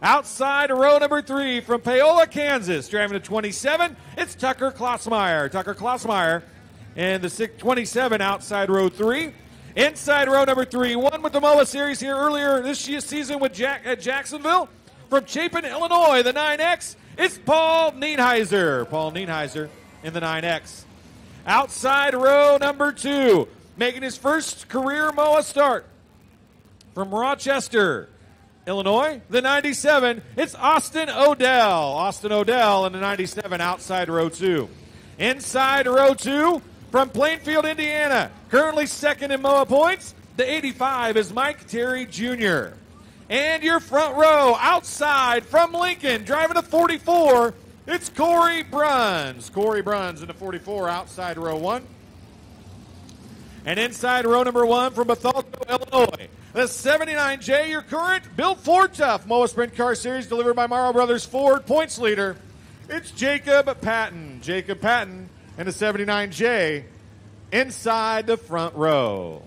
Outside row number 3 from Paola, Kansas, driving the 27, it's Tucker Klossmeyer. Tucker Klossmeyer in the 27 outside row 3. Inside row number 3, won with the MOWA Series here earlier this season with at Jacksonville. From Chapin, Illinois, the 9X, it's Paul Nienheiser. Paul Nienheiser in the 9X. Outside row number 2, making his first career MOWA start. From Rochester, Illinois, the 97, it's Austin Odell. Austin Odell in the 97 outside row 2. Inside row 2 from Plainfield, Indiana, currently second in MOWA points, the 85 is Mike Terry Jr. And your front row outside from Lincoln, driving a 44, it's Corey Bruns. Corey Bruns in the 44 outside row 1. And inside row number 1 from Bethalto, Illinois, the 79J, your current Built Ford Tough MOWA Sprint Car Series delivered by Morrow Brothers Ford points leader. It's Jacob Patton. Jacob Patton and the 79J inside the front row.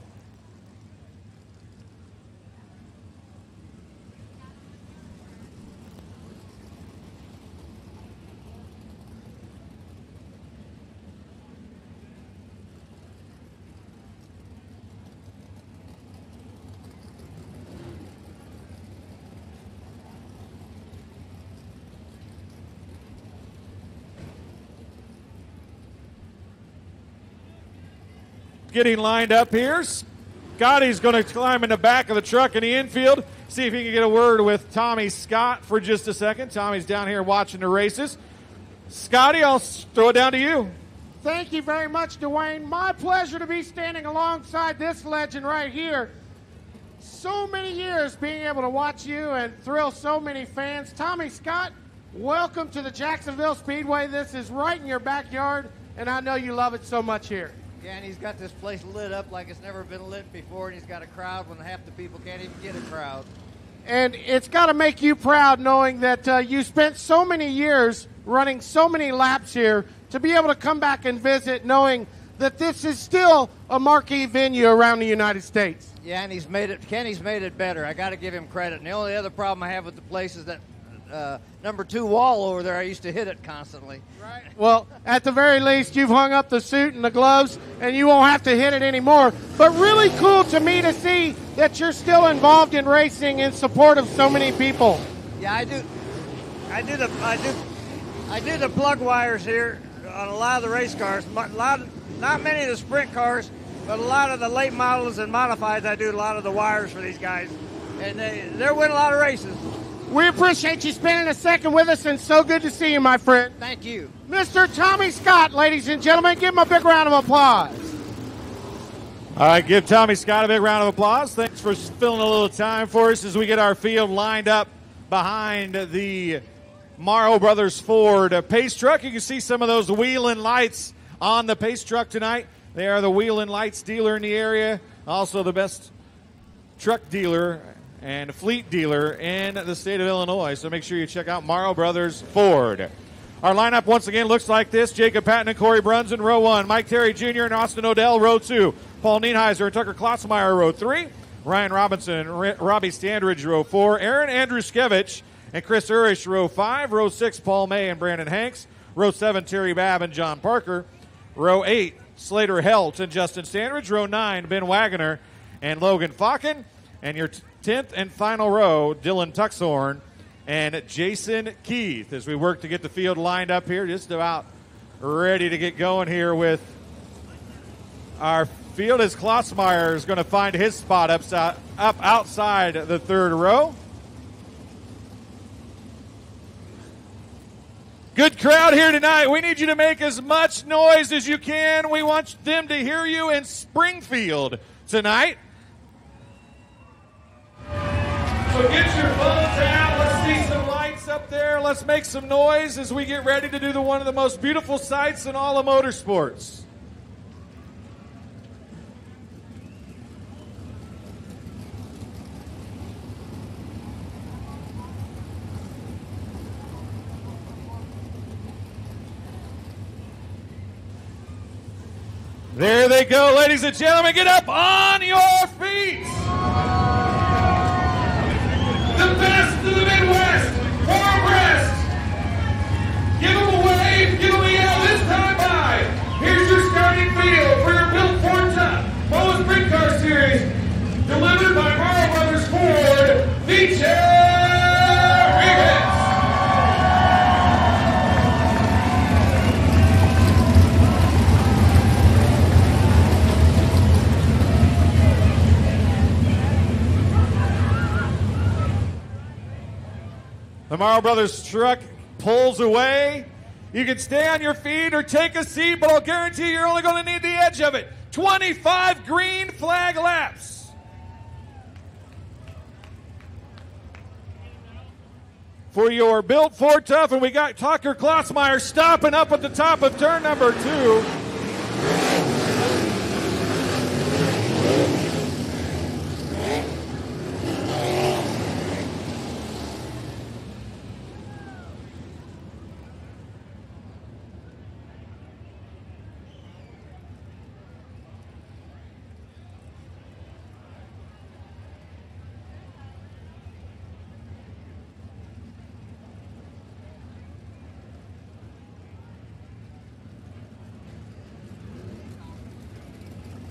Getting lined up here. Scotty's going to climb in the back of the truck in the infield, see if he can get a word with Tommy Scott for just a second. Tommy's down here watching the races. Scotty, I'll throw it down to you. Thank you very much, Dwayne. My pleasure to be standing alongside this legend right here. So many years being able to watch you and thrill so many fans. Tommy Scott, welcome to the Jacksonville Speedway. This is right in your backyard, and I know you love it so much here. Yeah, and he's got this place lit up like it's never been lit before, and he's got a crowd when half the people can't even get a crowd. And it's got to make you proud knowing that you spent so many years running so many laps here to be able to come back and visit knowing that this is still a marquee venue around the United States. Yeah, and Kenny's made it better. I got to give him credit. And the only other problem I have with the place is that number 2 wall over there, I used to hit it constantly. Right. Well, at the very least, you've hung up the suit and the gloves, and you won't have to hit it anymore. But really cool to me to see that you're still involved in racing in support of so many people. Yeah, I do the plug wires here on a lot of the race cars. Not many of the sprint cars, but a lot of the late models and modifieds. I do a lot of the wires for these guys, and they're winning a lot of races. We appreciate you spending a second with us, and so good to see you, my friend. Thank you. Mr. Tommy Scott, ladies and gentlemen, give him a big round of applause. All right, give Tommy Scott a big round of applause. Thanks for filling a little time for us as we get our field lined up behind the Morrow Brothers Ford Pace Truck. You can see some of those Wheelin' Lights on the Pace Truck tonight. They are the Wheelin' Lights dealer in the area, also the best truck dealer and fleet dealer in the state of Illinois. So make sure you check out Morrow Brothers Ford. Our lineup once again looks like this. Jacob Patton and Corey Bruns in row 1. Mike Terry Jr. and Austin Odell, row 2. Paul Nienheiser and Tucker Klotzmeyer, row 3. Ryan Robinson and Robbie Standridge, row 4. Aaron Andruskevich and Chris Urish, row 5. Row 6, Paul May and Brandon Hanks. Row 7, Terry Babb and John Parker. Row 8, Slater Helt and Justin Standridge. Row 9, Ben Wagoner and Logan Falken. And your 10th and final row, Dylan Tuxhorn and Jason Keith, as we work to get the field lined up here, just about ready to get going here with our field, as Klotzmeyer is going to find his spot up outside the third row. Good crowd here tonight. We need you to make as much noise as you can. We want them to hear you in Springfield tonight. So get your phones out. Let's see some lights up there. Let's make some noise as we get ready to do one of the most beautiful sights in all of motorsports. There they go, ladies and gentlemen. Get up on your feet. The best of the Midwest, four abreast. Give them a wave, give them a yell this time by. Here's your starting field for your Built Ford Tough MOWA Sprint Car Series, delivered by Morrow Brothers Ford, feature Regas. The Morrow Brothers truck pulls away. You can stay on your feet or take a seat, but I'll guarantee you're only going to need the edge of it. 25 green flag laps. For your Built Ford Tough, and we got Tucker Klotzmeyer stopping up at the top of turn number 2.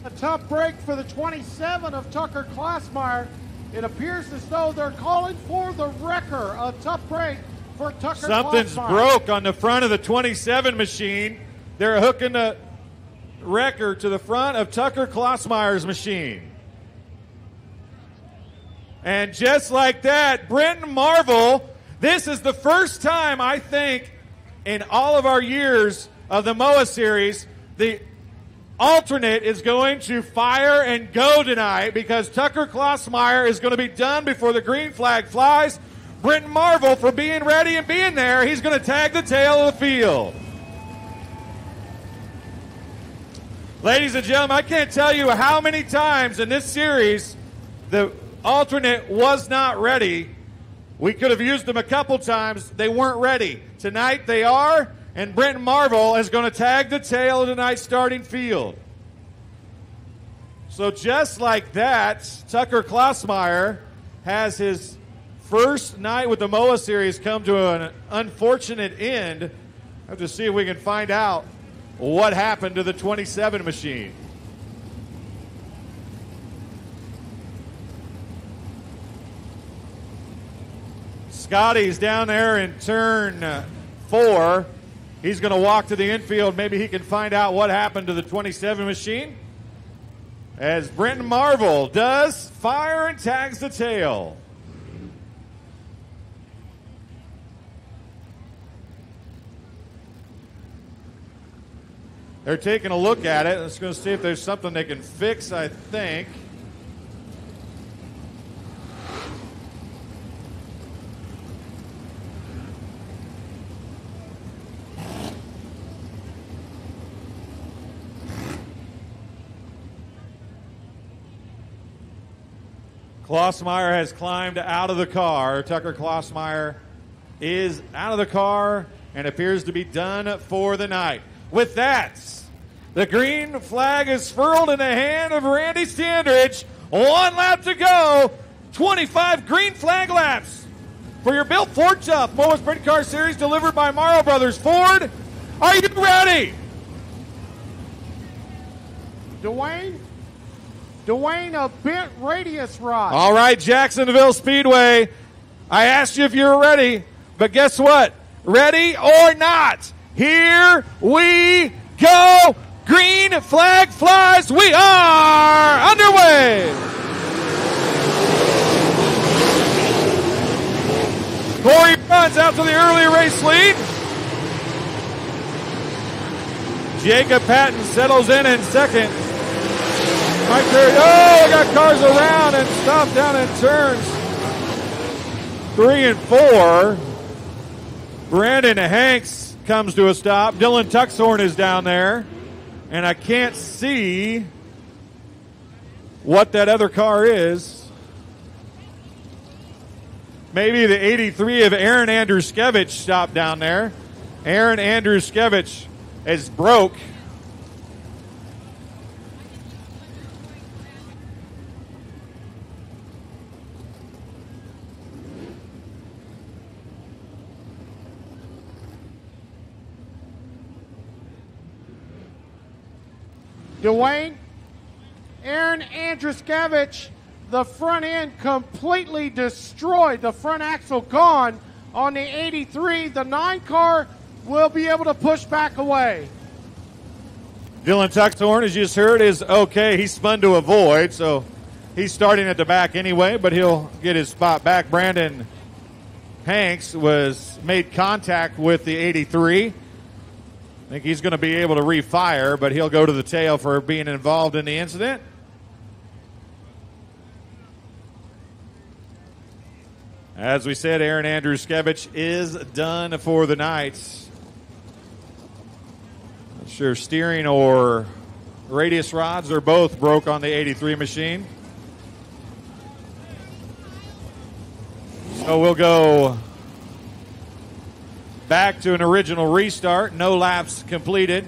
A tough break for the 27 of Tucker Klotzmeyer. It appears as though they're calling for the wrecker. A tough break for Tucker Something's Klotzmeyer. broke on the front of the 27 machine. They're hooking the wrecker to the front of Tucker Klotzmeyer's machine. And just like that, Brenton Marvel, this is the first time, I think, in all of our years of the MOWA series, the alternate is going to fire and go tonight because Tucker Klotzmeyer is going to be done before the green flag flies. Brenton Marvel, for being ready and being there, he's going to tag the tail of the field. Ladies and gentlemen, I can't tell you how many times in this series the alternate was not ready. We could have used them a couple times. They weren't ready. Tonight they are, and Brenton Marvel is going to tag the tail of tonight's starting field. So just like that, Tucker Klausmeyer has his first night with the MOWA Series come to an unfortunate end. I have to see if we can find out what happened to the 27 machine. Scotty's down there in turn 4. He's going to walk to the infield. Maybe he can find out what happened to the 27 machine. As Brenton Marvel does fire and tags the tail. They're taking a look at it. Let's go see if there's something they can fix, I think. Klausmeyer has climbed out of the car. Tucker Klausmeyer is out of the car and appears to be done for the night. With that, the green flag is furled in the hand of Randy Standridge. 1 lap to go. 25 green flag laps for your Built Ford Tough MOWA Sprint Car Series delivered by Morrow Brothers Ford. Are you ready? Dwayne, a bent radius rod. All right, Jacksonville Speedway. I asked you if you were ready, but guess what? Ready or not, here we go. Green flag flies. We are underway. Corey runs out to the early race lead. Jacob Patton settles in second. Mike Perry, we got cars around and stopped down in turns 3 and 4. Brandon Hanks comes to a stop. Dylan Tuxhorn is down there, and I can't see what that other car is. Maybe the 83 of Aaron Andruskevich stopped down there. Aaron Andruskevich is broke. Dwayne, Aaron Andruskevich, the front end completely destroyed. The front axle gone on the 83. The 9 car will be able to push back away. Dylan Tuxhorn, as you just heard, is okay. He spun to avoid, so he's starting at the back anyway, but he'll get his spot back. Brandon Hanks made contact with the 83. I think he's going to be able to refire, but he'll go to the tail for being involved in the incident. As we said, Aaron Andruskevich is done for the night. Not sure steering or radius rods are both broke on the 83 machine. So we'll go back to an original restart. No laps completed.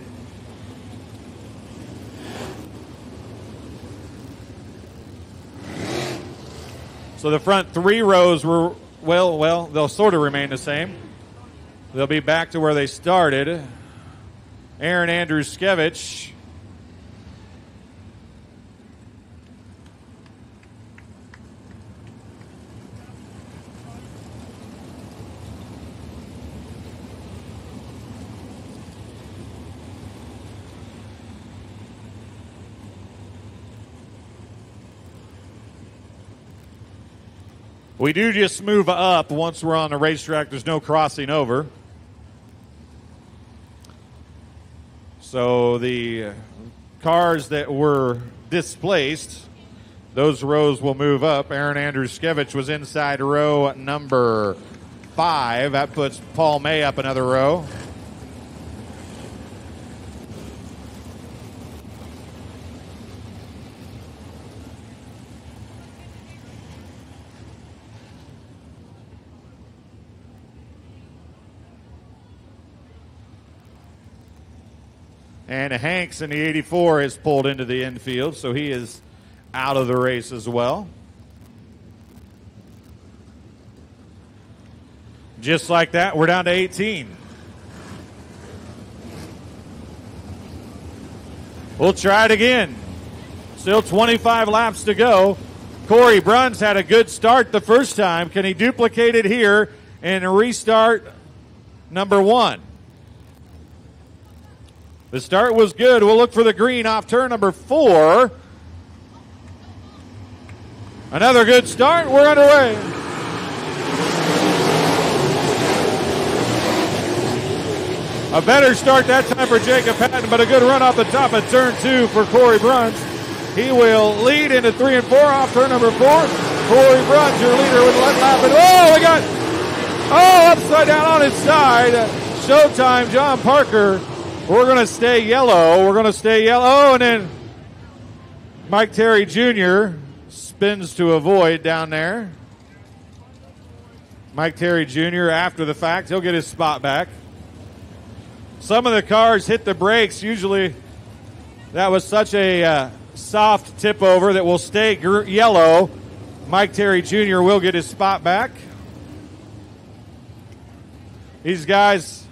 So the front 3 rows were, well, they'll sort of remain the same. They'll be back to where they started. Aaron Andruskevich. We do just move up once we're on the racetrack. There's no crossing over. So the cars that were displaced, those rows will move up. Aaron Andruskevich was inside row number 5. That puts Paul May up another row. And Hanks in the 84 is pulled into the infield, so he is out of the race as well. Just like that, we're down to 18. We'll try it again. Still 25 laps to go. Corey Bruns had a good start the first time. Can he duplicate it here and restart number 1? The start was good. We'll look for the green off turn number 4. Another good start. We're underway. A better start that time for Jacob Patton, but a good run off the top of turn 2 for Corey Bruns. He will lead into 3 and 4 off turn number 4. Corey Bruns, your leader with one lap. Upside down on his side. Showtime, John Parker. We're going to stay yellow. And then Mike Terry Jr. spins to avoid down there. Mike Terry Jr. after the fact, he'll get his spot back. Some of the cars hit the brakes. Usually that was such a soft tip over that will stay yellow. Mike Terry Jr. will get his spot back. These guys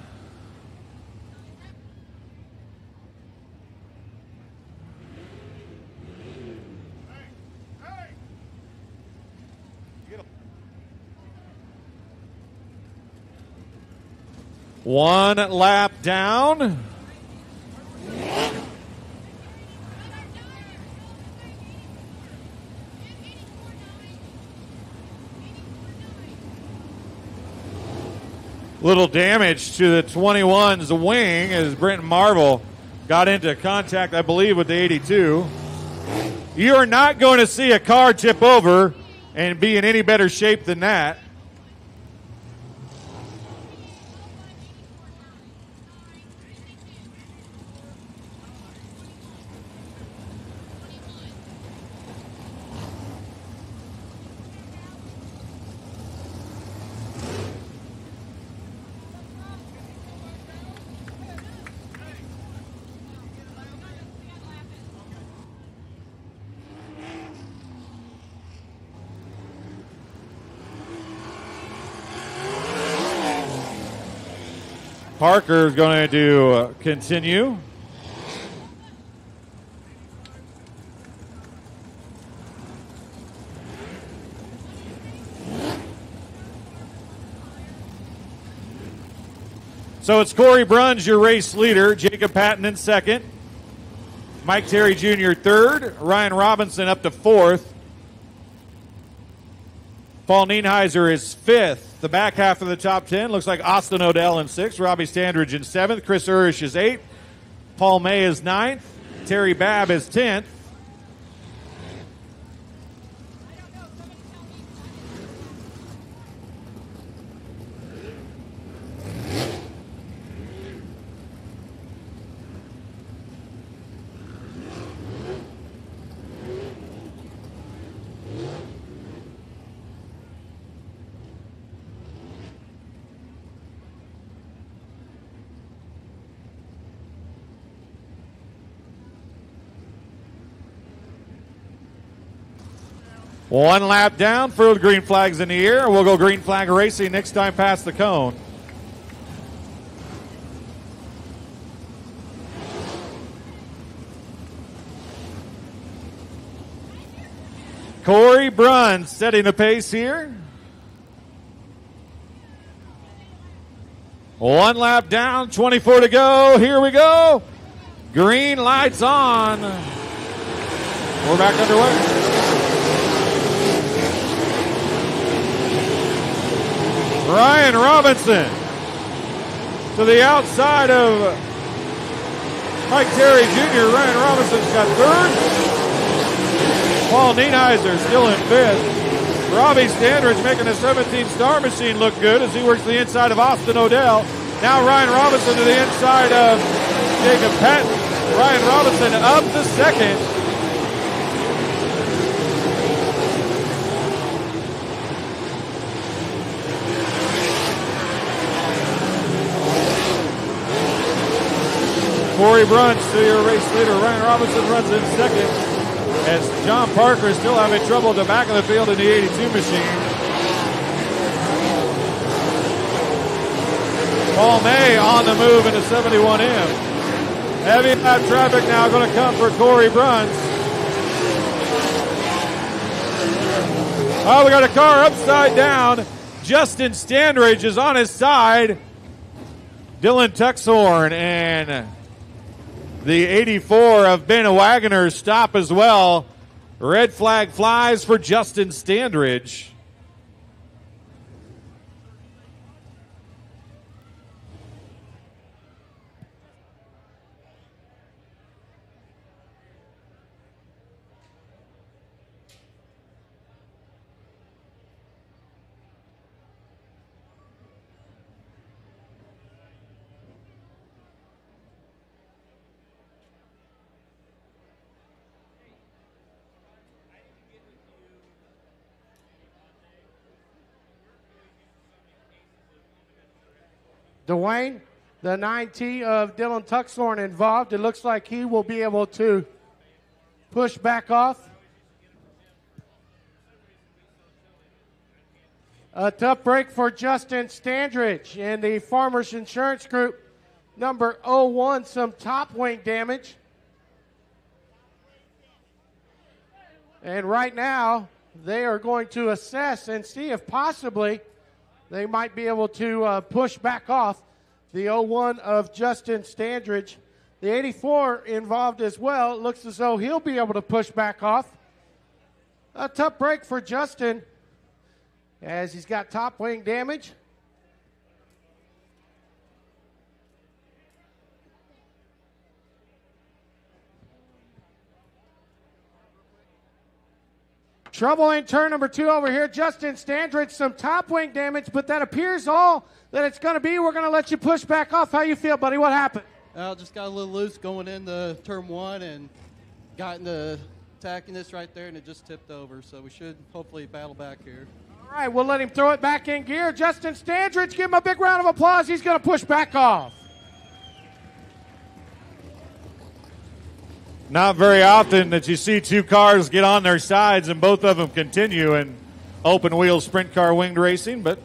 one lap down. Little damage to the 21's wing as Brenton Marvel got into contact, I believe, with the 82. You are not going to see a car tip over and be in any better shape than that. Parker is going to continue. So it's Corey Bruns, your race leader. Jacob Patton in second. Mike Terry Jr. third. Ryan Robinson up to fourth. Paul Nienheiser is fifth. The back half of the top 10 looks like Austin Odell in sixth. Robbie Standridge in seventh. Chris Urish is eighth. Paul May is ninth. Terry Babb is 10th. One lap down for the green flags in the air. We'll go green flag racing next time past the cone. Corey Bruns setting the pace here. One lap down, 24 to go. Here we go. Green lights on. We're back underway. Ryan Robinson to the outside of Mike Terry Jr. Ryan Robinson's got third. Paul Nienheiser still in fifth. Robbie Standridge making the 17 Star Machine look good as he works the inside of Austin Odell. Now Ryan Robinson to the inside of Jacob Patton. Ryan Robinson up to second. Corey Bruns, your race leader. Ryan Robinson runs in second as John Parker is still having trouble at the back of the field in the 82 machine. Paul May on the move in the 71M. Heavy lap traffic now going to come for Corey Bruns. Oh, we got a car upside down. Justin Standridge is on his side. Dylan Tuxhorn and the 84 of Ben Wagoner stop as well. Red flag flies for Justin Standridge. Dwayne, the 9T of Dylan Tuxhorn involved. It looks like he will be able to push back off. A tough break for Justin Standridge in the Farmers Insurance Group. Number 01, some top wing damage. And right now, they are going to assess and see if possibly they might be able to push back off the 01 of Justin Standridge. The 84 involved as well. It looks as though he'll be able to push back off. A tough break for Justin as he's got top wing damage. Trouble in turn number 2 over here. Justin Standridge, some top wing damage, but that appears all that it's going to be. We're going to let you push back off. How you feel, buddy? What happened? Just got a little loose going into turn 1 and got into attacking this right there, and it just tipped over. So we should hopefully battle back here. All right, we'll let him throw it back in gear. Justin Standridge, give him a big round of applause. He's going to push back off. Not very often that you see two cars get on their sides and both of them continue in open wheel sprint car winged racing, but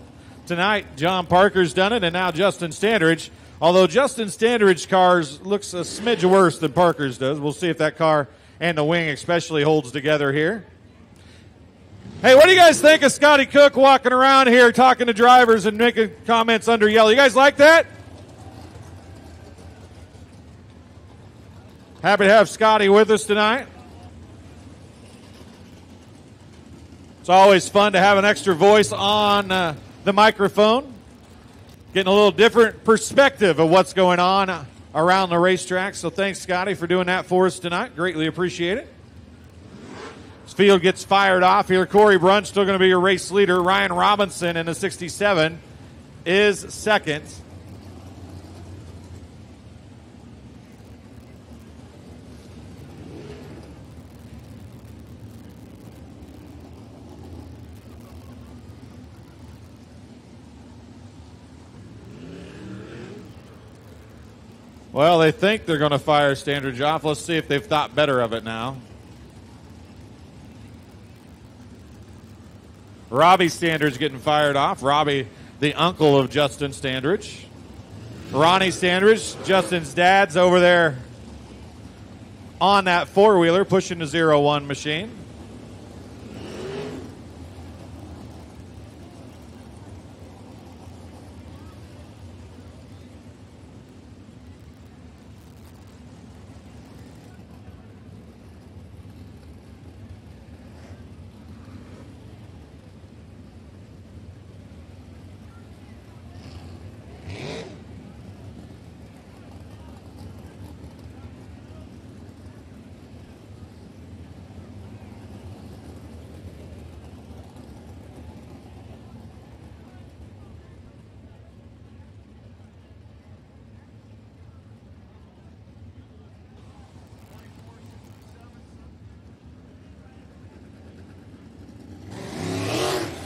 tonight John Parker's done it and now Justin Standridge. Although Justin Standridge's cars looks a smidge worse than Parker's does. We'll see if that car and the wing especially holds together here. Hey, what do you guys think of Scotty Cook walking around here talking to drivers and making comments under yellow? You guys like that? Happy to have Scotty with us tonight. It's always fun to have an extra voice on the microphone. Getting a little different perspective of what's going on around the racetrack. So thanks, Scotty, for doing that for us tonight. Greatly appreciate it. This field gets fired off here. Corey Bruns still going to be your race leader. Ryan Robinson in the 67 is second. Well, they think they're going to fire Standridge off. Let's see if they've thought better of it now. Robbie Standridge getting fired off. Robbie, the uncle of Justin Standridge. Ronnie Standridge, Justin's dad's over there on that four-wheeler, pushing the 0-1 machine.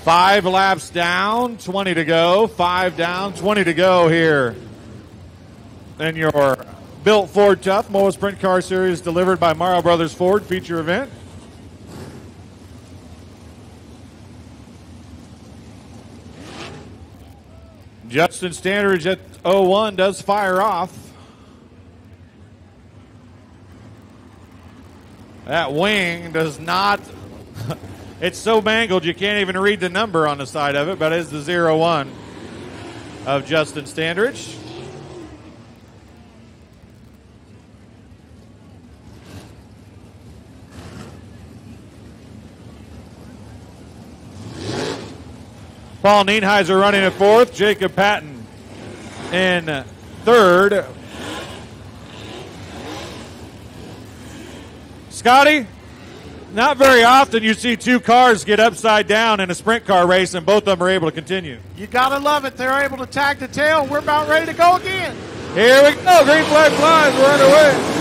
Five laps down, 20 to go. 5 down, 20 to go here in your Built Ford Tough MOWA Sprint Car Series delivered by Morrow Brothers Ford feature event. Justin Standridge at 01 does fire off. That wing does not, it's so mangled you can't even read the number on the side of it, but it's the 01 of Justin Standridge. Paul Nienheiser running at fourth. Jacob Patton in third. Scotty, not very often you see two cars get upside down in a sprint car race and both of them are able to continue. You gotta love it. They're able to tag the tail. We're about ready to go again. Here we go. Green flag flies. We're underway.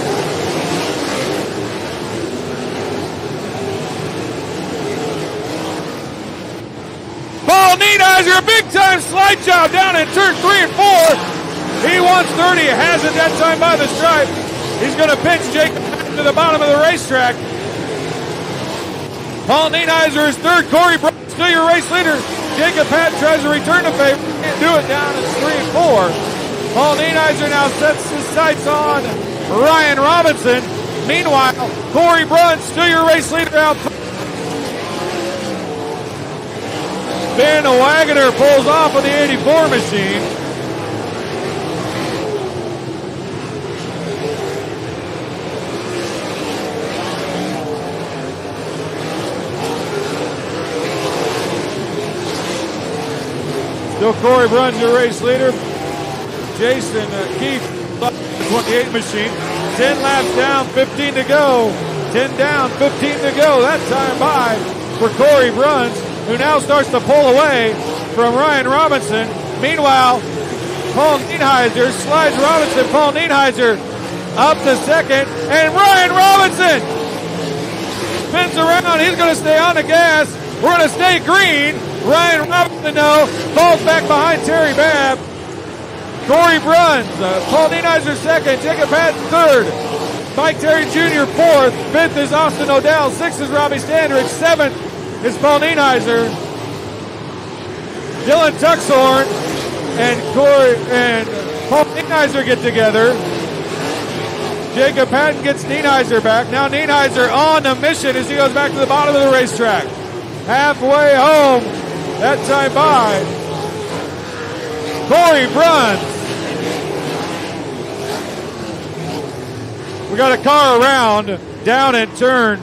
Paul Nienheiser, a big-time slide job down in turn 3 and 4. He wants 30, has it that time by the stripe. He's going to pitch Jacob to the bottom of the racetrack. Paul Nienheiser is third. Corey Brown still your race leader. Jacob Patton tries to return the favor. Can't do it down in 3 and 4. Paul Nienheiser now sets his sights on Ryan Robinson. Meanwhile, Corey Bruns still your race leader out. Ben Wagoner pulls off of the 84 machine. Still Corey Bruns, your race leader. Jason Keefe, 28 machine. 10 laps down, 15 to go. 10 down, 15 to go. That time by for Corey Bruns, who now starts to pull away from Ryan Robinson. Meanwhile, Paul Nienheiser slides Robinson. Paul Nienheiser up to second, and Ryan Robinson spins around. He's going to stay on the gas. We're going to stay green. Ryan Robinson, though, falls back behind Terry Babb. Corey Bruns, Paul Nienheiser second, Jacob Patton third, Mike Terry Jr. fourth, fifth is Austin O'Dell, sixth is Robbie Standridge, seventh is Paul Nienheiser. Dylan Tuxhorn and Paul Nienheiser get together. Jacob Patton gets Nienheiser back. Now Nienheiser on a mission as he goes back to the bottom of the racetrack. Halfway home, that time by Corey Bruns. We got a car around down in turn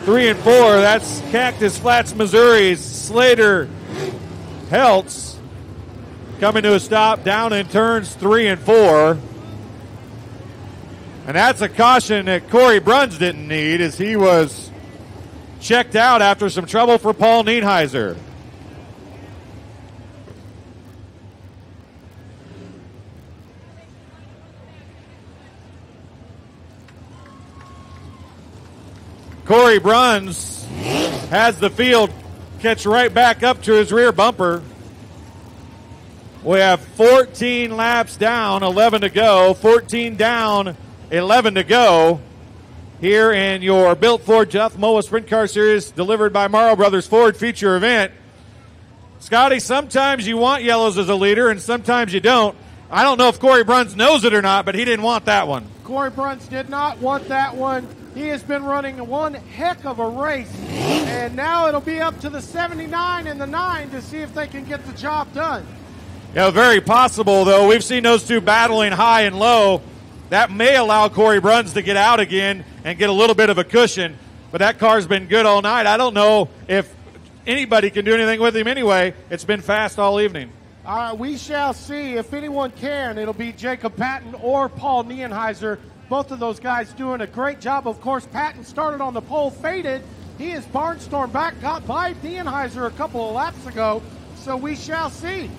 3 and 4. That's Cactus Flats, Missouri's Slater Heltz coming to a stop down in turns 3 and 4. And that's a caution that Corey Bruns didn't need as he was checked out after some trouble for Paul Nienheiser. Corey Bruns has the field catch right back up to his rear bumper. We have 14 laps down, 11 to go. 14 down, 11 to go here in your Built Ford Tough MOWA Sprint Car Series delivered by Morrow Brothers Ford feature event. Scotty, sometimes you want yellows as a leader and sometimes you don't. I don't know if Corey Bruns knows it or not, but he didn't want that one. Corey Bruns did not want that one. He has been running one heck of a race, and now it'll be up to the 79 and the 9 to see if they can get the job done. Yeah, very possible, though. We've seen those two battling high and low. That may allow Corey Bruns to get out again and get a little bit of a cushion, but that car's been good all night. I don't know if anybody can do anything with him anyway. It's been fast all evening. We shall see. If anyone can, it'll be Jacob Patton or Paul Nienheiser. Both of those guys doing a great job. Of course, Patton started on the pole, faded. He is barnstormed back, got by Nienheiser a couple of laps ago, so we shall see.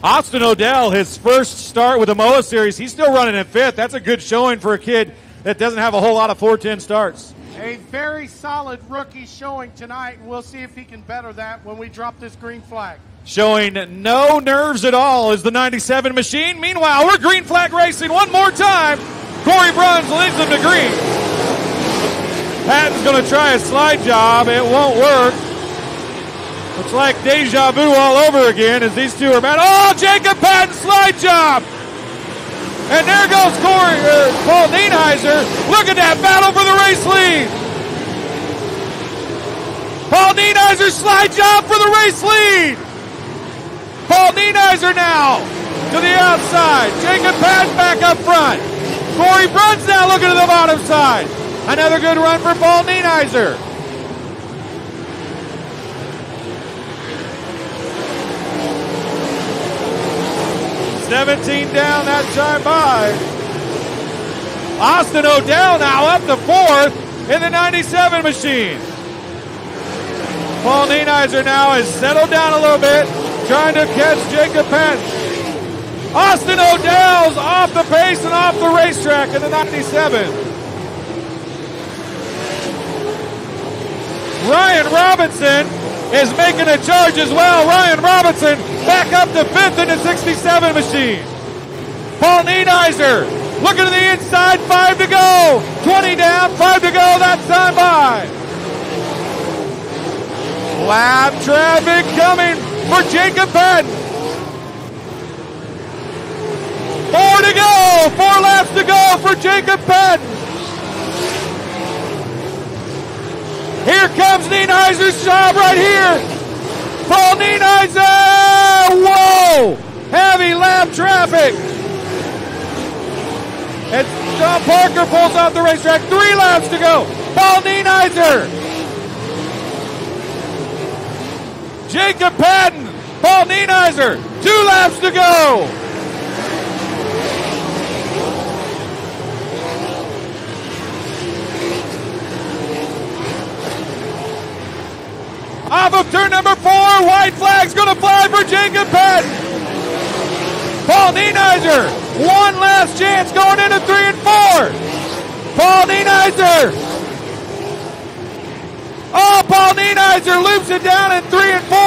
Austin O'Dell, his first start with the MOWA Series, he's still running in fifth. That's a good showing for a kid that doesn't have a whole lot of 410 starts. A very solid rookie showing tonight, and we'll see if he can better that when we drop this green flag. Showing no nerves at all is the 97 machine. Meanwhile, we're green flag racing one more time. Corey Bruns leads them to green. Patton's going to try a slide job. It won't work. Looks like deja vu all over again as these two are mad. Oh, Jacob Patton slide job. And there goes Paul Nienheiser. Look at that battle for the race lead. Paul Nienheiser slide job for the race lead. Paul Nienheiser now to the outside. Jacob Patton back up front. Corey Bruns now looking to the bottom side. Another good run for Paul Nienheiser. $17 down that time by. Austin O'Dell now up to fourth in the 97 machine. Paul Nienheiser now has settled down a little bit, trying to catch Jacob Patton. Austin O'Dell's off the pace and off the racetrack in the 97. Ryan Robinson is making a charge as well. Ryan Robinson back up to fifth in the 67 machine. Paul Nienheiser looking to the inside, 5 to go. 20 down, 5 to go, that time by. Lap traffic coming for Jacob Patton. 4 to go, 4 laps to go for Jacob Patton. Here comes Nienheiser's job right here. Paul Nienheiser, whoa! Heavy lap traffic. And John Parker pulls off the racetrack, 3 laps to go. Paul Nienheiser. Jacob Patton, Paul Nienheiser, 2 laps to go. Off of turn number 4, white flag's going to fly for Jacob Patton. Paul Nienheiser, 1 last chance going into 3 and 4. Paul Nienheiser. Oh, Paul Nienheiser loops it down in 3 and 4.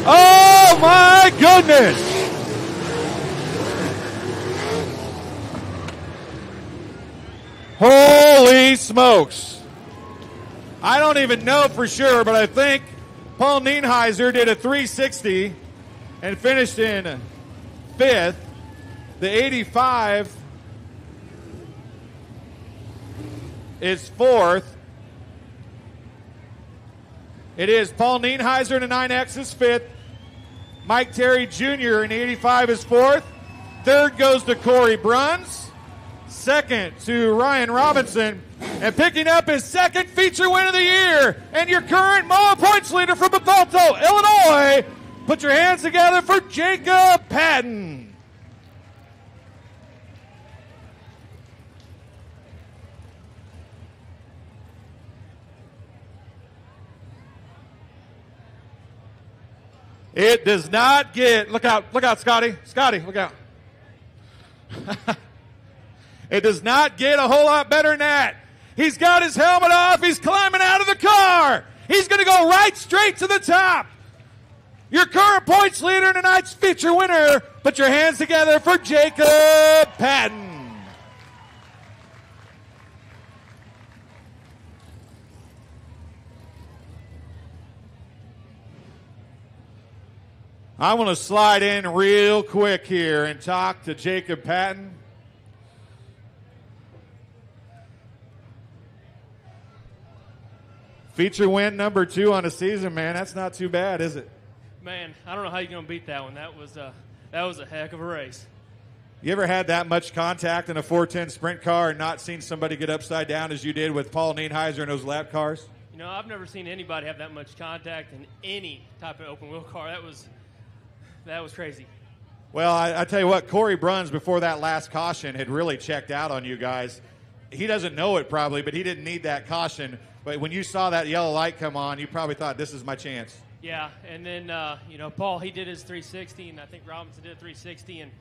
Oh my goodness. Holy smokes. I don't even know for sure, but I think Paul Nienheiser did a 360 and finished in 5th. The 85 is 4th. It is Paul Nienheiser in the 9X is 5th. Mike Terry Jr. in the 85 is 4th. 3rd goes to Corey Bruns. 2nd to Ryan Robinson. And picking up his 2nd feature win of the year. And your current MOWA points leader from Bethalto, Illinois. Put your hands together for Jacob Patton. It does not get, look out, Scotty. Scotty, look out. It does not get a whole lot better than that. He's got his helmet off. He's climbing out of the car. He's going to go right straight to the top. Your current points leader, tonight's feature winner. Put your hands together for Jacob Patton. I want to slide in real quick here and talk to Jacob Patton. Feature win number 2 on the season, man. That's not too bad, is it? Man, I don't know how you're going to beat that one. That was a heck of a race. You ever had that much contact in a 410 sprint car and not seen somebody get upside down as you did with Paul Nienheiser in those lap cars? You know, I've never seen anybody have that much contact in any type of open wheel car. That was crazy. Well, I tell you what, Corey Bruns, before that last caution, had really checked out on you guys. He doesn't know it probably, but he didn't need that caution. But when you saw that yellow light come on, you probably thought, this is my chance. Yeah, and then, Paul, he did his 360, and I think Robinson did a 360. And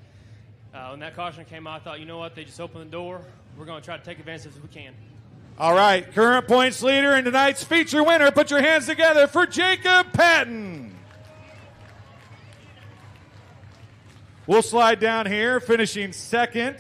when that caution came out, I thought, you know what, they just opened the door. We're going to try to take advantage as we can. All right, current points leader and tonight's feature winner. Put your hands together for Jacob Patton. We'll slide down here, finishing second.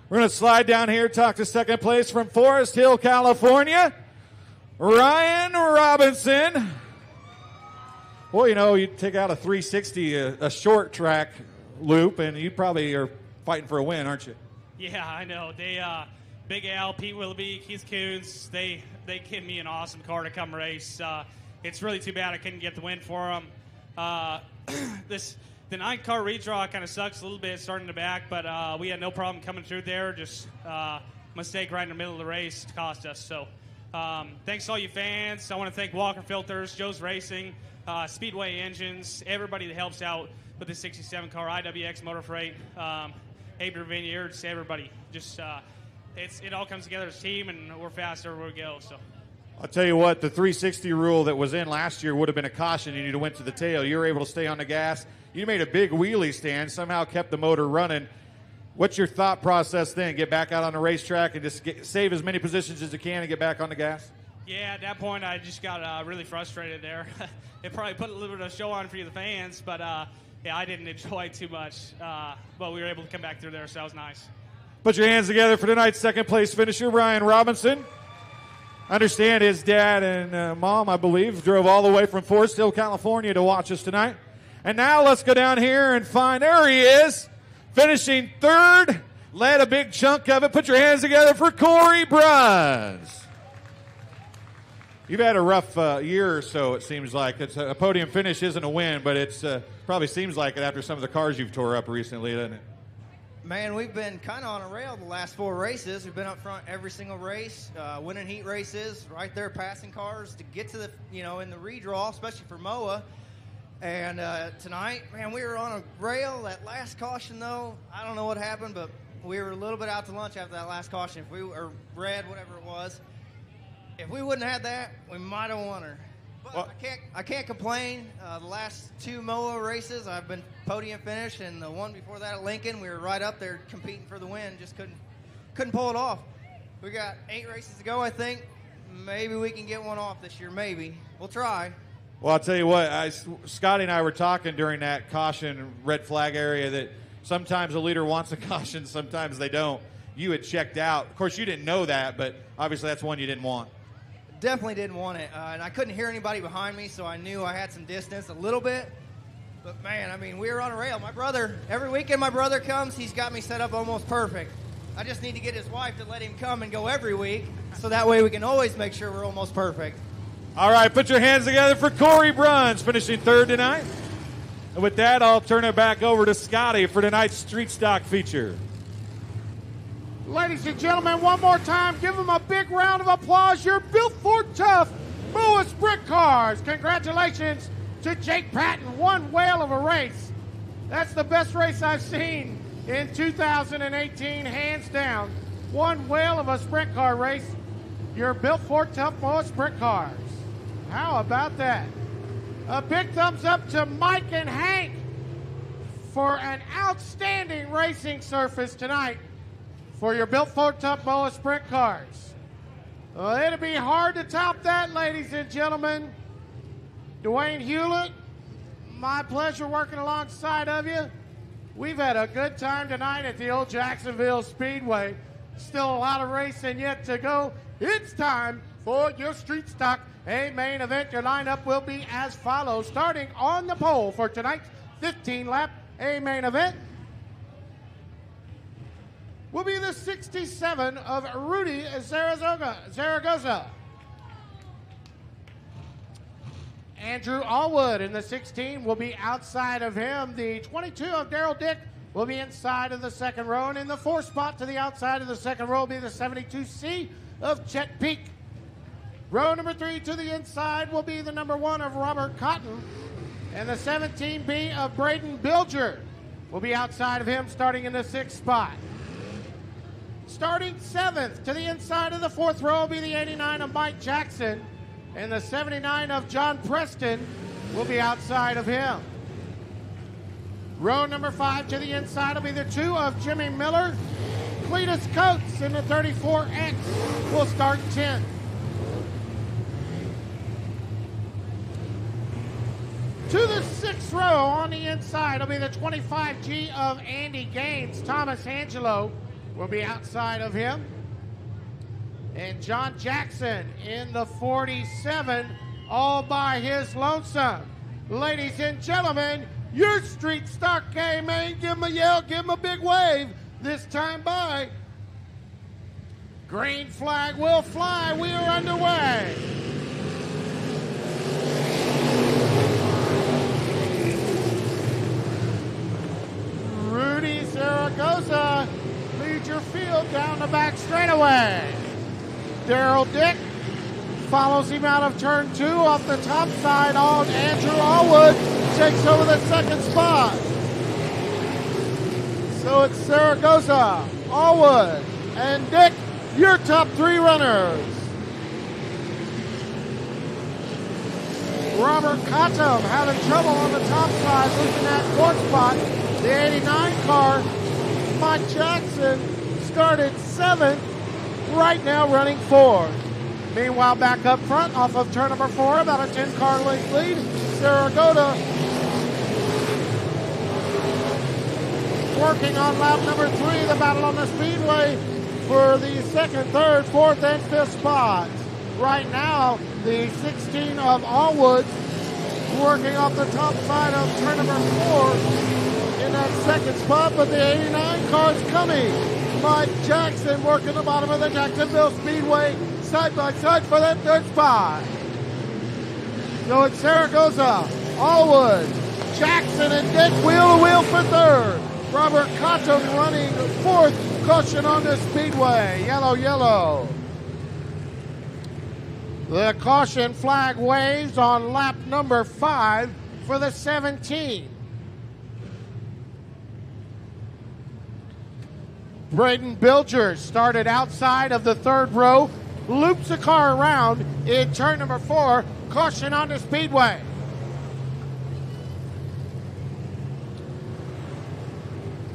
We're going to slide down here, talk to second place from Forest Hill, California, Ryan Robinson. Well, you know, you take out a 360, a short track loop, and you probably are fighting for a win, aren't you? Yeah, I know. They, Big Al, Pete Willoughby, Keith Coons, they give me an awesome car to come race. It's really too bad I couldn't get the win for them. The 9-car redraw kind of sucks a little bit starting the back, but we had no problem coming through there. Just mistake right in the middle of the race cost us. So thanks to all you fans. I want to thank Walker Filters, Joe's Racing, Speedway Engines, everybody that helps out with the 67 car, IWX Motor Freight, Aber Vineyards, everybody. Just it all comes together as a team, and we're fast everywhere we go. So. I'll tell you what, the 360 rule that was in last year would have been a caution. You went to the tail. You were able to stay on the gas. You made a big wheelie stand, somehow kept the motor running. What's your thought process then? Get back out on the racetrack and just save as many positions as you can and get back on the gas? Yeah, at that point I just got really frustrated there. It probably put a little bit of a show on for you, the fans, but yeah, I didn't enjoy it too much. But we were able to come back through there, so that was nice. Put your hands together for tonight's second place finisher, Ryan Robinson. I understand his dad and mom, I believe, drove all the way from Forest Hill, California to watch us tonight. And now let's go down here and find, there he is, finishing third, led a big chunk of it. Put your hands together for Corey Bruns. You've had a rough year or so, it seems like. It's a podium finish isn't a win, but it's probably seems like it after some of the cars you've tore up recently, doesn't it? Man, we've been kind of on a rail the last 4 races. We've been up front every single race, winning heat races, right there passing cars to get to the, in the redraw, especially for MOWA. And tonight, man, we were on a rail. That last caution, though, I don't know what happened, but we were a little bit out to lunch after that last caution. If we were red, whatever it was, if we wouldn't have had that, we might have won her. But I can't complain. The last 2 MOWA races, I've been podium finish, and the one before that at Lincoln, we were right up there competing for the win. Just couldn't pull it off. We got 8 races to go, I think. Maybe we can get one off this year. Maybe we'll try. Well, I'll tell you what, Scotty and I were talking during that caution red flag area that sometimes a leader wants a caution, sometimes they don't. You had checked out. Of course, you didn't know that, but obviously that's one you didn't want. Definitely didn't want it, and I couldn't hear anybody behind me, so I knew I had some distance a little bit. But, man, I mean, we were on a rail. My brother, every weekend my brother comes, he's got me set up almost perfect. I just need to get his wife to let him come and go every week, so that way we can always make sure we're almost perfect. All right, put your hands together for Corey Bruns, finishing third tonight. And with that, I'll turn it back over to Scotty for tonight's Street Stock feature. Ladies and gentlemen, one more time, give them a big round of applause. You're built for tough MOWA Sprint Cars. Congratulations to Jake Patton. One whale of a race. That's the best race I've seen in 2018, hands down. One whale of a sprint car race. You're built for tough MOWA Sprint Cars. How about that? A big thumbs up to Mike and Hank for an outstanding racing surface tonight for your built for tough MOWA Sprint Cars. Well, it'll be hard to top that, ladies and gentlemen. Dwayne Hewlett, my pleasure working alongside of you. We've had a good time tonight at the old Jacksonville Speedway. Still a lot of racing yet to go. It's time for your Street Stock A main event. Your lineup will be as follows. Starting on the pole for tonight's 15-lap A main event will be the 67 of Rudy Zaragoza. Andrew Allwood in the 16 will be outside of him. The 22 of Daryl Dick will be inside of the second row. And in the 4th spot to the outside of the second row will be the 72C of Chet Peak. Row number 3 to the inside will be the number 1 of Robert Cotton. And the 17B of Braden Bilger will be outside of him starting in the 6th spot. Starting 7th to the inside of the 4th row will be the 89 of Mike Jackson, and the 79 of John Preston will be outside of him. Row number 5 to the inside will be the 2 of Jimmy Miller. Cletus Coates in the 34X will start 10th. To the 6th row on the inside will be the 25G of Andy Gaines. Thomas Angelo will be outside of him. And John Jackson in the 47, all by his lonesome. Ladies and gentlemen, your street stock K-Main, give him a yell, give him a big wave. This time by. Green flag will fly. We are underway. Rudy Zaragoza leads your field down the back straightaway. Daryl Dick follows him out of turn 2 off the top side. Andrew Allwood takes over the second spot. So it's Zaragoza, Allwood, and Dick, your top 3 runners. Robert Cottom having trouble on the top side, losing that 4th spot. The 89 car, Mike Jackson, started 7th, right now running 4th. Meanwhile, back up front off of turn number 4, about a 10-car length lead, Zaragoza working on lap number 3, the battle on the Speedway for the 2nd, 3rd, 4th, and 5th spots. Right now, the 16 of Allwood working off the top side of turn number 4 in that 2nd spot, but the 89 car's coming. Mike Jackson working the bottom of the Jacksonville Speedway side by side for that 3rd spot. So it's Zaragoza, Allwood, Jackson, and Dick wheel to wheel for 3rd. Robert Cottom running 4th, caution on the Speedway, yellow, yellow. The caution flag waves on lap number 5 for the 17. Braden Bilger started outside of the 3rd row, loops the car around in turn number 4, caution on the Speedway.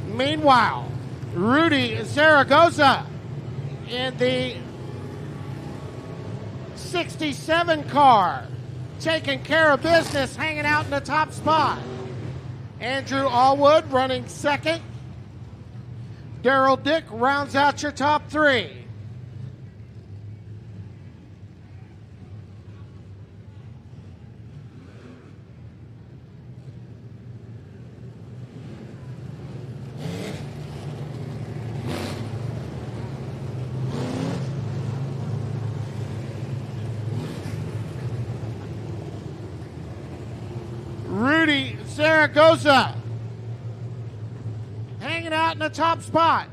Meanwhile, Rudy Zaragoza in the 67 car, taking care of business, hanging out in the top spot. Andrew Allwood running 2nd. Daryl Dick rounds out your top 3. Rudy Zaragoza hanging out in the top spot.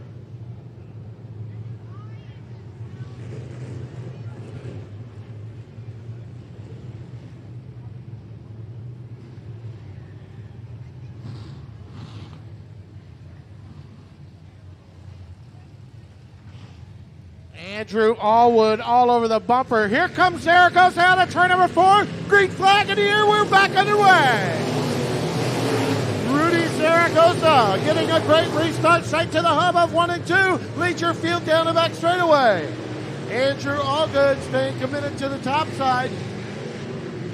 Andrew Allwood all over the bumper. Here comes Zaragoza out of turn number 4. Green flag in the air. We're back underway. Rudy Zaragoza getting a great restart straight to the hub of 1 and 2. Leads your field down the back straightaway. Andrew Allgood staying committed to the top side.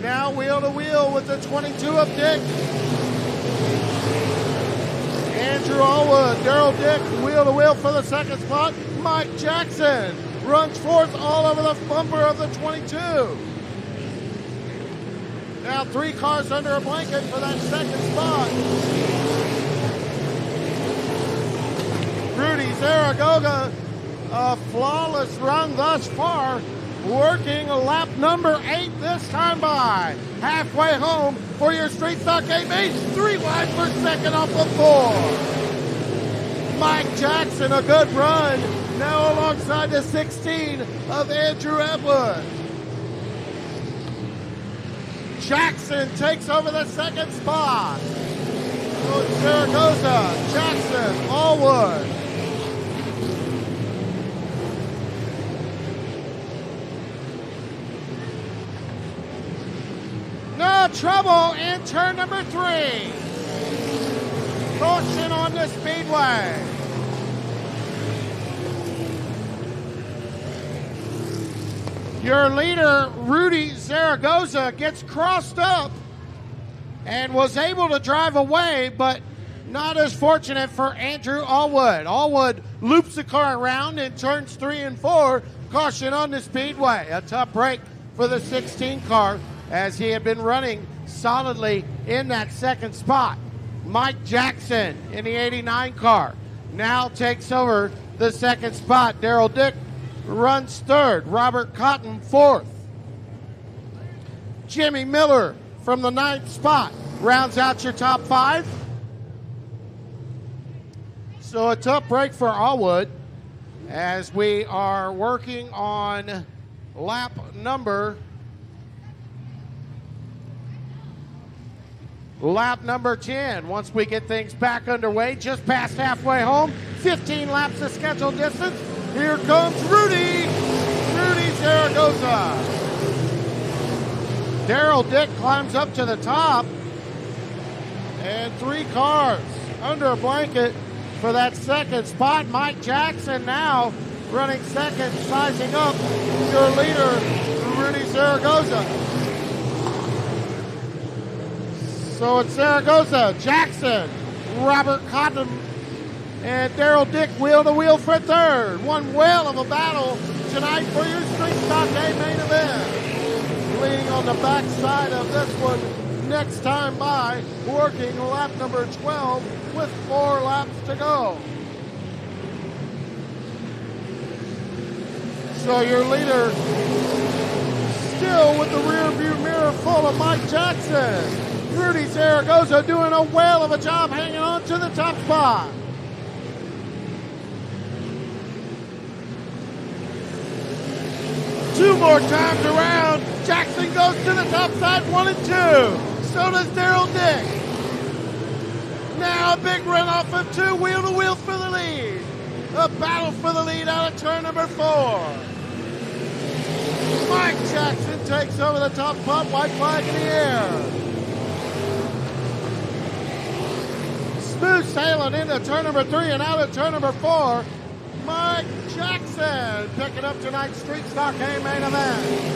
Now wheel to wheel with the 22 of Dick. Andrew Allwood, Daryl Dick, wheel to wheel for the 2nd spot. Mike Jackson runs 4th all over the bumper of the 22. Now 3 cars under a blanket for that 2nd spot. Rudy Zaragoza, a flawless run thus far, working lap number 8 this time by. Halfway home for your street stock 8 3 wide for 2nd off of 4. Mike Jackson, a good run, now alongside the 16 of Andrew Edwards. Jackson takes over the 2nd spot. So it's Zaragoza, Jackson, Allwood. got trouble in turn number 3. Caution on the speedway. Your leader, Rudy Zaragoza, gets crossed up and was able to drive away, but not as fortunate for Andrew Allwood. Allwood loops the car around in turns 3 and 4. Caution on the speedway. A tough break for the 16 car as he had been running solidly in that second spot. Mike Jackson in the 89 car now takes over the second spot. Daryl Dick runs third. Robert Cotton fourth. Jimmy Miller from the 9th spot rounds out your top 5. So a tough break for Allwood as we are working on lap number 10. Once we get things back underway, just past halfway home, 15 laps of scheduled distance. Here comes Rudy Zaragoza. Daryl Dick climbs up to the top, and 3 cars under a blanket for that second spot. Mike Jackson now running second, sizing up your leader, Rudy Zaragoza. So it's Zaragoza, Jackson, Robert Cotton, and Daryl Dick wheel to wheel for third. One whale of a battle tonight for your Street Stock Day main event. Leading on the backside of this one next time by, working lap number 12 with 4 laps to go. So your leader still with the rear view mirror full of Mike Jackson. Rudy Zaragoza doing a whale of a job hanging on to the top spot. Two more times around. Jackson goes to the top side, 1 and 2. So does Daryl Dick. Now a big run off of 2, wheel to wheel for the lead. A battle for the lead out of turn number 4. Mike Jackson takes over the top spot, white flag in the air. Smooth sailing into turn number 3 and out of turn number 4. Mike Jackson picking up tonight's Street Stock A main event.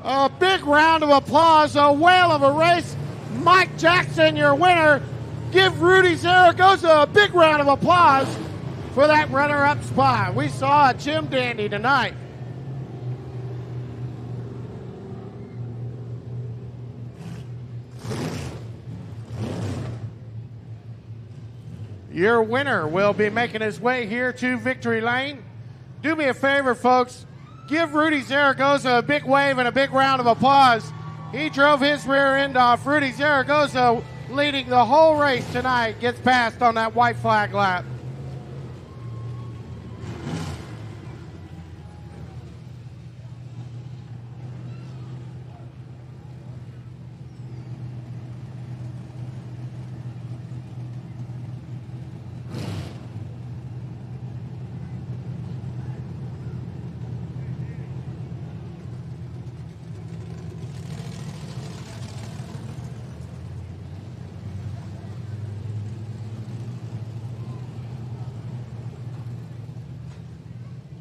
A big round of applause, a whale of a race. Mike Jackson, your winner. Give Rudy Zaragoza a big round of applause for that runner-up spot. We saw a Jim Dandy tonight. Your winner will be making his way here to victory lane. Do me a favor, folks. Give Rudy Zaragoza a big wave and a big round of applause. He drove his rear end off. Rudy Zaragoza, leading the whole race tonight, gets passed on that white flag lap.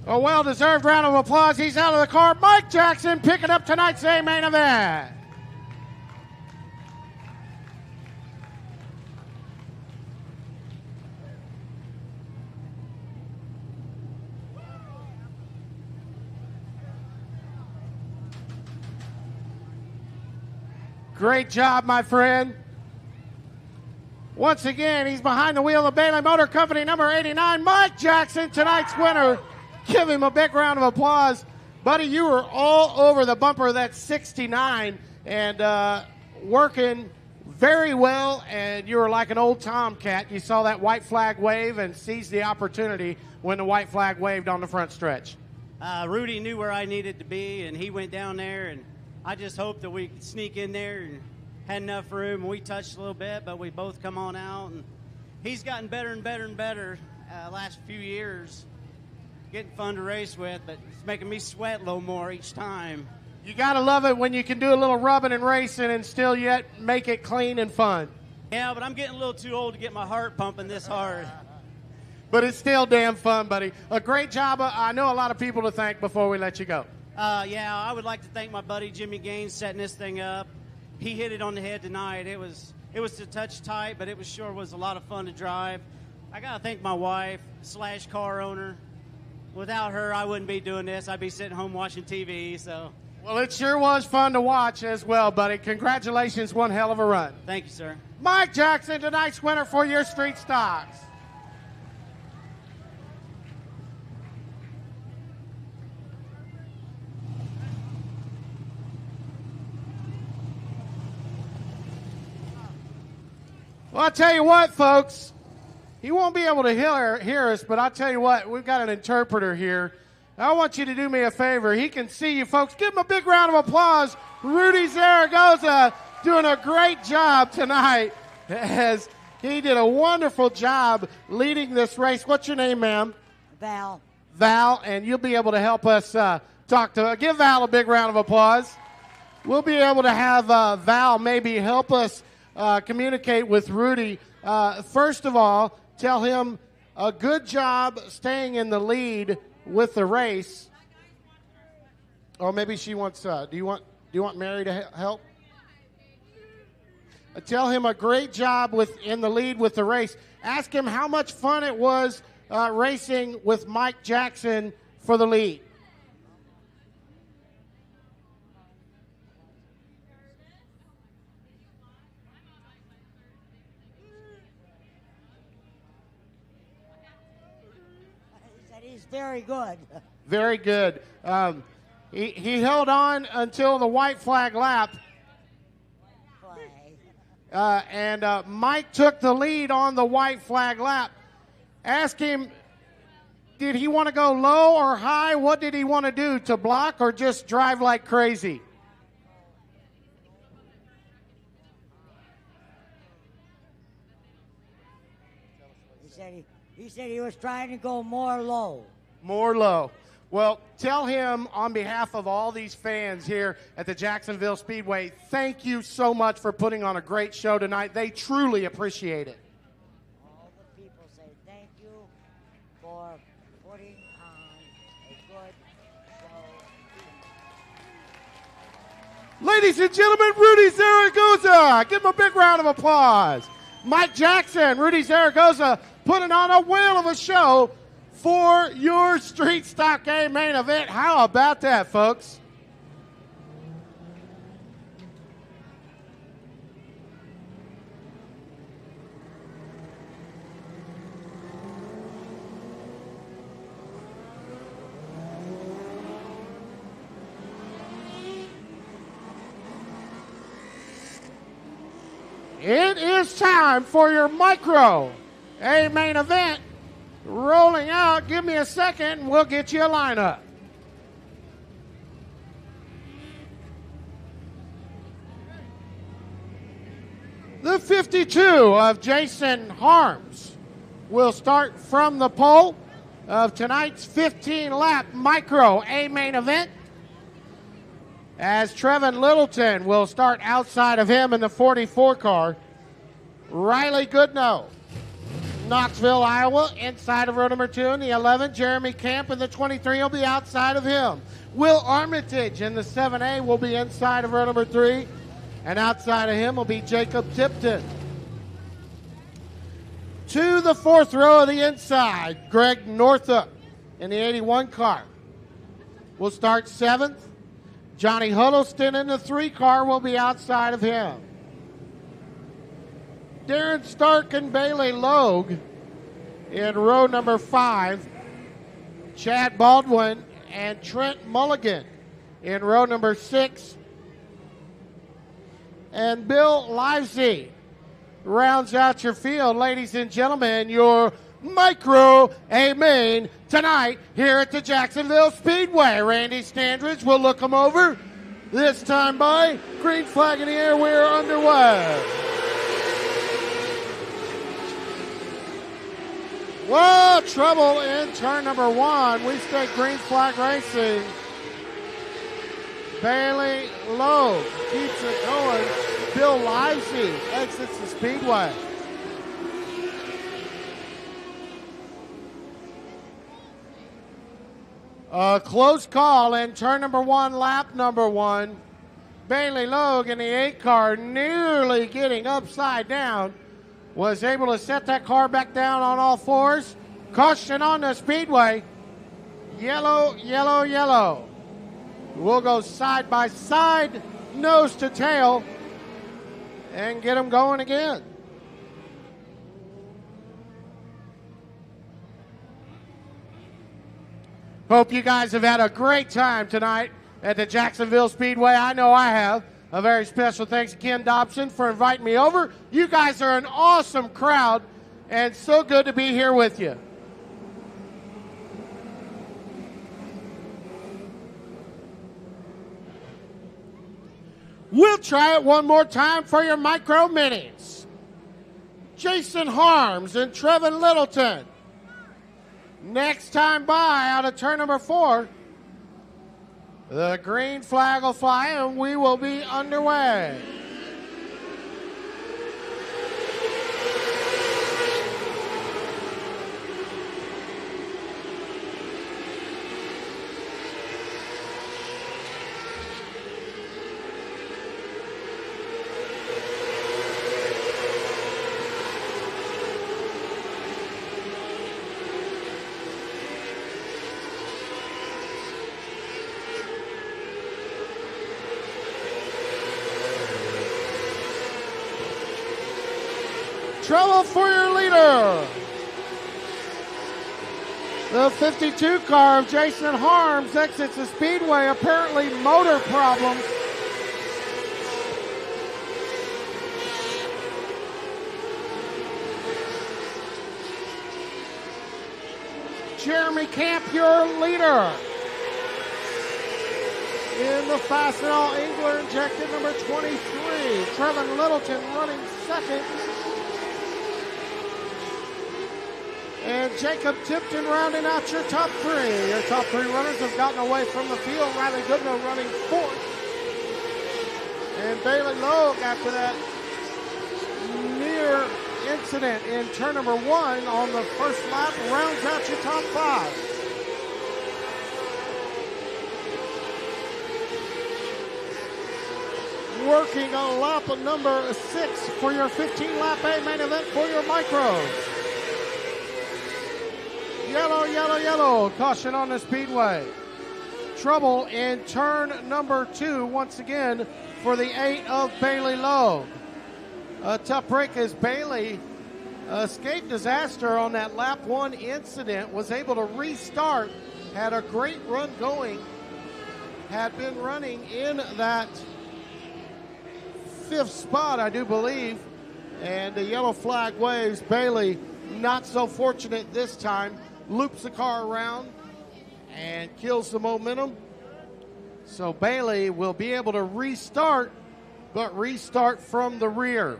A well-deserved round of applause. He's out of the car. Mike Jackson picking up tonight's A main event. Great job, my friend. Once again, he's behind the wheel of Bailey Motor Company, number 89, Mike Jackson, tonight's winner. Give him a big round of applause. Buddy, you were all over the bumper of that 69 and working very well, and you were like an old tomcat. You saw that white flag wave and seized the opportunity when the white flag waved on the front stretch. Rudy knew where I needed to be, and he went down there, and I just hoped that we could sneak in there and had enough room. And we touched a little bit, but we both come on out, and he's gotten better and better and better last few years. Getting fun to race with, but it's making me sweat a little more each time. You got to love it when you can do a little rubbing and racing and still yet make it clean and fun. Yeah, but I'm getting a little too old to get my heart pumping this hard. But it's still damn fun, buddy. A great job. I know a lot of people to thank before we let you go. Yeah, I would like to thank my buddy Jimmy Gaines setting this thing up. He hit it on the head tonight. It was a touch tight, but it sure was a lot of fun to drive. I got to thank my wife / car owner. Without her, I wouldn't be doing this. I'd be sitting home watching TV, so. Well, it sure was fun to watch as well, buddy. Congratulations, one hell of a run. Thank you, sir. Mike Jackson, tonight's winner for your street stocks. Well, I'll tell you what, folks. He won't be able to hear us, but I'll tell you what, we've got an interpreter here. I want you to do me a favor. He can see you, folks. Give him a big round of applause. Rudy Zaragoza doing a great job tonight, as he did a wonderful job leading this race. What's your name, ma'am? Val. Val, and you'll be able to help us give Val a big round of applause. We'll be able to have Val maybe help us communicate with Rudy. First of all, tell him a good job staying in the lead with the race. Or maybe she wants. Do you want Mary to help? Tell him a great job in the lead with the race. Ask him how much fun it was racing with Mike Jackson for the lead. Very good. Very good. He held on until the white flag lap. And Mike took the lead on the white flag lap. Ask him, did he want to go low or high? What did he want to do? To block or just drive like crazy? He said he was trying to go more low. More low. Well, tell him on behalf of all these fans here at the Jacksonville Speedway, thank you so much for putting on a great show tonight. They truly appreciate it. All the people say thank you for putting on a good show. Ladies and gentlemen, Rudy Zaragoza. Give him a big round of applause. Mike Jackson, Rudy Zaragoza, putting on a whale of a show for your Street Stock A main event. How about that, folks? It is time for your Micro A main event. Rolling out. Give me a second and we'll get you a lineup. The 52 of Jason Harms will start from the pole of tonight's 15-lap Micro A main event, as Trevin Littleton will start outside of him in the 44 car. Riley Goodnow, Knoxville, Iowa, inside of row number 2 in the 11. Jeremy Camp in the 23 will be outside of him. Will Armitage in the 7A will be inside of row number 3. And outside of him will be Jacob Tipton. To the 4th row of the inside, Greg Northup in the 81 car will start 7th. Johnny Huddleston in the 3 car will be outside of him. Darren Stark and Bailey Logue in row number 5. Chad Baldwin and Trent Mulligan in row number 6. and Bill Livesey rounds out your field. Ladies and gentlemen, your Micro A main tonight here at the Jacksonville Speedway. Randy Standridge will look them over. This time by green flag in the air, we're underway. Whoa, trouble in turn number 1. We stay green flag racing. Bailey Lowe keeps it going. Bill Livesey exits the speedway. A close call in turn number 1, lap number 1. Bailey Logue in the 8 car nearly getting upside down. Was able to set that car back down on all fours. Caution on the speedway. Yellow, yellow, yellow. We'll go side by side, nose to tail, and get them going again. Hope you guys have had a great time tonight at the Jacksonville Speedway. I know I have. A very special thanks to Ken Dobson for inviting me over. You guys are an awesome crowd, and so good to be here with you. We'll try it one more time for your micro minis. Jason Harms and Trevin Littleton. Next time by out of turn number 4. The green flag will fly and we will be underway. Trouble for your leader. The 52 car of Jason Harms exits the speedway, apparently motor problems. Jeremy Camp, your leader. In the Fastenal Engler injected number 23. Trevin Littleton running second. And Jacob Tipton rounding out your top 3. Your top 3 runners have gotten away from the field. Riley Goodnow running 4th. And Bailey Logue, after that near incident in turn number 1 on the first lap, rounds out your top 5. Working on lap number 6 for your 15-lap A main event for your micros. Yellow, yellow, yellow. Caution on the speedway. Trouble in turn number 2 once again for the 8 of Bailey Logue. A tough break as Bailey escaped disaster on that lap 1 incident, was able to restart, had a great run going, had been running in that 5th spot, I do believe, and the yellow flag waves. Bailey not so fortunate this time. Loops the car around and kills the momentum. So Bailey will be able to restart, but restart from the rear.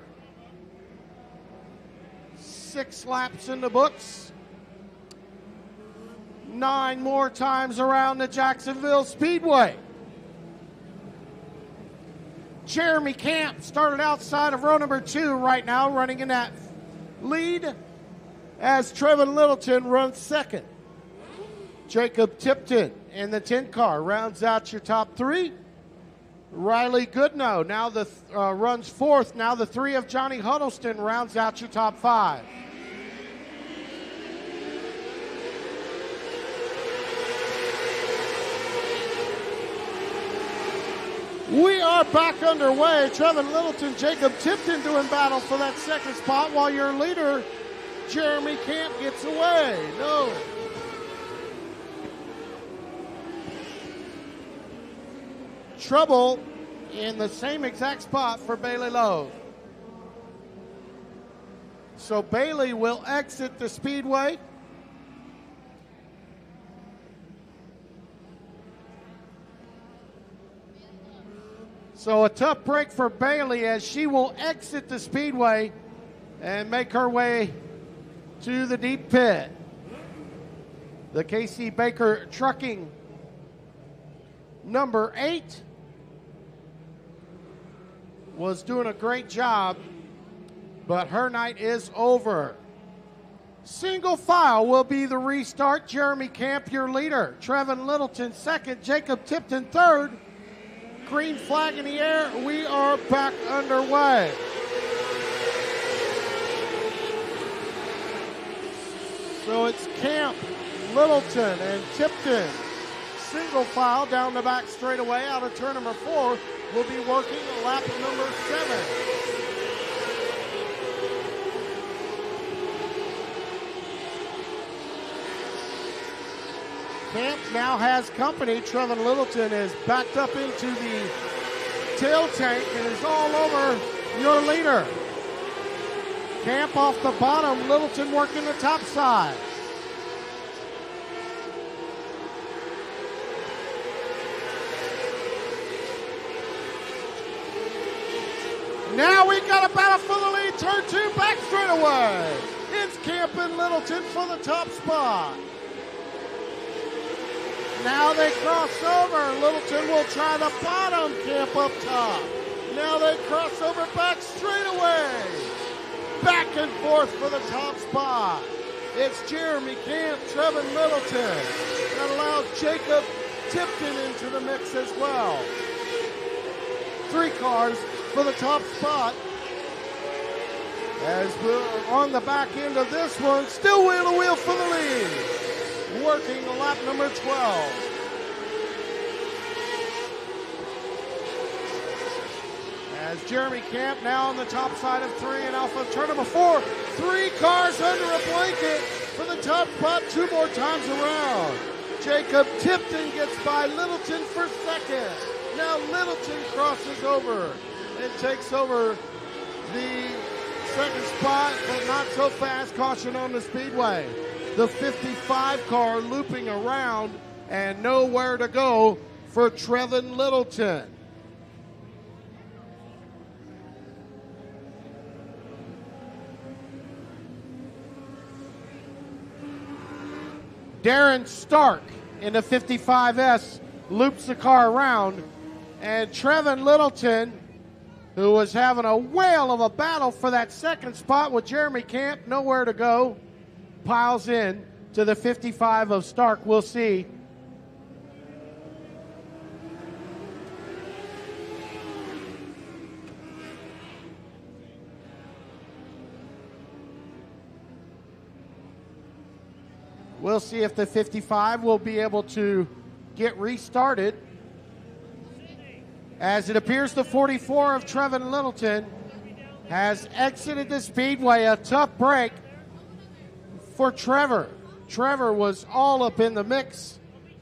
6 laps in the books. 9 more times around the Jacksonville Speedway. Jeremy Camp started outside of row number 2 right now, running in that lead, as Trevin Littleton runs second. Jacob Tipton in the 10 car rounds out your top 3. Riley Goodnow now runs 4th. Now the 3 of Johnny Huddleston rounds out your top 5. We are back underway. Trevin Littleton, Jacob Tipton doing battle for that second spot, while your leader, Jeremy Camp, gets away. No. Trouble in the same exact spot for Bailey Lowe. So Bailey will exit the speedway. So a tough break for Bailey as she will exit the speedway and make her way to the deep pit. The KC Baker Trucking number 8 was doing a great job, but her night is over. Single file will be the restart. Jeremy Camp, your leader. Trevin Littleton second. Jacob Tipton third. Green flag in the air. We are back underway. So it's Camp, Littleton, and Tipton. Single file down the back straightaway out of turn number 4. We'll be working lap number 7. Camp now has company. Trevin Littleton is backed up into the tail tank and is all over your leader. Camp off the bottom, Littleton working the top side. Now we got a battle for the lead. Turn 2 back straightaway. It's Camp and Littleton for the top spot. Now they cross over. Littleton will try the bottom. Camp up top. Now they cross over back straightaway. Back and forth for the top spot. It's Jeremy Camp, Trevin Littleton. That allows Jacob Tipton into the mix as well. 3 cars for the top spot. As we're on the back end of this one, still wheel to wheel for the lead. Working lap number 12. As Jeremy Camp now on the top side of 3 and off of turn number 4. 3 cars under a blanket for the top spot 2 more times around. Jacob Tipton gets by Littleton for second. Now Littleton crosses over and takes over the second spot, but not so fast. Caution on the speedway. The 55 car looping around and nowhere to go for Trevin Littleton. Darren Stark in the 55S loops the car around, and Trevin Littleton, who was having a whale of a battle for that second spot with Jeremy Camp, nowhere to go, piles in to the 55 of Stark. We'll see. We'll see if the 55 will be able to get restarted. As it appears the 44 of Trevin Littleton has exited the speedway. A tough break for Trevor. Trevor was all up in the mix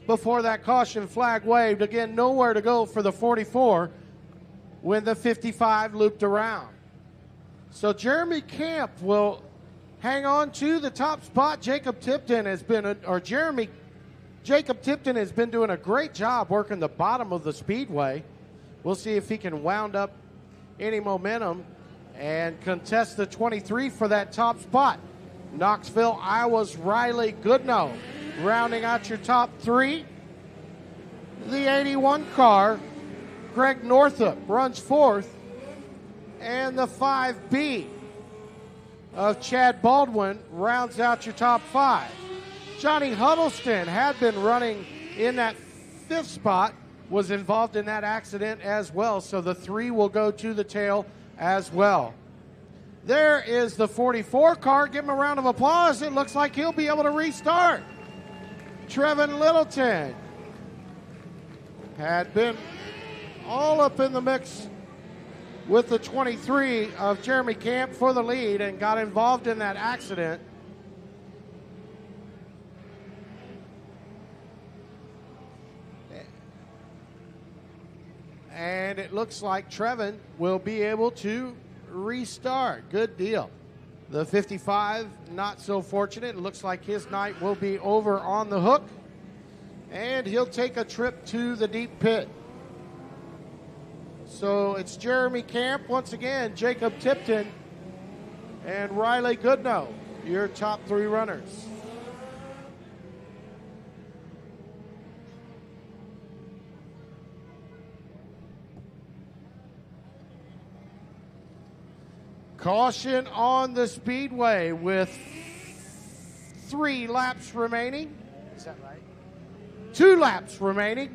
before that caution flag waved. Again, nowhere to go for the 44 when the 55 looped around. So Jeremy Camp will hang on to the top spot. Jacob Tipton has been doing a great job working the bottom of the speedway. We'll see if he can wound up any momentum and contest the 23 for that top spot. Knoxville, Iowa's Riley Goodnow rounding out your top 3. The 81 car, Greg Northup, runs 4th. And the 5B of Chad Baldwin rounds out your top 5. Johnny Huddleston had been running in that 5th spot, was involved in that accident as well, so the 3 will go to the tail as well. There is the 44 car. Give him a round of applause. It looks like he'll be able to restart. Trevin Littleton had been all up in the mix with the 23 of Jeremy Camp for the lead and got involved in that accident. And it looks like Trevin will be able to restart. Good deal. The 55, not so fortunate. It looks like his night will be over on the hook. And he'll take a trip to the deep pit. So it's Jeremy Camp, once again, Jacob Tipton, and Riley Goodnow, your top 3 runners. Caution on the speedway with 3 laps remaining. Is that right? 2 laps remaining.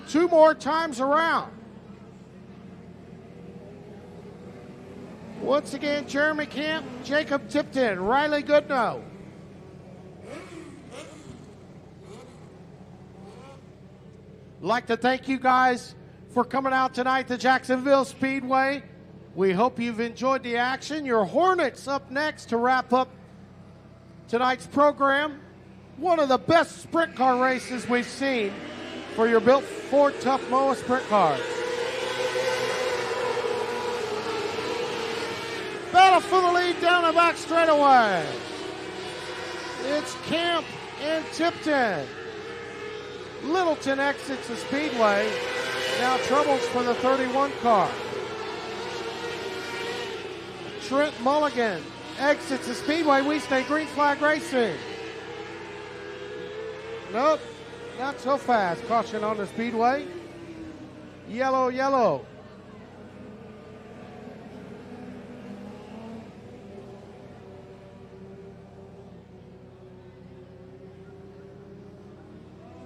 2 more times around. Once again, Jeremy Camp, Jacob Tipton, Riley Goodnow. Like to thank you guys for coming out tonight to Jacksonville Speedway. We hope you've enjoyed the action. Your Hornets up next to wrap up tonight's program. One of the best sprint car races we've seen for your Built Ford Tough MOWA sprint cars. Battle for the lead down the back straightaway. It's Camp and Tipton. Littleton exits the speedway. Now troubles for the 31 car. Trent Mulligan exits the speedway. We stay green flag racing. Nope, not so fast. Caution on the speedway. Yellow, yellow.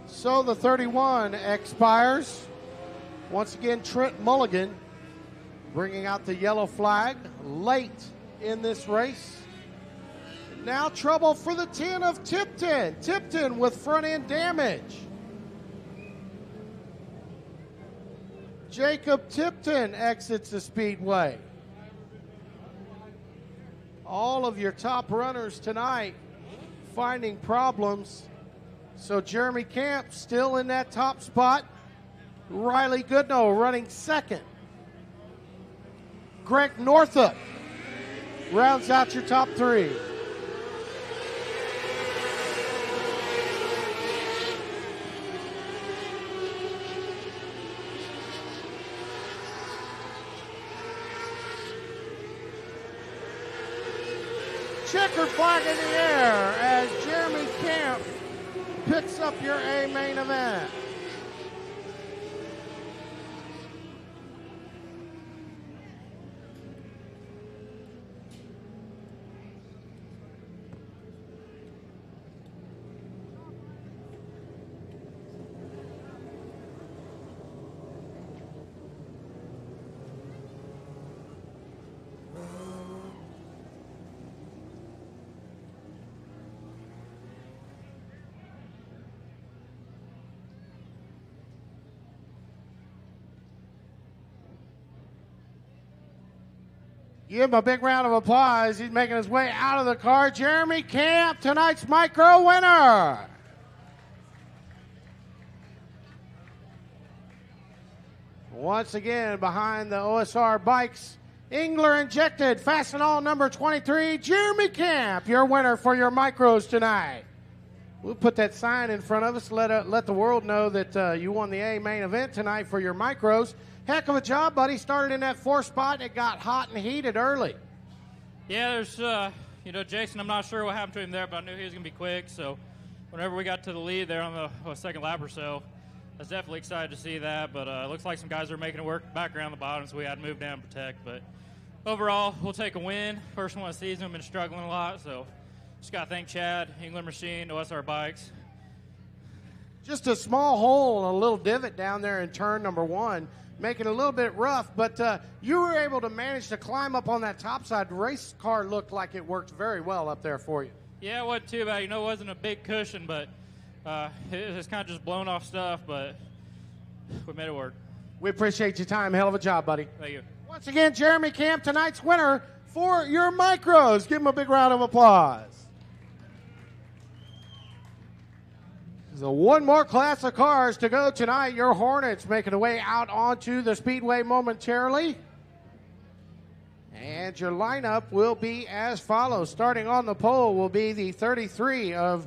So the 31 expires. Once again, Trent Mulligan bringing out the yellow flag late in this race. Now trouble for the 10 of Tipton. Tipton with front end damage. Jacob Tipton exits the speedway. All of your top runners tonight finding problems. So Jeremy Camp still in that top spot. Riley Goodnow running second. Greg Northup rounds out your top 3. Checker flag in the air as Jeremy Camp picks up your A main event. Give him a big round of applause. He's making his way out of the car. Jeremy Camp, tonight's micro winner. Once again, behind the OSR bikes, Engler injected, Fastenal number 23, Jeremy Camp, your winner for your micros tonight. We'll put that sign in front of us, let the world know that you won the A main event tonight for your micros. Heck of a job, buddy. Started in that 4th spot, and it got hot and heated early. Yeah, there's, Jason, I'm not sure what happened to him there, but I knew he was going to be quick. So whenever we got to the lead there on the second lap or so, I was definitely excited to see that. But it looks like some guys are making it work back around the bottom, so we had to move down and protect. But overall, we'll take a win. First one of the season, we've been struggling a lot. So just got to thank Chad, England Machine, OSR Bikes. Just a small hole and a little divot down there in turn number 1. Making it a little bit rough, but you were able to manage to climb up on that top side. The race car looked like it worked very well up there for you. Yeah, it wasn't too bad. It wasn't a big cushion, but it was kind of just blown off stuff, but we made it work. We appreciate your time. Hell of a job, buddy. Thank you. Once again, Jeremy Camp, tonight's winner for your micros. Give him a big round of applause. So one more class of cars to go tonight. Your Hornets making their way out onto the Speedway momentarily. And your lineup will be as follows. Starting on the pole will be the 33 of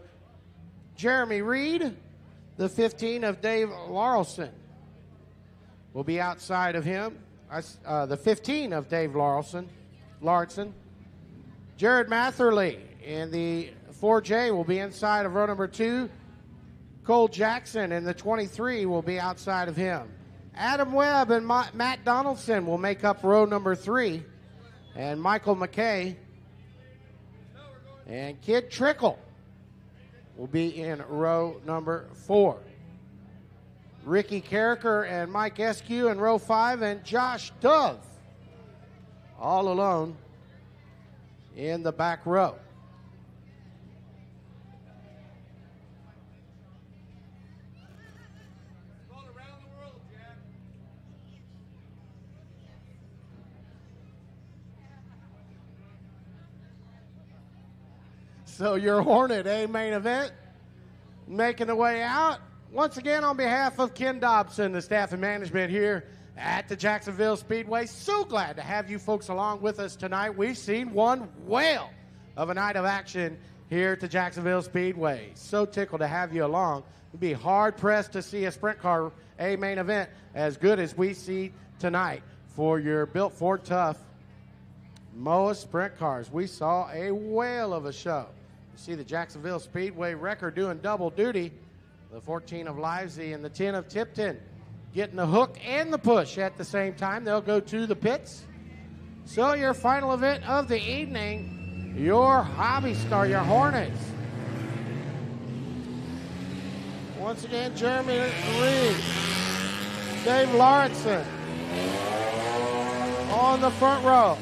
Jeremy Reed. The 15 of Dave Larson will be outside of him. The 15 of Dave Larson. Jared Matherly in the 4J will be inside of row number 2. Cole Jackson in the 23 will be outside of him. Adam Webb and Matt Donaldson will make up row number 3. And Michael McKay and Kid Trickle will be in row number 4. Ricky Carricker and Mike Eskew in row 5, and Josh Dove all alone in the back row. So your Hornet A main event making the way out. Once again, on behalf of Ken Dobson, the staff and management here at the Jacksonville Speedway, so glad to have you folks along with us tonight. We've seen one whale of a night of action here at the Jacksonville Speedway. So tickled to have you along. We'd be hard-pressed to see a sprint car A main event as good as we see tonight for your Built Ford Tough MOWA sprint cars. We saw a whale of a show. You see the Jacksonville Speedway record doing double duty. The 14 of Livesey and the 10 of Tipton getting the hook and the push at the same time. They'll go to the pits. So your final event of the evening, your Hobby Star, your Hornets. Once again, Jeremy Reed, Dave Lawrenson on the front row.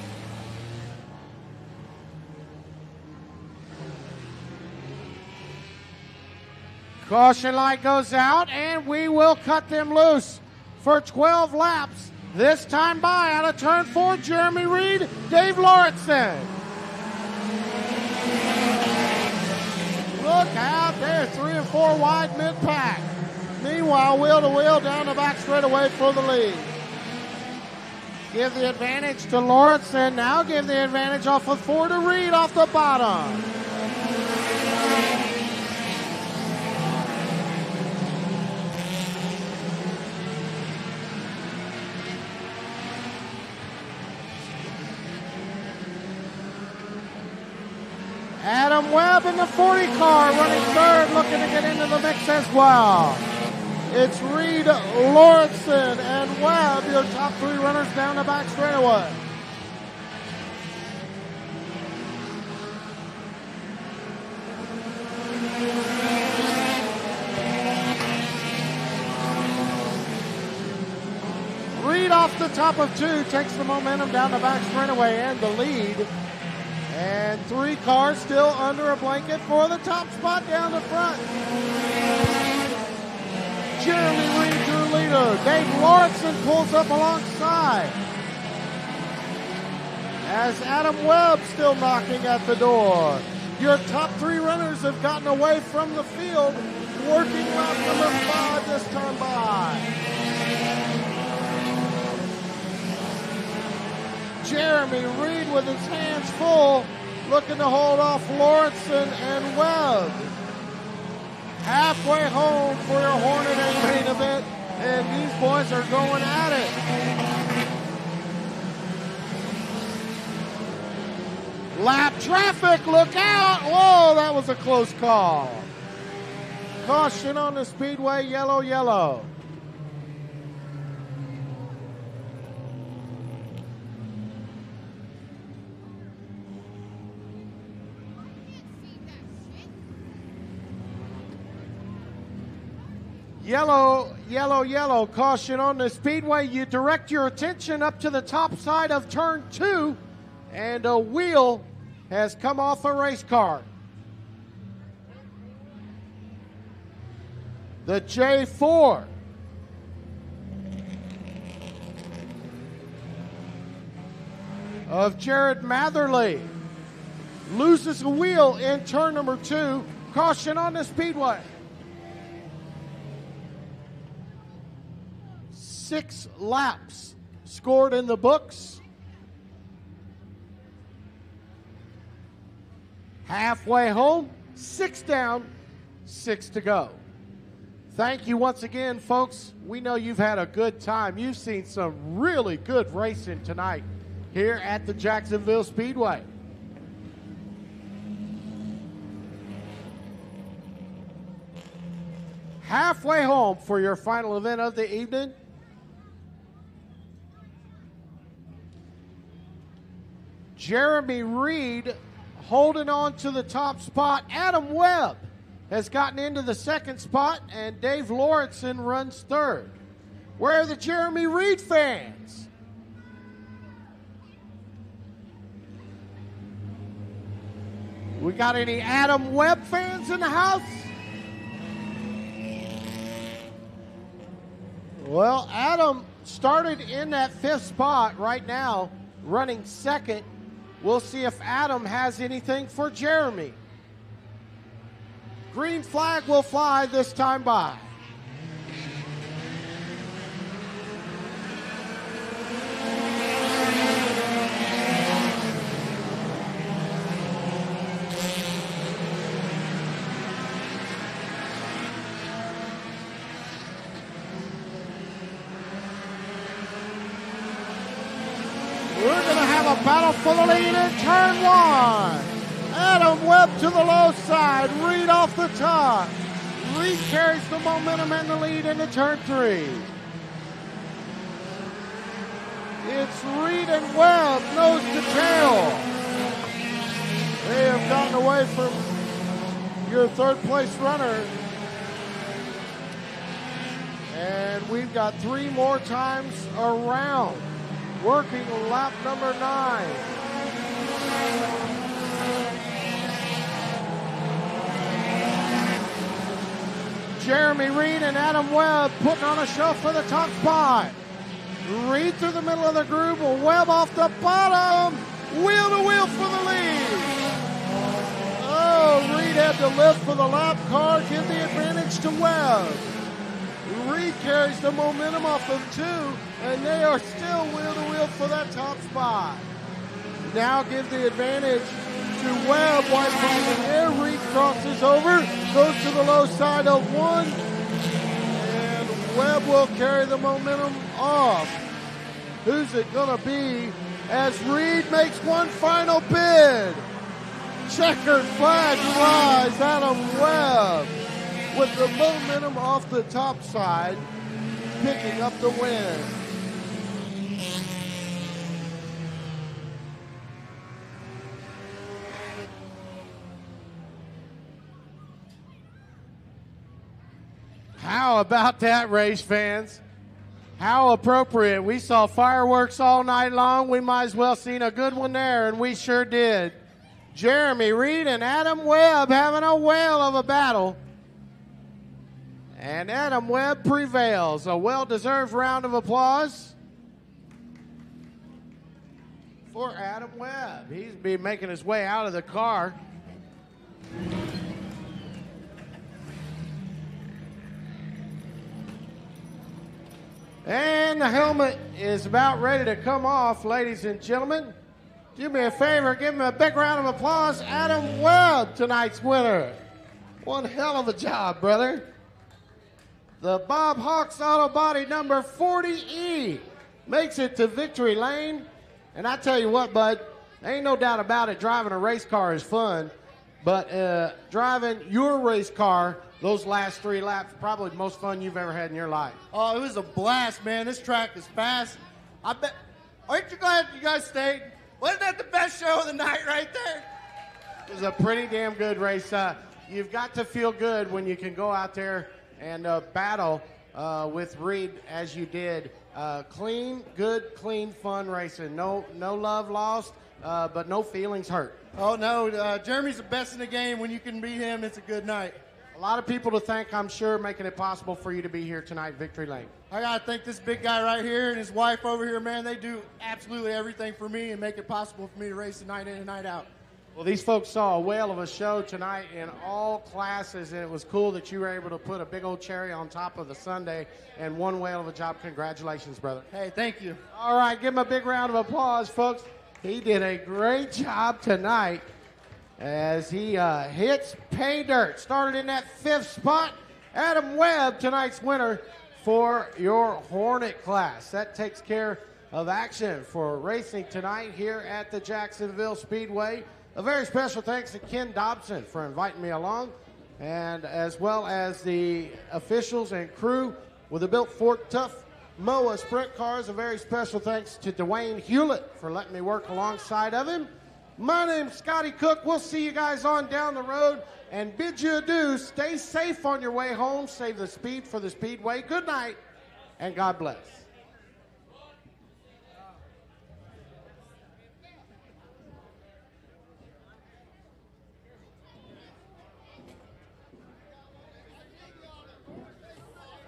Caution light goes out, and we will cut them loose for 12 laps. This time by out of turn 4, Jeremy Reed, Dave Lawrenson. Look out there, 3 and 4 wide mid-pack. Meanwhile, wheel to wheel down the back straightaway for the lead. Give the advantage to Lawrenson. Now give the advantage off of 4 to Reed off the bottom. Adam Webb in the 40 car running third, looking to get into the mix as well. It's Reed, Lawrenson, and Webb, your top 3 runners down the back straightaway. Reed off the top of 2 takes the momentum down the back straightaway and the lead. And 3 cars still under a blanket for the top spot down the front. Jeremy Reed, your leader. Dave Lawrenson pulls up alongside. As Adam Webb still knocking at the door. Your top 3 runners have gotten away from the field, working lap number 5 this time by. Jeremy Reed with his hands full, looking to hold off Lawrenson and Webb. Halfway home for your Hornet A main event, and these boys are going at it. Lap traffic, look out! Whoa, that was a close call. Caution on the speedway, yellow, yellow. Yellow, yellow, yellow. Caution on the speedway. You direct your attention up to the top side of turn 2, and a wheel has come off a race car. The J4. Of Jared Matherly loses a wheel in turn number 2. Caution on the speedway. 6 laps scored in the books. Halfway home, 6 down, 6 to go. Thank you once again, folks. We know you've had a good time. You've seen some really good racing tonight here at the Jacksonville Speedway. Halfway home for your final event of the evening. Jeremy Reed holding on to the top spot. Adam Webb has gotten into the second spot, and Dave Lauritsen runs third. Where are the Jeremy Reed fans? We got any Adam Webb fans in the house? Well, Adam started in that 5th spot right now, running second. We'll see if Adam has anything for Jeremy. Green flag will fly this time by. We're going to have a battle for the lead in turn 1. Adam Webb to the low side, Reed off the top. Reed carries the momentum and the lead into turn 3. It's Reed and Webb, nose to tail. They have gotten away from your third place runner. And we've got 3 more times around. Working lap number 9. Jeremy Reed and Adam Webb putting on a show for the top spot. Reed through the middle of the group, Webb off the bottom. Wheel to wheel for the lead. Oh, Reed had to lift for the lap car, give the advantage to Webb. Reed carries the momentum off of 2, and they are still wheel to wheel for that top spot. Now give the advantage to Webb, white flag in the air. Reed crosses over, goes to the low side of 1, and Webb will carry the momentum off. Who's it gonna be as Reed makes one final bid? Checkered flag flies, Adam Webb with the momentum off the top side, picking up the win. How about that, race fans? How appropriate. We saw fireworks all night long. We might as well seen a good one there, and we sure did. Jeremy Reed and Adam Webb having a whale of a battle. And Adam Webb prevails. A well-deserved round of applause for Adam Webb. He's been making his way out of the car. And the helmet is about ready to come off, ladies and gentlemen. Do me a favor, give him a big round of applause. Adam Webb, tonight's winner. One hell of a job, brother. The Bob Hawks Auto Body number 40E makes it to victory lane. And I tell you what, bud, ain't no doubt about it, driving a race car is fun. But driving your race car, those last 3 laps, probably the most fun you've ever had in your life. Oh, it was a blast, man. This track is fast. I bet. Aren't you glad you guys stayed? Wasn't that the best show of the night right there? It was a pretty damn good race. You've got to feel good when you can go out there and battle with Reed as you did. Clean, good, clean, fun racing. No love lost, but no feelings hurt. Oh, no. Jeremy's the best in the game. When you can beat him, it's a good night. A lot of people to thank, I'm sure, making it possible for you to be here tonight, Victory Lane. I got to thank this big guy right here and his wife over here, man. They do absolutely everything for me and make it possible for me to race the night in and night out. Well, these folks saw a whale of a show tonight in all classes, and it was cool that you were able to put a big old cherry on top of the sundae and one whale of a job. Congratulations, brother. Hey, thank you. All right, give him a big round of applause, folks. He did a great job tonight as he hits pay dirt. Started in that 5th spot. Adam Webb, tonight's winner for your Hornet class. That takes care of action for racing tonight here at the Jacksonville Speedway. A very special thanks to Ken Dobson for inviting me along, and as well as the officials and crew with the Built Ford Tough MOWA Sprint Cars. A very special thanks to Dwayne Hewlett for letting me work alongside of him. My name's Scotty Cook. We'll see you guys on down the road and bid you adieu. Stay safe on your way home. Save the speed for the Speedway. Good night, and God bless.